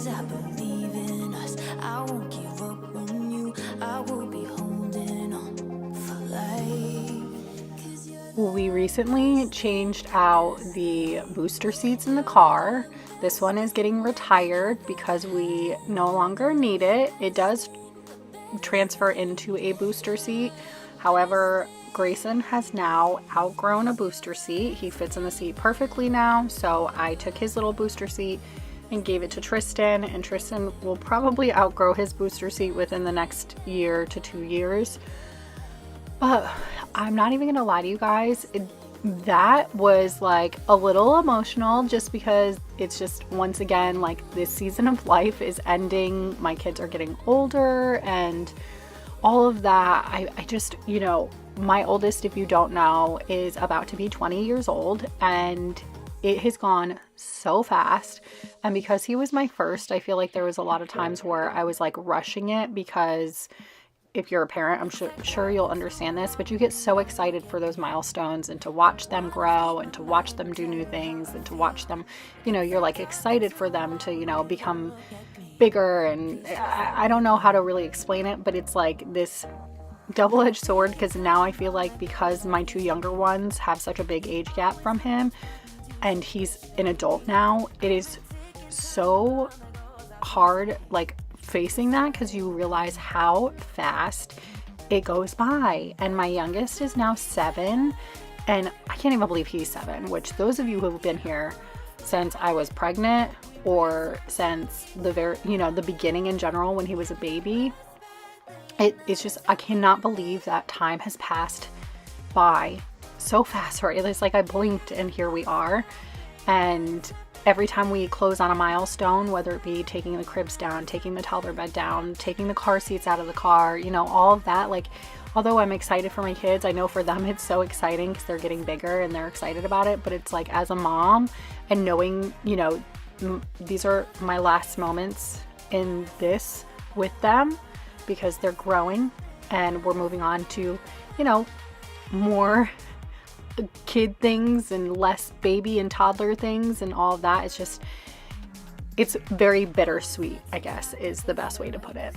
[SPEAKER 2] 'cause I believe in us. I won't give up on you. I will be holding on for life. 'Cause you're
[SPEAKER 1] We recently changed out the booster seats in the car. This one is getting retired because we no longer need it. It does transfer into a booster seat. However, Grayson has now outgrown a booster seat. He fits in the seat perfectly now. So I took his little booster seat and gave it to Tristan, and Tristan will probably outgrow his booster seat within the next year to 2 years. But I'm not even gonna lie to you guys, that was like a little emotional, just because it's just, once again, like, this season of life is ending. My kids are getting older and all of that. I just, you know, my oldest, if you don't know, is about to be 20 years old, and it has gone so fast. And because he was my first, I feel like there was a lot of times where I was like rushing it, because if you're a parent, I'm sure you'll understand this, but you get so excited for those milestones and to watch them grow and to watch them do new things and to watch them, you know, you're like excited for them to, you know, become bigger. And I don't know how to really explain it, but it's like this double-edged sword, because now I feel like, because my 2 younger ones have such a big age gap from him and he's an adult now, it is so hard, like, facing that, because you realize how fast it goes by. And my youngest is now 7, and I can't even believe he's 7, which those of you who have been here since I was pregnant, or since the beginning in general, when he was a baby, it's just, I cannot believe that time has passed by so fast, right? It's like I blinked and here we are. And every time we close on a milestone, whether it be taking the cribs down, taking the toddler bed down, taking the car seats out of the car, you know, all of that, like, although I'm excited for my kids, I know for them it's so exciting because they're getting bigger and they're excited about it. But it's like, as a mom, and knowing, you know, these are my last moments in this with them, because they're growing and we're moving on to, you know, more kid things and less baby and toddler things and all of that. It's just, it's very bittersweet, I guess, is the best way to put it.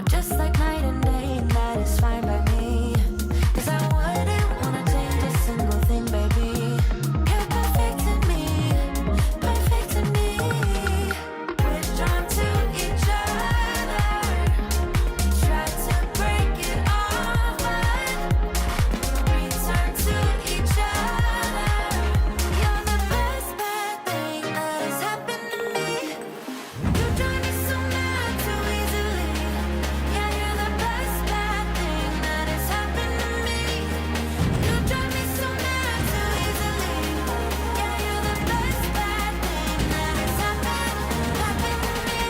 [SPEAKER 2] just like night and day, and that is fine by me. 'Cause I wouldn't wanna change a single thing, baby. You're perfect to me, perfect to me. We're drawn to each other. We try to break it off, but return to each other. You're the best bad thing that has happened to me. You drive me so mad too easily. Yeah, you're the best bad thing that has happened to me. You drive me so mad too easily. Yeah, you're the best bad thing that has happened to me.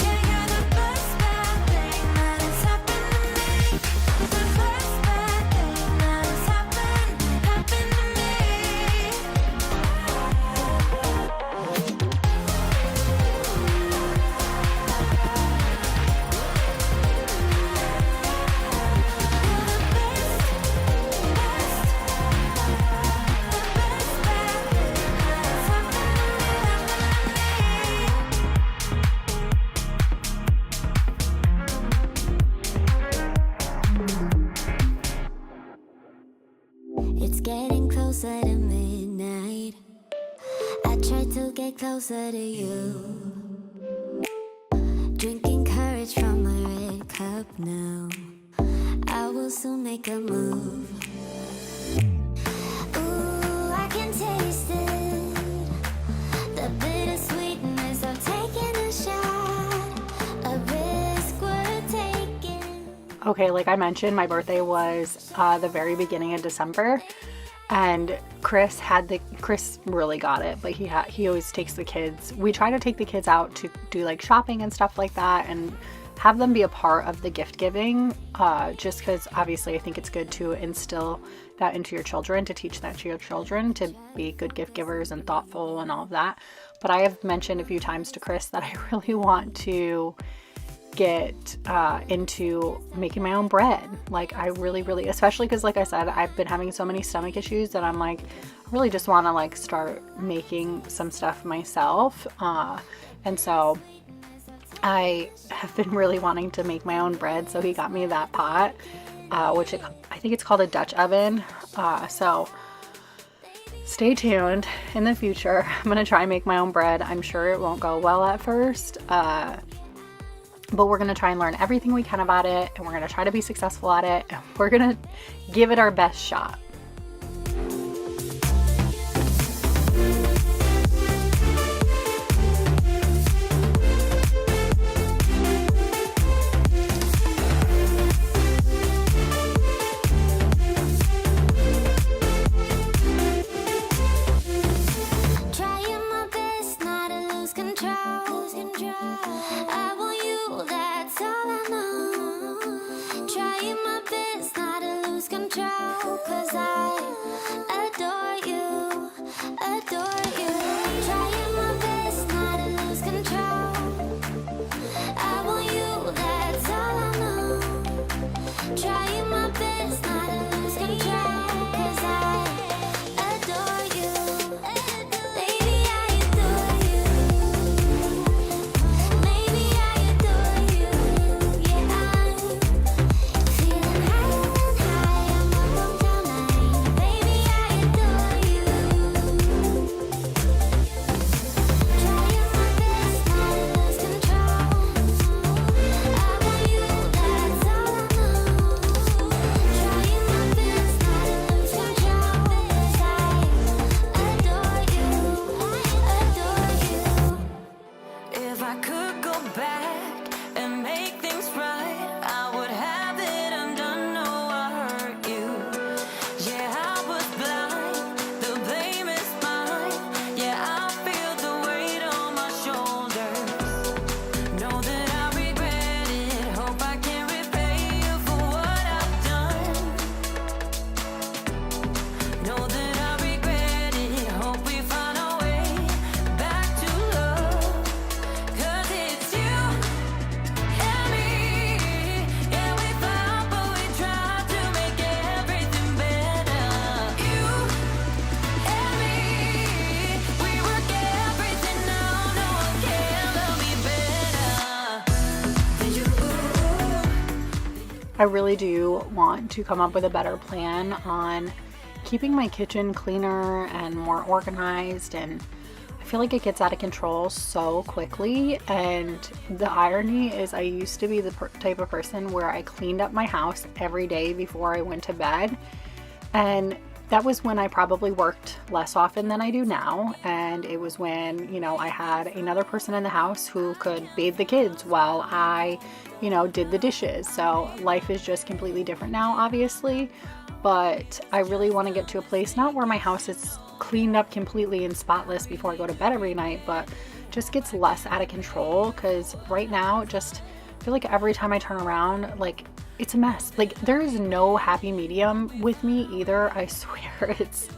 [SPEAKER 2] Yeah, you're the best bad thing that has happened to me. The best bad thing that has happened to me. It's getting closer to midnight. I try to get closer to you. Drinking courage from my red cup now. I will soon make a move. Ooh, I can taste it. The bittersweetness of taking a shot. A risk we're taking.
[SPEAKER 1] Okay, like I mentioned, my birthday was the very beginning of December, and Chris really got it. But he always takes the kids. We try to take the kids out to do like shopping and stuff like that, and have them be a part of the gift giving, just because obviously I think it's good to instill that into your children, to teach that to your children, to be good gift givers and thoughtful and all of that. But I have mentioned a few times to Chris that I really want to get into making my own bread. Like I really, especially because like I said, I've been having so many stomach issues that I'm like, I really just want to like start making some stuff myself. And so I have been really wanting to make my own bread. So he got me that pot, which I think it's called a Dutch oven. So stay tuned in the future. I'm going to try and make my own bread. I'm sure it won't go well at first. But we're going to try and learn everything we can about it, and we're going to try to be successful at it, and we're going to give it our best shot.
[SPEAKER 2] Trying my best not to lose control. I want you, that's all I know. Trying my best not to lose control, 'cause I adore you, adore you. Trying my best not to lose control. I want you, that's all I know. Trying my best not to lose control, 'cause I adore you. Baby, I adore you. Maybe I adore you. Yeah, I'm feeling higher and higher. I'm up on cloud nine. Baby, I adore you. Trying my best not to lose control. I want you, that's all I know. Trying my best not to lose control, 'cause I adore you, adore you. If I could go back and make things right, I would have it undone. No, I hurt you. Yeah, I was blind. The blame is mine. Yeah, I feel the weight on my shoulders. Know that I regret it. Hope I can repay you for what I've done. Know that I regret it. Hope we find our way back to love. 'Cause it's you and me. Yeah, we fought, but we tried to make everything better. You and me, we work everything out. No one can love me better than you.
[SPEAKER 1] I really do want to come up with a better plan on keeping my kitchen cleaner and more organized, and I feel like it gets out of control so quickly. And the irony is I used to be the type of person where I cleaned up my house every day before I went to bed, and that was when I probably worked less often than I do now. And it was when, you know, I had another person in the house who could bathe the kids while I, you know, did the dishes. So life is just completely different now, obviously. But I really want to get to a place, not where my house is cleaned up completely and spotless before I go to bed every night, but just gets less out of control. Because right now, just feel like every time I turn around, like, it's a mess. Like, there is no happy medium with me either. I swear, it's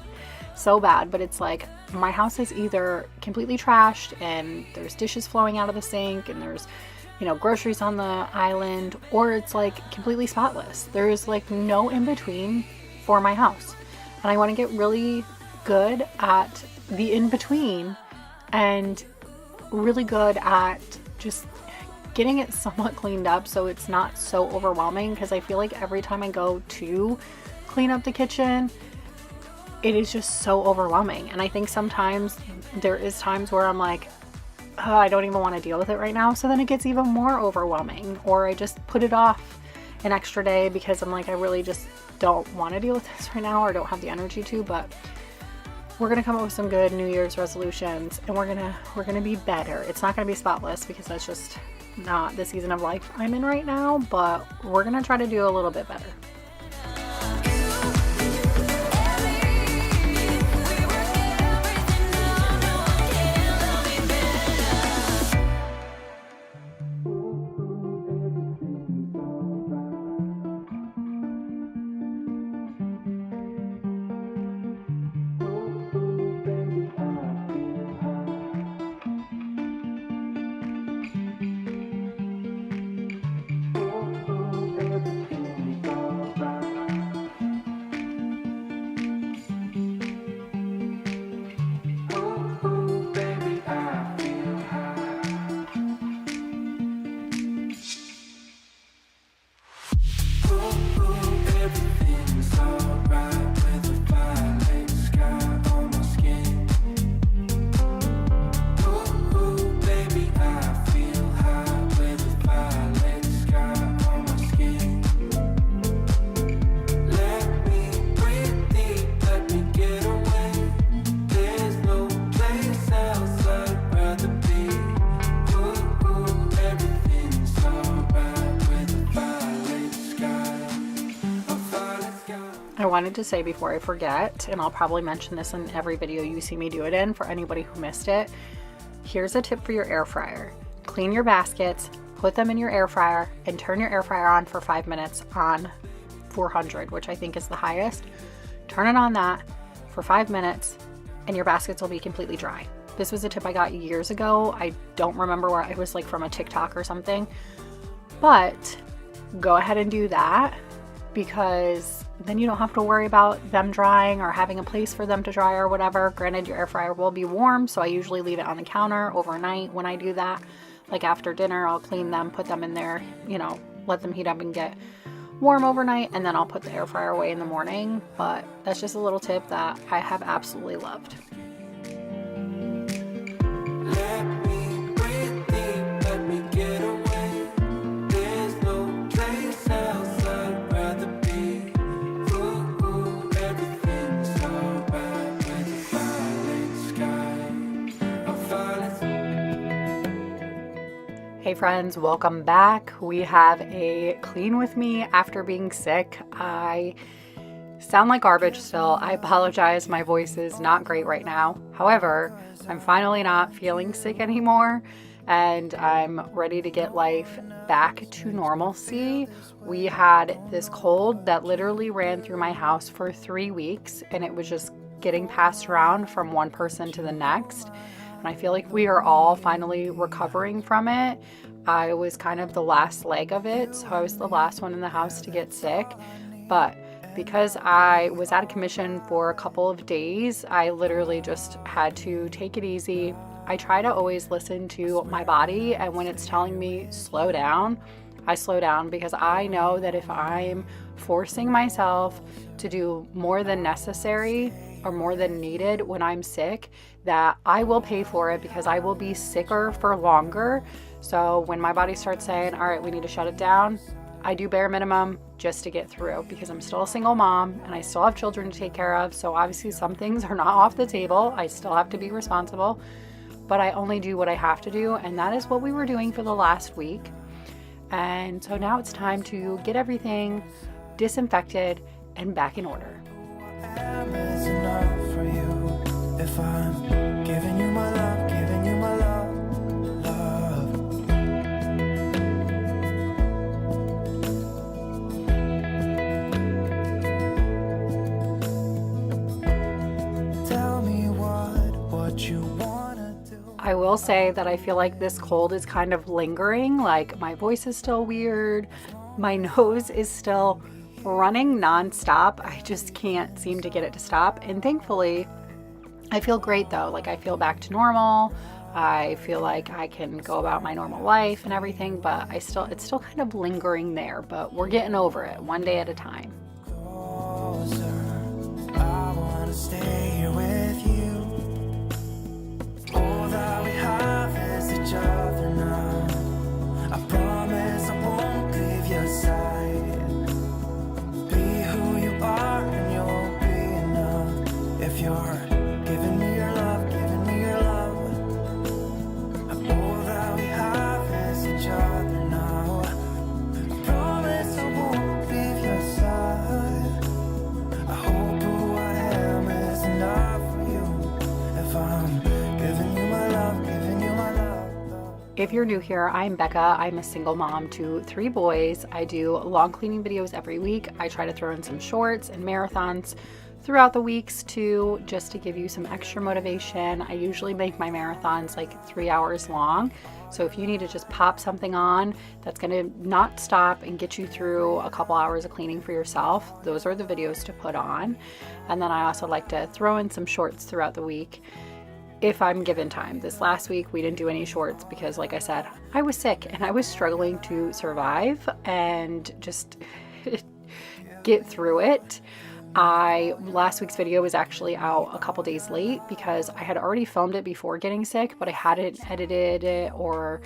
[SPEAKER 1] so bad. But it's like my house is either completely trashed and there's dishes flowing out of the sink and there's, you know, groceries on the island, or it's like completely spotless. There's like no in between for my house. And I want to get really good at the in between and really good at just getting it somewhat cleaned up so it's not so overwhelming, because I feel like every time I go to clean up the kitchen, it is just so overwhelming. And I think sometimes there is times where I'm like, oh, I don't even want to deal with it right now. So then it gets even more overwhelming, or I just put it off an extra day because I'm like, I really just don't want to deal with this right now, or don't have the energy to. But we're gonna come up with some good New Year's resolutions, and we're gonna be better. It's not gonna be spotless because that's just not the season of life I'm in right now, but we're gonna try to do a little bit better. I wanted to say before I forget, and I'll probably mention this in every video you see me do it in for anybody who missed it. Here's a tip for your air fryer. Clean your baskets, put them in your air fryer, and turn your air fryer on for 5 minutes on 400, which I think is the highest. Turn it on that for 5 minutes and your baskets will be completely dry. This was a tip I got years ago. I don't remember where it was, like from a TikTok or something, but go ahead and do that, because then you don't have to worry about them drying or having a place for them to dry or whatever. Granted, your air fryer will be warm, so I usually leave it on the counter overnight when I do that. Like after dinner, I'll clean them, put them in there, you know, let them heat up and get warm overnight, and then I'll put the air fryer away in the morning. But that's just a little tip that I have absolutely loved. Hey friends, welcome back. We have a clean with me after being sick. I sound like garbage still. I apologize. My voice is not great right now. However, I'm finally not feeling sick anymore and I'm ready to get life back to normalcy. We had this cold that literally ran through my house for 3 weeks and it was just getting passed around from one person to the next. And I feel like we are all finally recovering from it. I was kind of the last leg of it, so I was the last one in the house to get sick. But because I was out of commission for a couple of days, I literally just had to take it easy. I try to always listen to my body, and when it's telling me slow down, I slow down, because I know that if I'm forcing myself to do more than necessary or more than needed when I'm sick, that I will pay for it, because I will be sicker for longer. So when my body starts saying, all right, we need to shut it down, I do bare minimum just to get through, because I'm still a single mom and I still have children to take care of. So obviously some things are not off the table. I still have to be responsible, but I only do what I have to do. And that is what we were doing for the last week. And so now it's time to get everything disinfected and back in order.
[SPEAKER 3] Is enough for you if I'm giving you my love, giving you my love, love. Tell me what you wanna do.
[SPEAKER 1] I will say that I feel like this cold is kind of lingering. Like my voice is still weird, my nose is still running nonstop. I just can't seem to get it to stop. And thankfully, I feel great though. Like I feel back to normal. I feel like I can go about my normal life and everything, but it's still kind of lingering there, but we're getting over it one day at a time.
[SPEAKER 3] Closer, I wanna stay here with you. All that we have is each other now. I promise I won't leave your side. And you'll be enough if you're giving me your love, giving me your love. All that we have is each other now. I promise I won't leave your side. I hope who I am is enough for you if I'm giving you my love, giving you my love.
[SPEAKER 1] If you're new here, I'm Becca. I'm a single mom to 3 boys. I do long cleaning videos every week. I try to throw in some shorts and marathons throughout the weeks too, just to give you some extra motivation. I usually make my marathons like 3 hours long. So if you need to just pop something on that's gonna not stop and get you through a couple hours of cleaning for yourself, those are the videos to put on. And then I also like to throw in some shorts throughout the week if I'm given time. This last week we didn't do any shorts because, like I said, I was sick and I was struggling to survive and just get through it. Last week's video was actually out a couple days late because I had already filmed it before getting sick, but I hadn't edited it or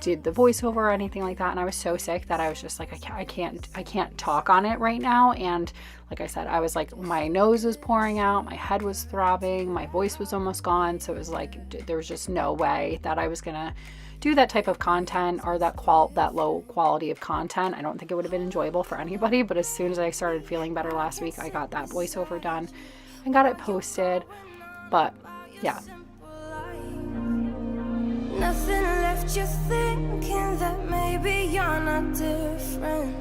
[SPEAKER 1] did the voiceover or anything like that. And I was so sick that I was just like, I can't talk on it right now. And like I said, I was like, my nose was pouring out, my head was throbbing, my voice was almost gone. So it was like, there was just no way that I was gonna do that type of content or that low quality of content. I don't think it would have been enjoyable for anybody, but as soon as I started feeling better last week, I got that voiceover done and got it posted. But yeah.
[SPEAKER 2] Nothing left you thinking that maybe you're not different.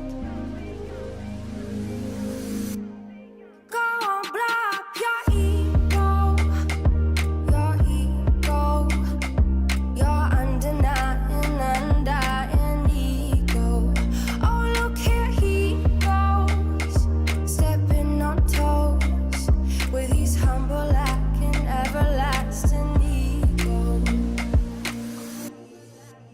[SPEAKER 2] Go on, blow up your ego, your undying ego. Oh, look here he goes, stepping on toes with his humble lacking everlasting ego.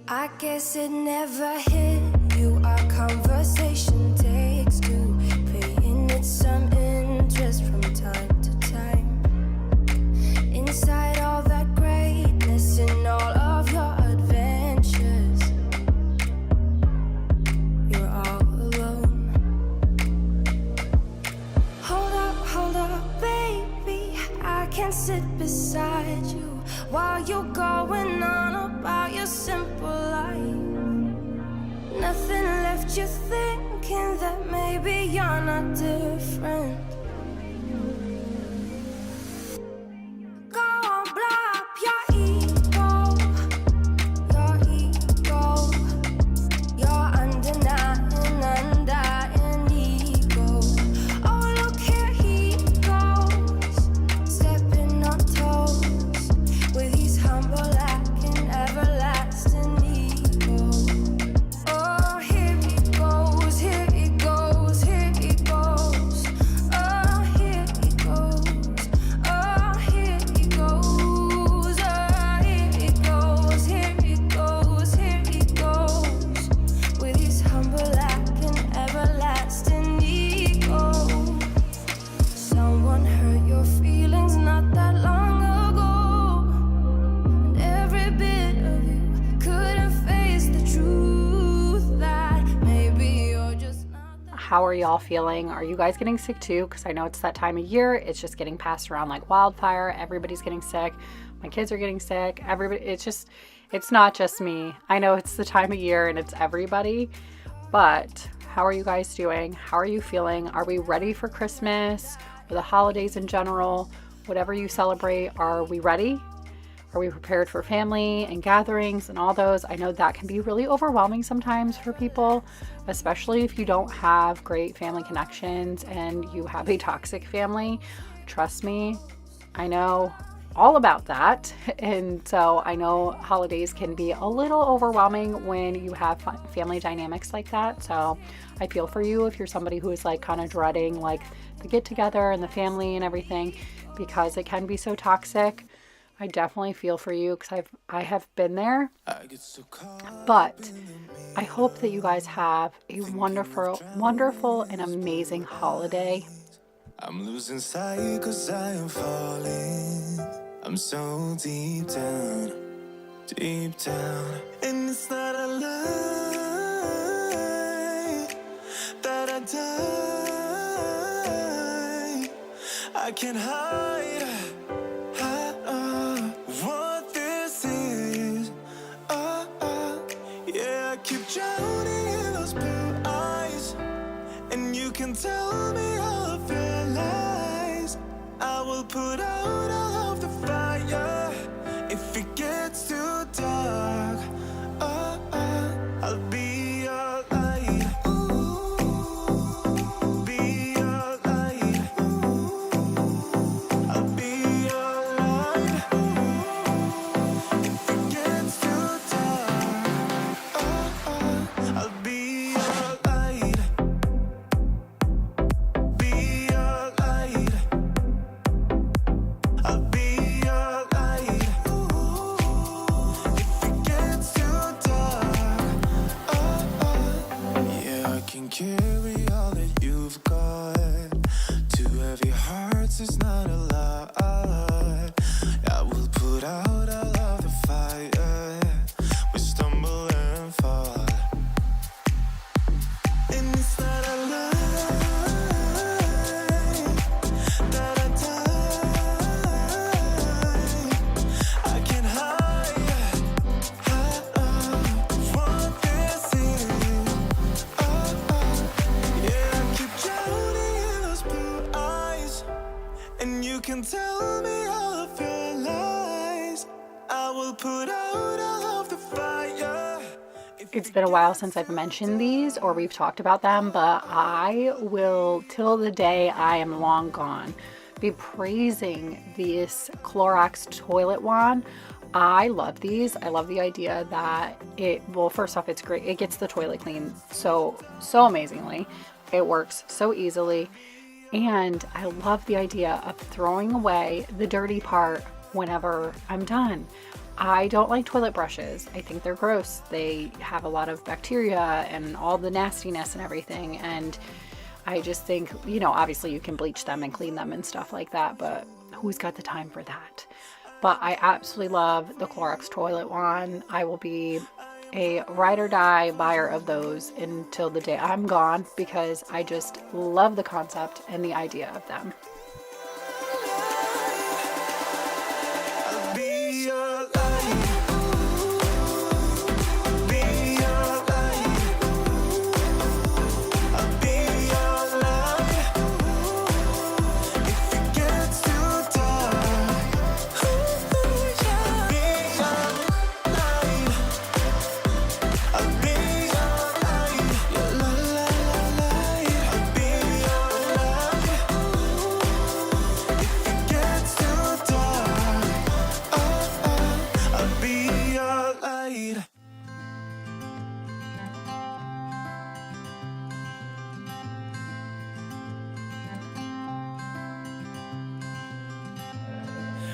[SPEAKER 2] I guess it never hit you. Our conversation takes two, paying it some interest from time to time. Inside all that greatness and all of your adventures, you're all alone. Hold up, baby, I can sit beside you while you're going on about your simple life. Nothing left you thinking that maybe you're not different. Go on, blow up your ego, your undying ego. Oh, look here he goes, stepping on toes with his humble lacking everlasting ego. Oh, here he goes, here he goes, here he goes. Oh, here he goes, oh, here he goes, oh, here he goes, here he goes, here he goes with his humble lacking everlasting ego. Someone hurt your feelings not that long ago, and every bit of you couldn't face the truth that maybe you're just not the
[SPEAKER 1] How are y'all feeling? Are you guys getting sick too? Because I know it's that time of year. It's just getting passed around like wildfire. Everybody's getting sick. My kids are getting sick. Everybody, it's not just me. I know it's the time of year and it's everybody, but how are you guys doing? How are you feeling? Are we ready for Christmas or the holidays in general? Whatever you celebrate, are we ready? Are we prepared for family and gatherings and all those? I know that can be really overwhelming sometimes for people, especially if you don't have great family connections and you have a toxic family. Trust me, I know all about that. And so I know holidays can be a little overwhelming when you have family dynamics like that. So I feel for you if you're somebody who is like kind of dreading like the get together and the family and everything, because it can be so toxic. I definitely feel for you because I have been there. But I hope that you guys have a wonderful and amazing holiday.
[SPEAKER 3] I'm losing sight 'cause I am falling. I'm so deep down, and it's not a lie that I die. I can't hide what this is. Yeah, I keep drowning in those blue eyes, and you can tell me all of your lies. I will put out all of the fire if it gets too dark. I'll be your light. Be your light. I'll be your light. If it gets too dark, I'll be your light. Be your light. I'll be your light. If it gets too dark, yeah, I can carry all that you've got. Two heavy hearts is not a lot. I will put out all of the fire. We stumble and fall, and it's not a lie that I die. I can't hide
[SPEAKER 1] it's been a while since I've mentioned these or we've talked about them, but I will, till the day I am long gone, be praising this Clorox toilet wand. I love these. I love the idea that well, first off, it's great. It gets the toilet clean so amazingly. It works so easily. And I love the idea of throwing away the dirty part whenever I'm done. I don't like toilet brushes. I think they're gross. They have a lot of bacteria and all the nastiness and everything. And I just think, obviously you can bleach them and clean them and stuff like that, but who's got the time for that? But I absolutely love the Clorox toilet wand. I will be a ride or die buyer of those until the day I'm gone because I just love the concept and the idea of them.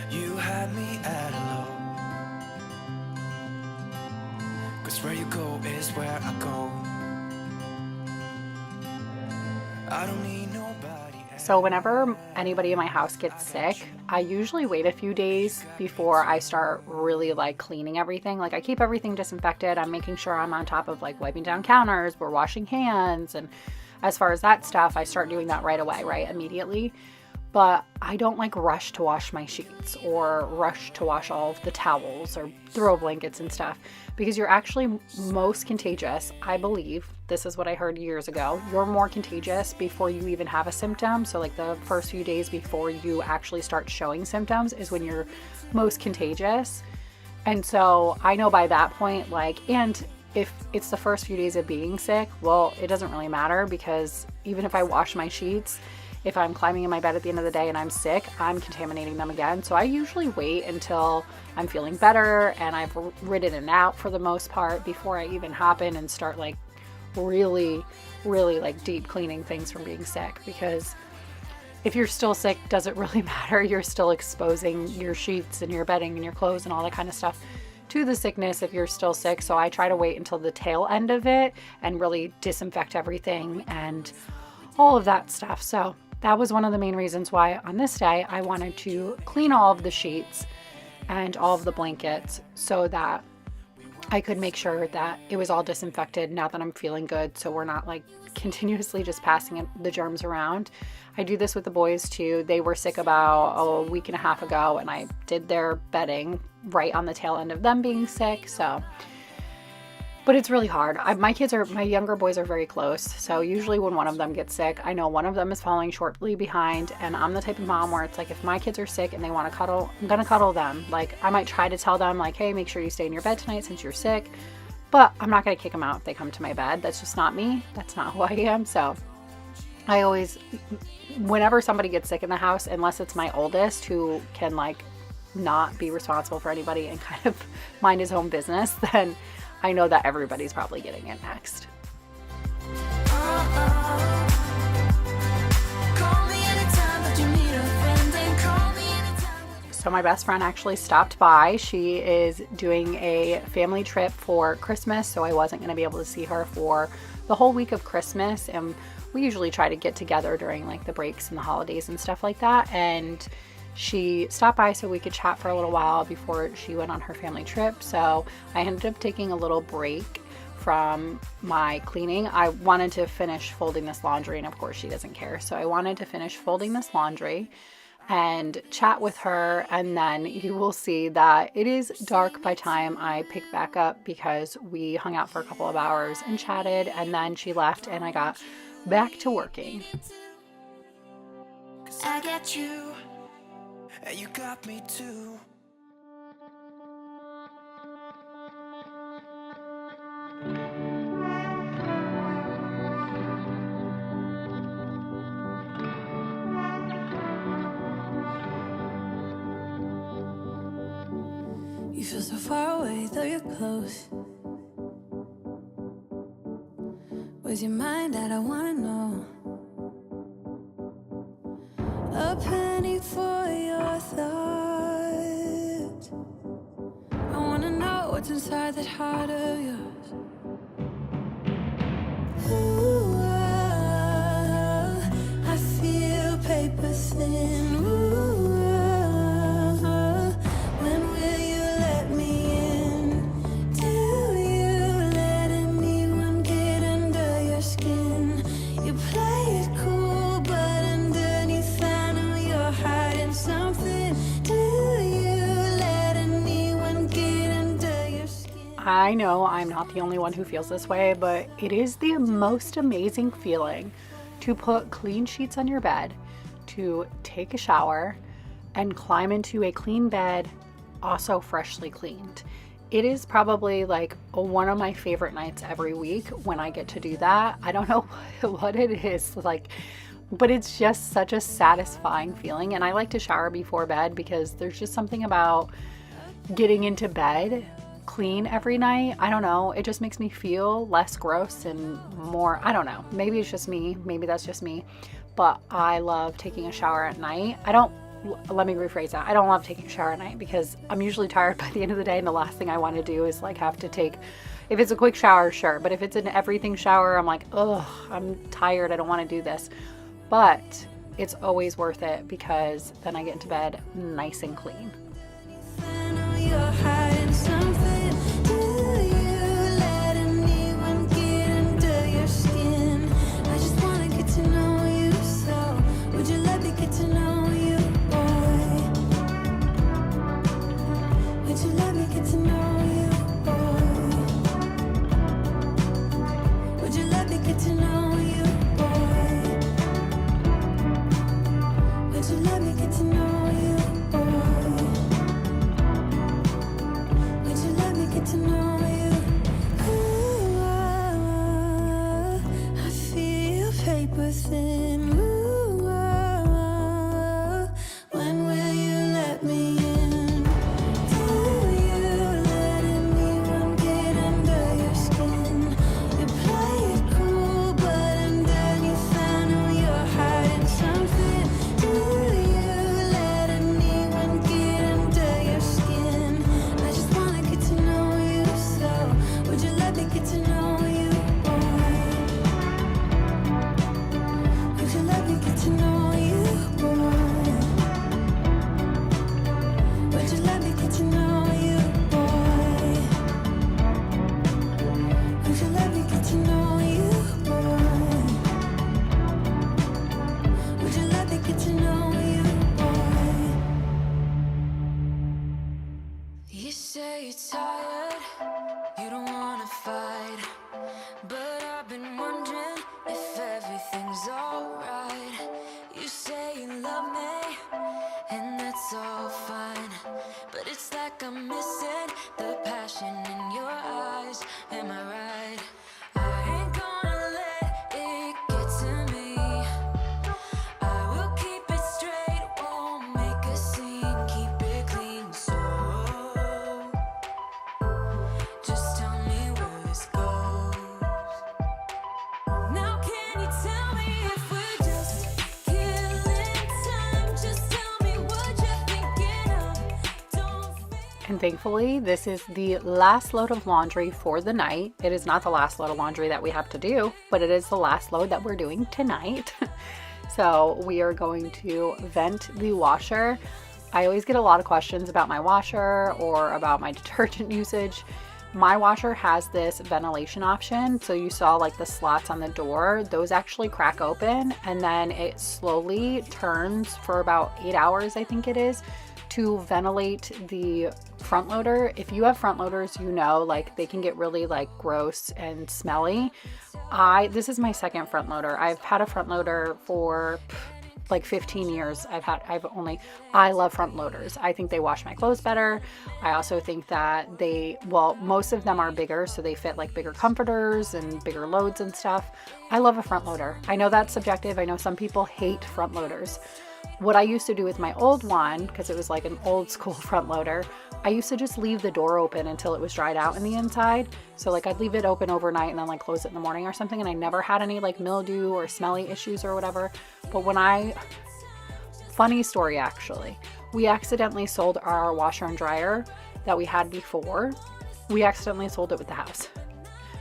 [SPEAKER 3] You had me at hello, 'cause where you go is where I go. I don't need nobody else.
[SPEAKER 1] So whenever anybody in my house gets sick, I usually wait a few days before I start really like cleaning everything. Like I keep everything disinfected. I'm making sure I'm on top of like wiping down counters, we're washing hands, and as far as that stuff, I start doing that right away, right? Immediately. But I don't like rush to wash my sheets or rush to wash all of the towels or throw blankets and stuff because you're actually most contagious. I believe, this is what I heard years ago, you're more contagious before you even have a symptom. So like the first few days before you actually start showing symptoms is when you're most contagious. And so I know by that point, and if it's the first few days of being sick, well, it doesn't really matter because even if I wash my sheets, if I'm climbing in my bed at the end of the day and I'm sick, I'm contaminating them again. So I usually wait until I'm feeling better and I've ridden it out for the most part before I even hop in and start like really like deep cleaning things from being sick. Because if you're still sick, does it really matter? You're still exposing your sheets and your bedding and your clothes and all that kind of stuff to the sickness if you're still sick. So I try to wait until the tail end of it and really disinfect everything and all of that stuff. So that was one of the main reasons why on this day I wanted to clean all of the sheets and all of the blankets so that I could make sure that it was all disinfected now that I'm feeling good, so we're not like continuously just passing the germs around. I do this with the boys too. They were sick about a week and a half ago and I did their bedding right on the tail end of them being sick. But it's really hard. My younger boys are very close. So usually when one of them gets sick, I know one of them is falling shortly behind. And I'm the type of mom where it's like, if my kids are sick and they want to cuddle, I'm going to cuddle them. Like I might try to tell them like, hey, make sure you stay in your bed tonight since you're sick. But I'm not going to kick them out if they come to my bed. That's just not me. That's not who I am. So I always, whenever somebody gets sick in the house, unless it's my oldest who can like not be responsible for anybody and kind of mind his own business, then I know that everybody's probably getting it next. So my best friend actually stopped by. She is doing a family trip for Christmas, so I wasn't going to be able to see her for the whole week of Christmas. And we usually try to get together during like the breaks and the holidays and stuff like that. And she stopped by so we could chat for a little while before she went on her family trip. So I ended up taking a little break from my cleaning. I wanted to finish folding this laundry, and of course she doesn't care. So I wanted to finish folding this laundry and chat with her, and then you will see that it is dark by time I pick back up because we hung out for a couple of hours and chatted, and then she left and I got back to working.
[SPEAKER 3] I got you. And you got me too.
[SPEAKER 2] feel so far away, though you're close. Where's your mind at? I wanna know. A penny for your thoughts. I wanna know what's inside that heart of yours. Ooh, I feel paper thin. Ooh, when will you let me in? Do you let anyone get under your skin? You play it cool, but underneath I know you're hiding something. Do you let anyone get under your skin?
[SPEAKER 1] I know I'm not the only one who feels this way, but it is the most amazing feeling to put clean sheets on your bed, to take a shower, and climb into a clean bed, also freshly cleaned. It is probably like one of my favorite nights every week when I get to do that. I don't know what it is like, but it's just such a satisfying feeling. And I like to shower before bed because there's just something about getting into bed clean every night. I don't know. It just makes me feel less gross and more, I don't know. Maybe it's just me. Maybe that's just me. But I love taking a shower at night. Let me rephrase that. I don't love taking a shower at night because I'm usually tired by the end of the day, and the last thing I want to do is like have to take, if it's a quick shower, sure. But if it's an everything shower, I'm like, ugh, I'm tired. I don't want to do this. But it's always worth it because then I get into bed nice and clean.
[SPEAKER 2] I know you're hiding something. Do you let anyone get under your skin? I just wanna get to know you, so would you let me get to know you, boy? Would you let me get to know you, boy? Would you let me get to know you, boy? Would you let me get to know you, boy? Would you let me get to know you? Ooh, I feel paper thin. Ooh, when will you let me in? Do you let anyone get under your skin? You play it cool, but underneath I know you're hiding something. Do you let anyone get under your skin? I just wanna get to know you, so would you let me get to know you, boy? Would you let me get to know you, boy? Would you let me get to know you, boy? Would you let me get to know you, boy? Would you let me get to know you, boy? You say you're tired, you don't wanna fight, but I've been wondering if everything's alright. You say you love me, and that's all fine, but it's like I'm missing the passion in your eyes. Am I right? I ain't gonna let it get to me. I will keep it straight, won't make a scene, keep it clean. So just tell me where this goes. Now can you tell me if we're just killing time? Just tell me what you're thinking of. Don't
[SPEAKER 1] And thankfully, this is the last load of laundry for the night. It is not the last load of laundry that we have to do, but it is the last load that we're doing tonight. So we are going to vent the washer. I always get a lot of questions about my washer or about my detergent usage. My washer has this ventilation option. So you saw like the slots on the door, those actually crack open, and then it slowly turns for about 8 hours, I think it is, to ventilate the front loader. If you have front loaders, you know, like they can get really like gross and smelly. This is my second front loader. I've had a front loader for like 15 years. I love front loaders. I think they wash my clothes better. I also think that most of them are bigger, so they fit like bigger comforters and bigger loads and stuff. I love a front loader. I know that's subjective. I know some people hate front loaders. What I used to do with my old one, because it was like an old school front loader, I used to just leave the door open until it was dried out in the inside. So like I'd leave it open overnight and then like close it in the morning or something. And I never had any like mildew or smelly issues or whatever. But funny story actually, we accidentally sold our washer and dryer that we had before. We accidentally sold it with the house,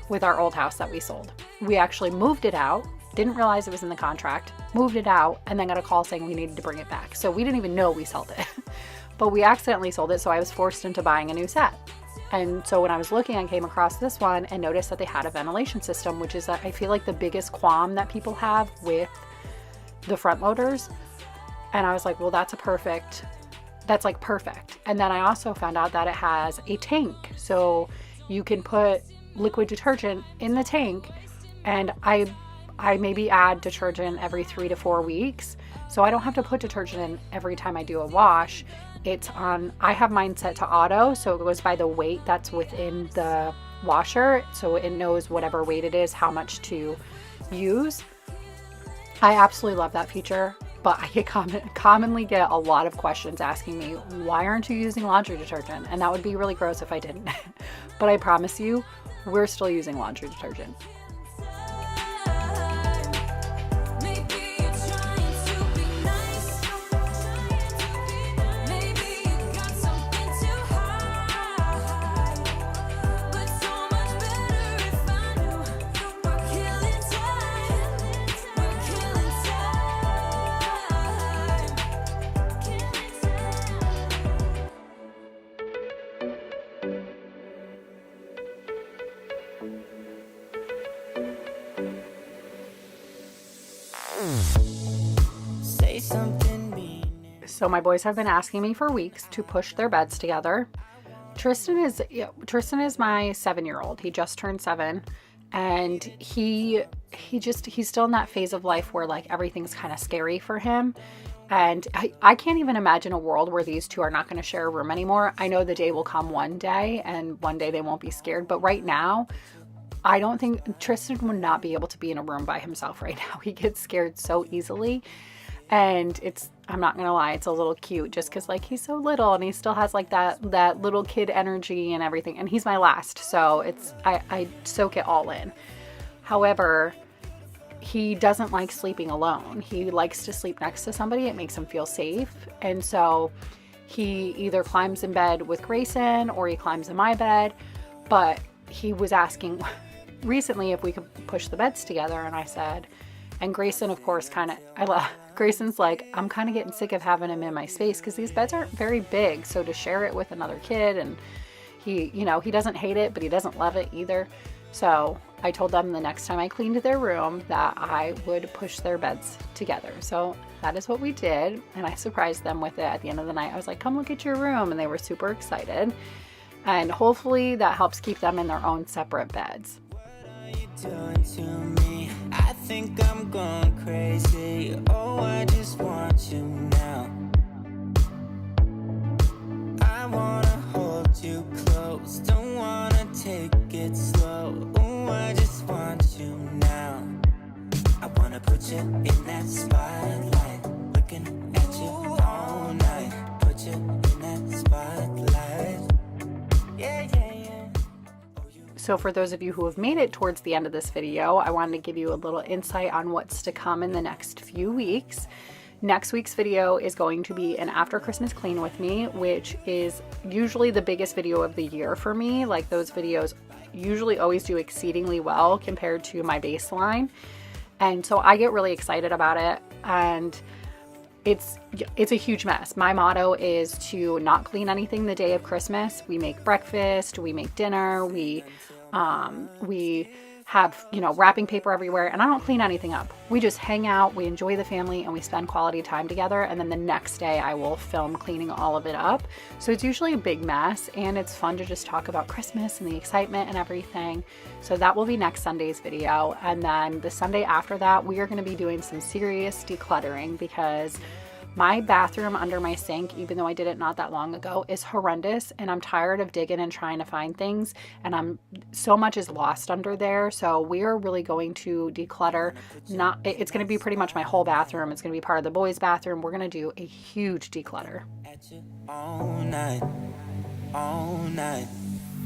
[SPEAKER 1] with our old house that we sold. We actually moved it out, didn't realize it was in the contract, moved it out, and then got a call saying we needed to bring it back. So we didn't even know we sold it, but we accidentally sold it. So I was forced into buying a new set. And so when I was looking, I came across this one and noticed that they had a ventilation system, which is, I feel like, the biggest qualm that people have with the front loaders. And I was like, well, that's perfect. And then I also found out that it has a tank. So you can put liquid detergent in the tank, and I maybe add detergent every 3 to 4 weeks. So I don't have to put detergent in every time I do a wash. I have mine set to auto, so it goes by the weight that's within the washer. So it knows whatever weight it is, how much to use. I absolutely love that feature, but I commonly get a lot of questions asking me, why aren't you using laundry detergent? And that would be really gross if I didn't. But I promise you, we're still using laundry detergent. So my boys have been asking me for weeks to push their beds together. Tristan is my 7-year-old. He just turned 7, and he's still in that phase of life where like everything's kind of scary for him. And I can't even imagine a world where these two are not going to share a room anymore. I know the day will come one day, and one day they won't be scared. But right now, I don't think Tristan would not be able to be in a room by himself right now. He gets scared so easily. And I'm not gonna lie, it's a little cute just because like he's so little and he still has like that little kid energy and everything. And he's my last, so I soak it all in. However, he doesn't like sleeping alone. He likes to sleep next to somebody. It makes him feel safe. And so he either climbs in bed with Grayson or he climbs in my bed. But he was asking recently if we could push the beds together, and I said, and Grayson, of course, Grayson's like, I'm kind of getting sick of having him in my space because these beds aren't very big. So to share it with another kid, and he doesn't hate it, but he doesn't love it either. So I told them the next time I cleaned their room that I would push their beds together. So that is what we did. And I surprised them with it at the end of the night. I was like, come look at your room. And they were super excited. And hopefully that helps keep them in their own separate beds.
[SPEAKER 3] Doing to me, I think I'm going crazy. Oh, I just want you now. I wanna hold you close, don't wanna take it slow. Oh, I just want you now. I wanna put you in that spotlight, looking at you all night. Put you in that spotlight. Yeah, yeah.
[SPEAKER 1] So for those of you who have made it towards the end of this video, I wanted to give you a little insight on what's to come in the next few weeks. Next week's video is going to be an after Christmas clean with me, which is usually the biggest video of the year for me. Like, those videos usually always do exceedingly well compared to my baseline. And so I get really excited about it, and it's a huge mess. My motto is to not clean anything the day of Christmas. We make breakfast, we make dinner, we have, wrapping paper everywhere, and I don't clean anything up. We just hang out, we enjoy the family, and we spend quality time together. And then the next day I will film cleaning all of it up. So it's usually a big mess, and it's fun to just talk about Christmas and the excitement and everything. So that will be next Sunday's video. And then the Sunday after that, we are going to be doing some serious decluttering, because my bathroom under my sink, even though I did it not that long ago, is horrendous, and I'm tired of digging and trying to find things, and so much is lost under there. So we are really going to declutter. It's going to be pretty much my whole bathroom. It's going to be part of the boys' bathroom. We're going to do a huge declutter.
[SPEAKER 3] All night. all night.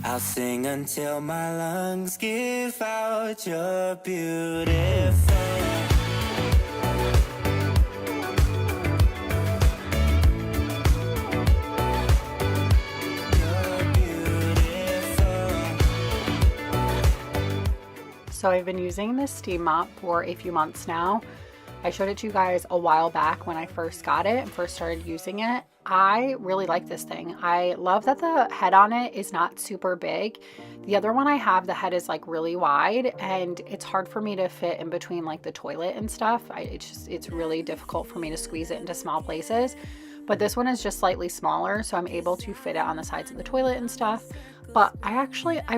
[SPEAKER 3] I'll sing until my lungs give out. You're beautiful.
[SPEAKER 1] So I've been using this steam mop for a few months now. I showed it to you guys a while back when I first got it and first started using it. I really like this thing. I love that the head on it is not super big. The other one I have, the head is like really wide and it's hard for me to fit in between like the toilet and stuff. It's really difficult for me to squeeze it into small places. But this one is just slightly smaller, so I'm able to fit it on the sides of the toilet and stuff. But I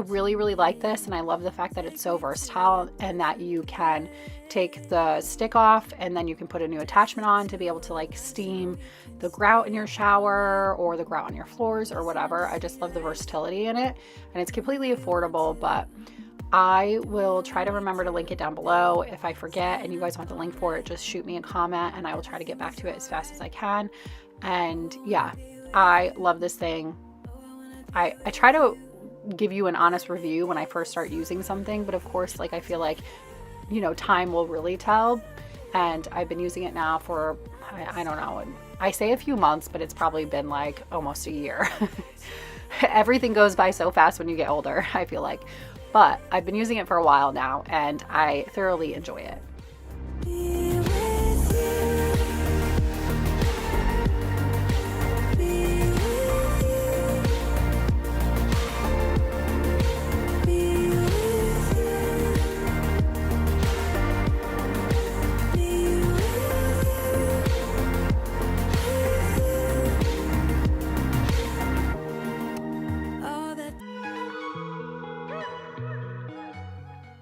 [SPEAKER 1] really like this, and I love the fact that it's so versatile and that you can take the stick off and then you can put a new attachment on to be able to like steam the grout in your shower or the grout on your floors or whatever. I just love the versatility in it, and it's completely affordable, but I will try to remember to link it down below. If I forget and you guys want the link for it, just shoot me a comment and I will try to get back to it as fast as I can. And yeah, I love this thing. I try to give you an honest review when I first start using something, but of course, like I feel like, you know, time will really tell. And I've been using it now for, I don't know, I say a few months, but it's probably been like almost a year. Everything goes by so fast when you get older, I feel like. But I've been using it for a while now and I thoroughly enjoy it.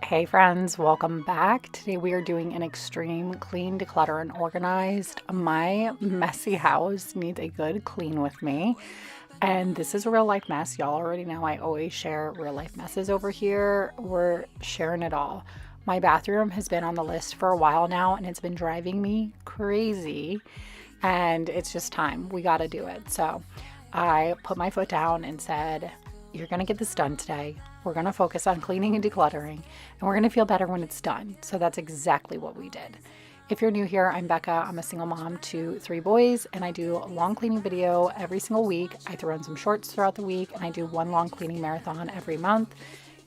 [SPEAKER 1] Hey friends, welcome back. Today we are doing an extreme clean, declutter, and organized. My messy house needs a good clean with me. And this is a real life mess. Y'all already know I always share real life messes over here. We're sharing it all. My bathroom has been on the list for a while now and it's been driving me crazy. And it's just time. We got to do it. So I put my foot down and said, you're going to get this done today. We're going to focus on cleaning and decluttering, and we're going to feel better when it's done. So that's exactly what we did. If you're new here, I'm Becca. I'm a single mom to 3 boys, and I do a long cleaning video every single week. I throw in some shorts throughout the week, and I do one long cleaning marathon every month.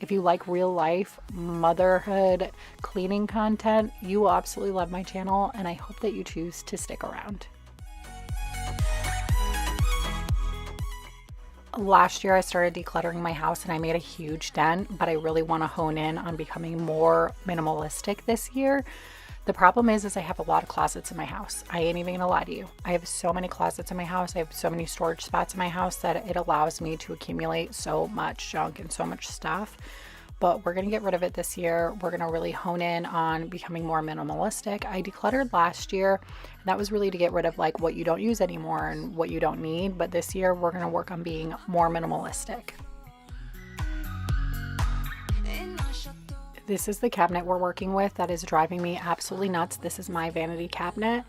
[SPEAKER 1] If you like real life motherhood cleaning content, you will absolutely love my channel, and I hope that you choose to stick around. Last year I started decluttering my house and I made a huge dent, but I really want to hone in on becoming more minimalistic this year. The problem is I have a lot of closets in my house. I ain't even gonna lie to you. I have so many closets in my house. I have so many storage spots in my house that it allows me to accumulate so much junk and so much stuff. But we're gonna get rid of it this year. We're gonna really hone in on becoming more minimalistic. I decluttered last year, and that was really to get rid of like what you don't use anymore and what you don't need. But this year we're gonna work on being more minimalistic. This is the cabinet we're working with that is driving me absolutely nuts. This is my vanity cabinet.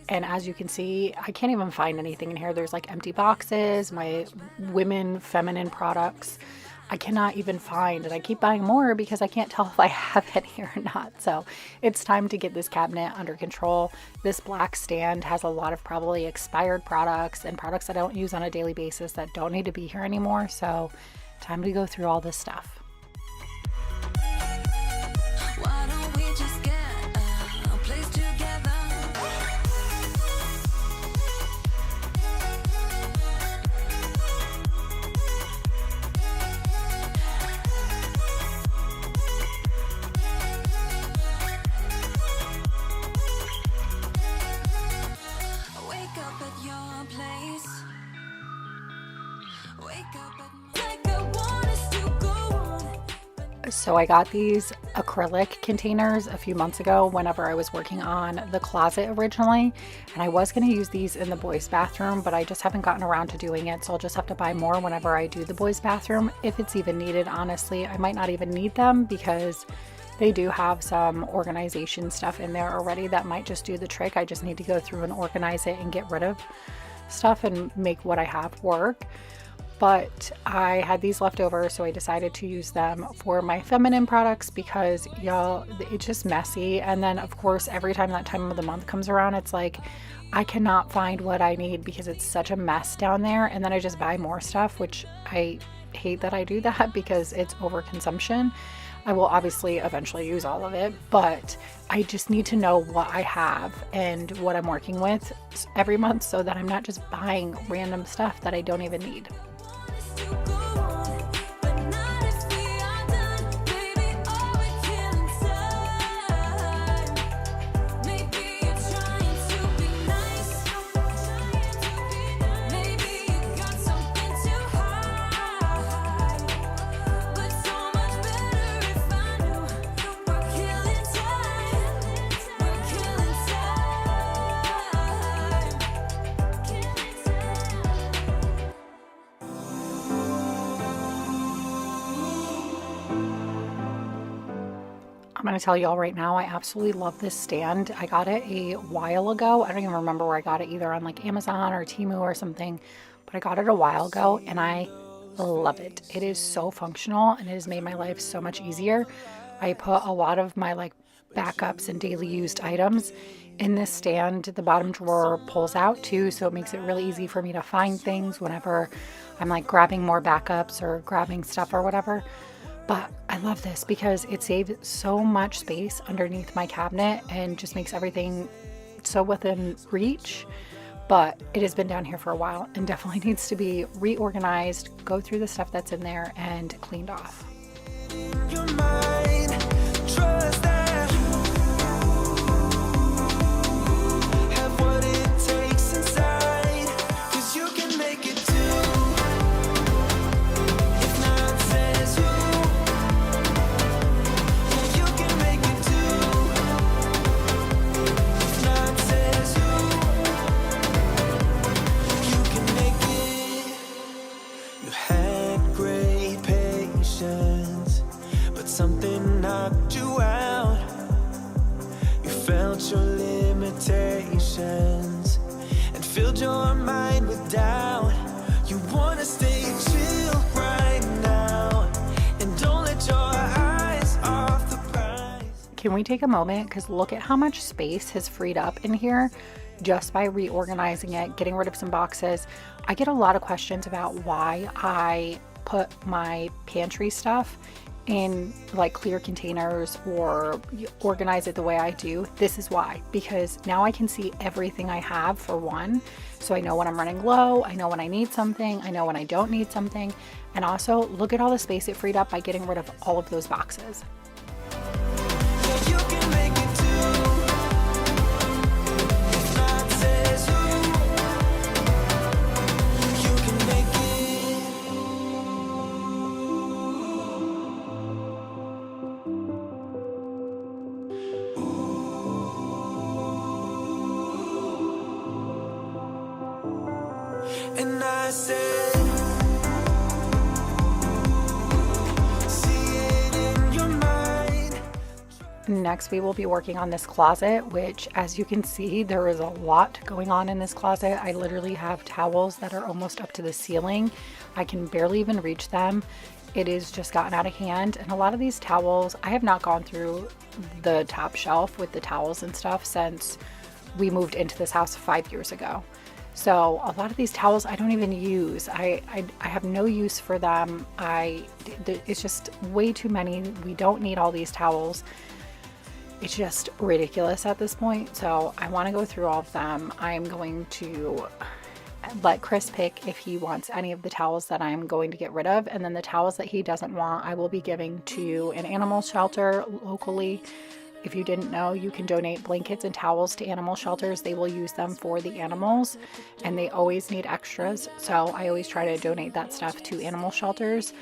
[SPEAKER 1] And as you can see, I can't even find anything in here. There's like empty boxes, my feminine products. I cannot even find, and I keep buying more because I can't tell if I have any or not. So it's time to get this cabinet under control. This black stand has a lot of probably expired products and products I don't use on a daily basis that don't need to be here anymore. So time to go through all this stuff.
[SPEAKER 2] Why don't we just get a place together? Wake up at your place. Wake up at like I want us to go on.
[SPEAKER 1] So I got these acrylic containers a few months ago whenever I was working on the closet originally, and I was going to use these in the boys' bathroom, but I just haven't gotten around to doing it, so I'll just have to buy more whenever I do the boys' bathroom, if it's even needed. Honestly, I might not even need them because they do have some organization stuff in there already that might just do the trick. I just need to go through and organize it and get rid of stuff and make what I have work. but I had these left over, so I decided to use them for my feminine products because y'all, it's just messy. And then of course, every time that time of the month comes around, it's like I cannot find what I need because it's such a mess down there. And then I just buy more stuff, which I hate that I do that because it's overconsumption. I will obviously eventually use all of it, but I just need to know what I have and what I'm working with every month so that I'm not just buying random stuff that I don't even need. I'm going to tell y'all right now, I absolutely love this stand. I got it a while ago. I don't even remember where I got it, either on like Amazon or Temu or something, but I got it a while ago and I love it. It is so functional and it has made my life so much easier. I put a lot of my like backups and daily used items in this stand. The bottom drawer pulls out too, so it makes it really easy for me to find things whenever I'm like grabbing more backups or grabbing stuff or whatever. But I love this because it saves so much space underneath my cabinet and just makes everything so within reach. But it has been down here for a while and definitely needs to be reorganized, go through the stuff that's in there and cleaned off.
[SPEAKER 3] Something knocked you out. You felt your limitations and filled your mind with doubt. You wanna stay chill right now and don't let your eyes off the prize.
[SPEAKER 1] Can we take a moment? Because look at how much space has freed up in here just by reorganizing it, getting rid of some boxes. I get a lot of questions about why I put my pantry stuff in like clear containers or organize it the way I do. This is why, because now I can see everything I have for one. So I know when I'm running low, I know when I need something, I know when I don't need something. And also look at all the space it freed up by getting rid of all of those boxes.
[SPEAKER 3] And I said, see it in your mind.
[SPEAKER 1] Next, we will be working on this closet, which, as you can see, there is a lot going on in this closet. I literally have towels that are almost up to the ceiling. I can barely even reach them. It is just gotten out of hand. And a lot of these towels, I have not gone through the top shelf with the towels and stuff since we moved into this house 5 years ago. So a lot of these towels I don't even use. I have no use for them. It's just way too many. We don't need all these towels. It's just ridiculous at this point. So I want to go through all of them. I'm going to let Chris pick if he wants any of the towels that I'm going to get rid of. And then the towels that he doesn't want, I will be giving to an animal shelter locally. If you didn't know, you can donate blankets and towels to animal shelters. They will use them for the animals and they always need extras. So I always try to donate that stuff to animal shelters.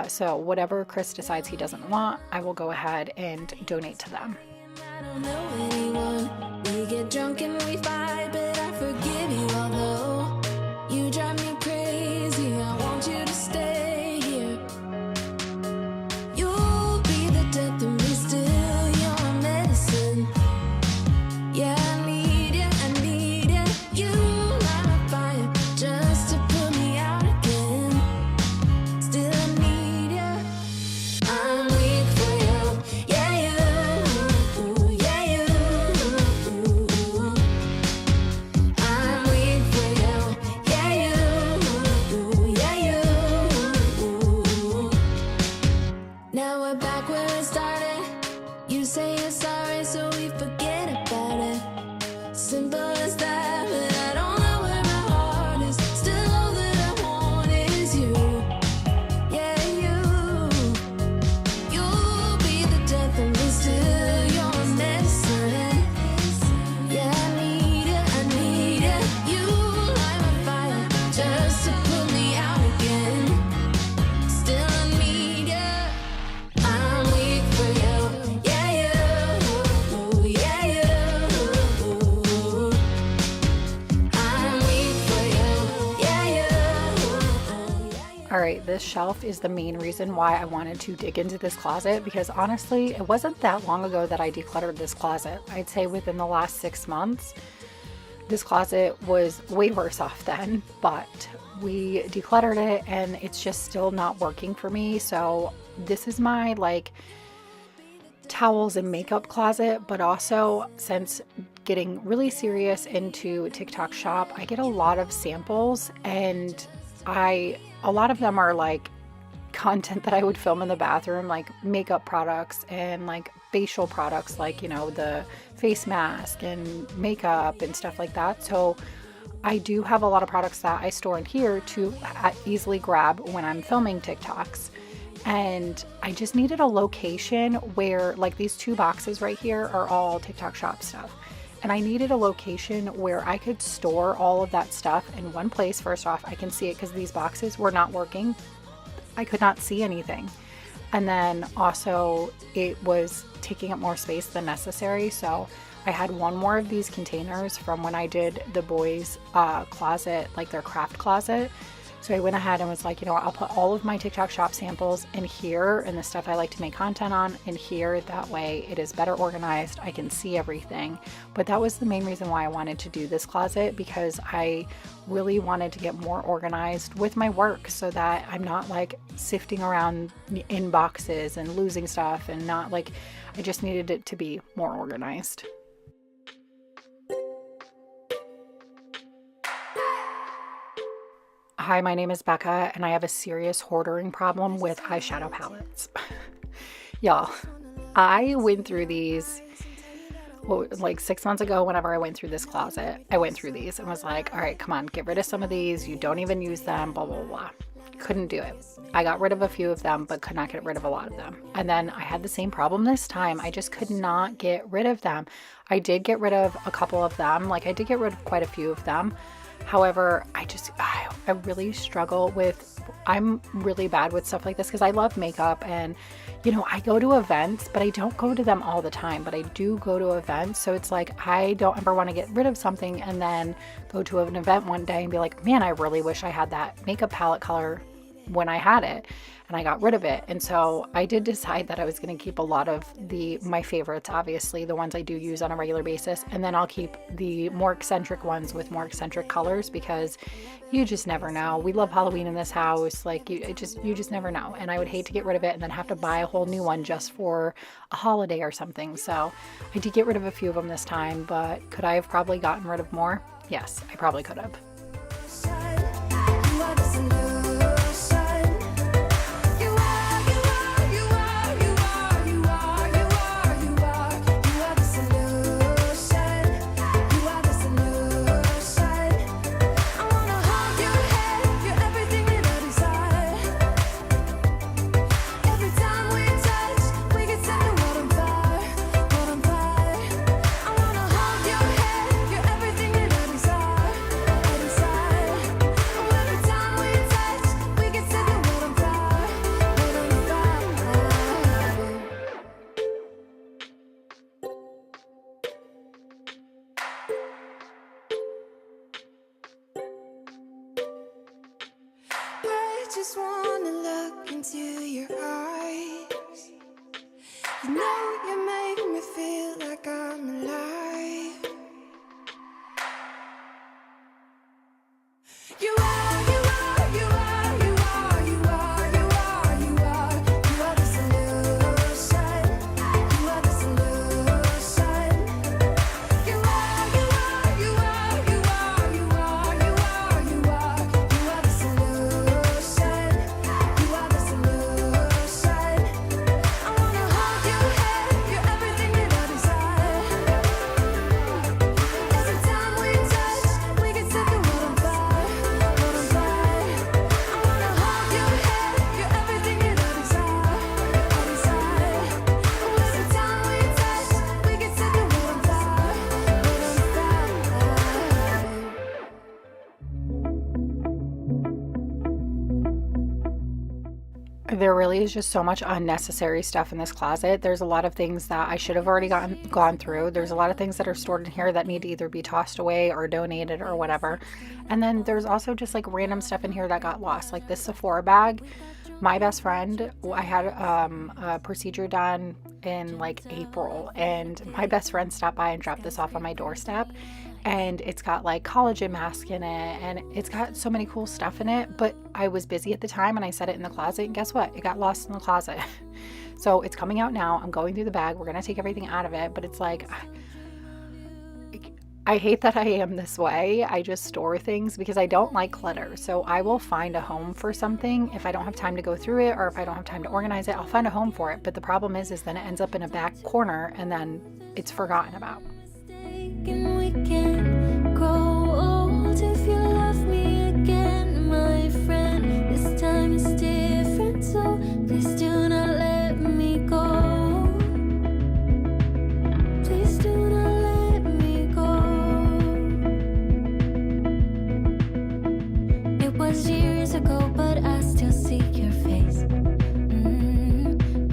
[SPEAKER 1] So whatever Chris decides he doesn't want, I will go ahead and donate to them.
[SPEAKER 2] I don't know anyone. We get drunk and we fight, but I forgive you, although you drive me crazy. I want you to stay here. You'll be the death of me still. You're my medicine. Yeah, I need you, I need you. You light my fire just to put me out again.
[SPEAKER 1] say this shelf is the main reason why I wanted to dig into this closet, because honestly, it wasn't that long ago that I decluttered this closet. I'd say within the last 6 months. This closet was way worse off then, but we decluttered it and it's just still not working for me. So this is my like towels and makeup closet, but also since getting really serious into TikTok shop, I get a lot of samples, and a lot of them are like content that I would film in the bathroom, like makeup products and like facial products, like, you know, the face mask and makeup and stuff like that. So I do have a lot of products that I store in here to easily grab when I'm filming TikToks. And I just needed a location where, like, these 2 boxes right here are all TikTok shop stuff. And I needed a location where I could store all of that stuff in one place. First off, I can see it because these boxes were not working. I could not see anything. And then also it was taking up more space than necessary. So I had one more of these containers from when I did the boys' closet, like their craft closet. So I went ahead and was like, you know what, I'll put all of my TikTok shop samples in here and the stuff I like to make content on in here. That way it is better organized. I can see everything. But that was the main reason why I wanted to do this closet, because I really wanted to get more organized with my work so that I'm not like sifting around in boxes and losing stuff, and not like, I just needed it to be more organized. Hi, my name is Becca, and I have a serious hoarding problem with eyeshadow palettes. Y'all, I went through these, like 6 months ago, whenever I went through this closet, I went through these and was like, all right, come on, get rid of some of these. You don't even use them, blah, blah, blah. Couldn't do it. I got rid of a few of them, but could not get rid of a lot of them. And then I had the same problem this time. I just could not get rid of them. I did get rid of a couple of them. Like, I did get rid of quite a few of them. However, I really struggle with, I'm really bad with stuff like this because I love makeup, and, you know, I go to events, but I don't go to them all the time, but I do go to events. So it's like, I don't ever want to get rid of something and then go to an event one day and be like, man, I really wish I had that makeup palette color when I had it, and I got rid of it. And so I did decide that I was going to keep a lot of my favorites, obviously the ones I do use on a regular basis, and then I'll keep the more eccentric ones with more eccentric colors, because you just never know. We love Halloween in this house. Like, you just never know. And I would hate to get rid of it and then have to buy a whole new one just for a holiday or something. So I did get rid of a few of them this time, but could I have probably gotten rid of more? Yes, I probably could have.
[SPEAKER 2] Just wanna look into your eyes. You know you make me feel like I'm alive. You are, you are, you are, you are, you are, you are, you are. You are the solution. You are the solution. You are, you are, you are, you are, you are, you are, you are. You are the solution. You are the solution.
[SPEAKER 1] There really is just so much unnecessary stuff in this closet. There's a lot of things that I should have already gone through. There's a lot of things that are stored in here that need to either be tossed away or donated or whatever. And then there's also just like random stuff in here that got lost, like this Sephora bag. My best friend, I had a procedure done in like April, and my best friend stopped by and dropped this off on my doorstep. And it's got like collagen mask in it, and it's got so many cool stuff in it, but I was busy at the time and I set it in the closet, and guess what? It got lost in the closet. So it's coming out now. I'm going through the bag. We're going to take everything out of it, but it's like, I hate that I am this way. I just store things because I don't like clutter. So I will find a home for something. If I don't have time to go through it, or if I don't have time to organize it, I'll find a home for it. But the problem is then it ends up in a back corner and then it's forgotten about.
[SPEAKER 2] And we can grow old if you love me again, my friend. This time is different, so please do not let me go. Please do not let me go. It was years ago, but I still see your face.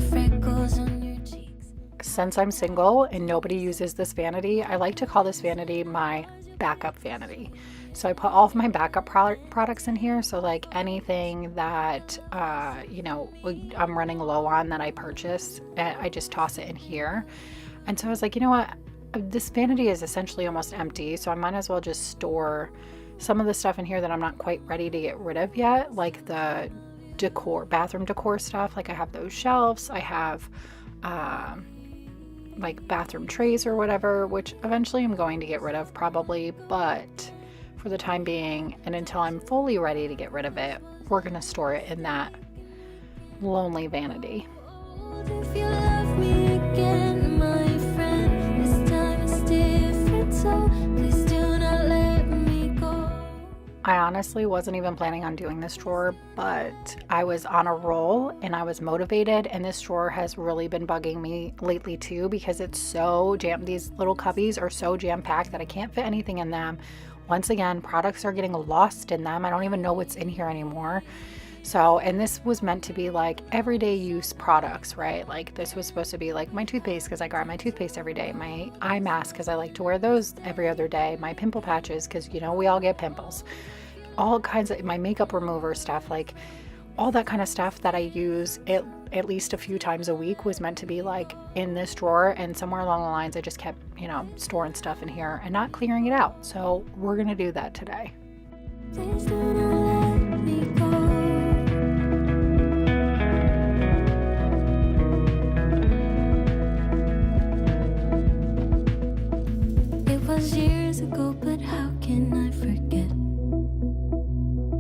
[SPEAKER 2] Freckles on your cheeks.
[SPEAKER 1] Since I'm single and nobody uses this vanity, I like to call this vanity my backup vanity. So I put all of my backup products in here. So like anything that, I'm running low on that I purchase, I just toss it in here. And so I was like, you know what? This vanity is essentially almost empty. So I might as well just store some of the stuff in here that I'm not quite ready to get rid of yet. Like the bathroom decor stuff. Like I have those shelves. I have, like bathroom trays or whatever, which eventually I'm going to get rid of probably, but for the time being and until I'm fully ready to get rid of it, we're going to store it in that lonely vanity.
[SPEAKER 2] If you love me again, my friend, this time is different, so please do not let me go.
[SPEAKER 1] I honestly wasn't even planning on doing this drawer, but I was on a roll and I was motivated, and this drawer has really been bugging me lately too because it's so these little cubbies are so jam-packed that I can't fit anything in them. Once again, products are getting lost in them. I don't even know what's in here anymore. So, and this was meant to be like everyday use products, right? Like this was supposed to be like my toothpaste because I grab my toothpaste every day, my eye mask because I like to wear those every other day, my pimple patches because we all get pimples, all kinds of my makeup remover stuff, like all that kind of stuff that I use at least a few times a week was meant to be like in this drawer, and somewhere along the lines I just kept, storing stuff in here and not clearing it out. So we're going to do that today.
[SPEAKER 2] Please do not let me go. It was years ago, but how can I forget?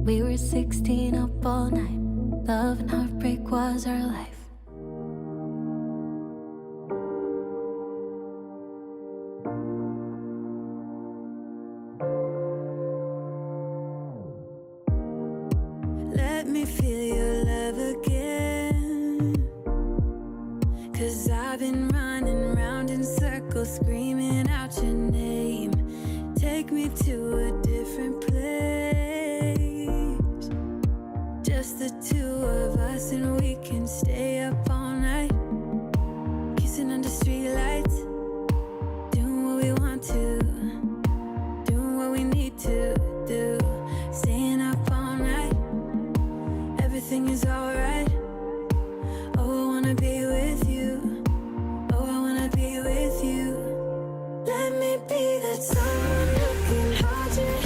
[SPEAKER 2] We were 16 up all night. Love and heartbreak was our life. Let me feel your love again, 'cause I've been running round in circles screaming out your name. Take me to a different place, just the two of us, and we can stay up all night, kissing under streetlights, doing what we want to, doing what we need to do, staying up all night, everything is alright. Oh, I wanna be with you, oh, I wanna be with you. Let me be that someone who can hold your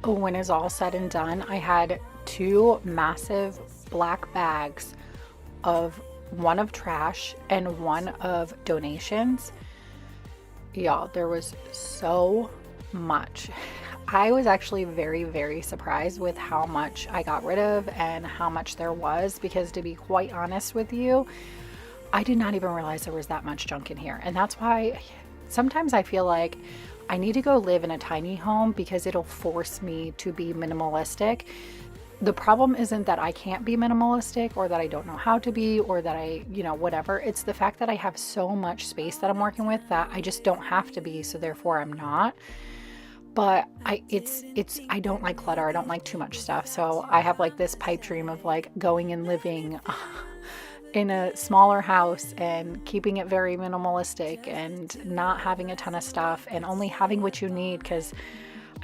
[SPEAKER 2] hand.
[SPEAKER 1] When it's all said and done, I had 2 massive black bags of one of trash and one of donations. Y'all, there was so much. I was actually very, very surprised with how much I got rid of and how much there was, because to be quite honest with you, I did not even realize there was that much junk in here. And that's why sometimes I feel like I need to go live in a tiny home because it'll force me to be minimalistic. The problem isn't that I can't be minimalistic or that I don't know how to be or that I, whatever. It's the fact that I have so much space that I'm working with that I just don't have to be, so therefore I'm not. but I don't like clutter. I don't like too much stuff. So I have like this pipe dream of like going and living in a smaller house and keeping it very minimalistic and not having a ton of stuff and only having what you need, because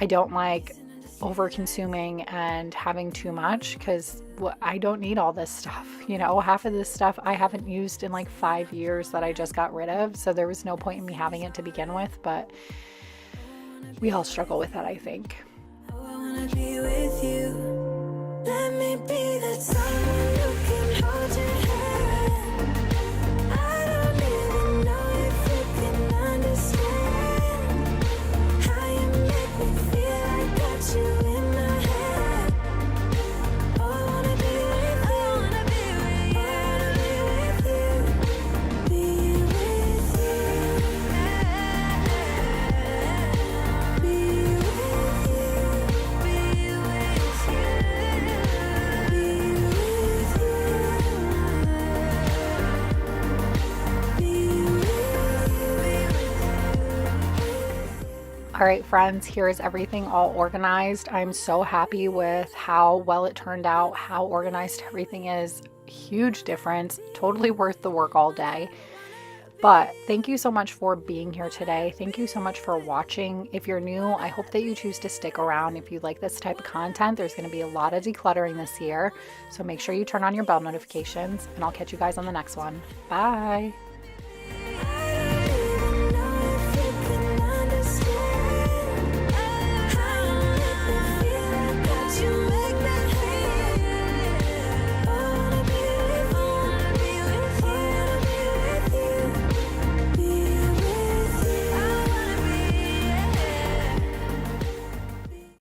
[SPEAKER 1] I don't like over consuming and having too much, because I don't need all this stuff. You know, half of this stuff I haven't used in like 5 years that I just got rid of, so there was no point in me having it to begin with. But we all struggle with that, I think.
[SPEAKER 2] I wanna be with you. Let me be that someone who can hold your hand. I don't even know if you can understand how you make me feel. I got you in my head. Oh, I wanna be with you. I wanna be with you. I wanna be with you. Be with you. Be with you. Be with you. Be with you.
[SPEAKER 1] All right, friends, here's everything all organized. I'm so happy with how well it turned out, how organized everything is. Huge difference, totally worth the work all day. But thank you so much for being here today. Thank you so much for watching. If you're new, I hope that you choose to stick around. If you like this type of content, there's going to be a lot of decluttering this year. So make sure you turn on your bell notifications, and I'll catch you guys on the next one. Bye.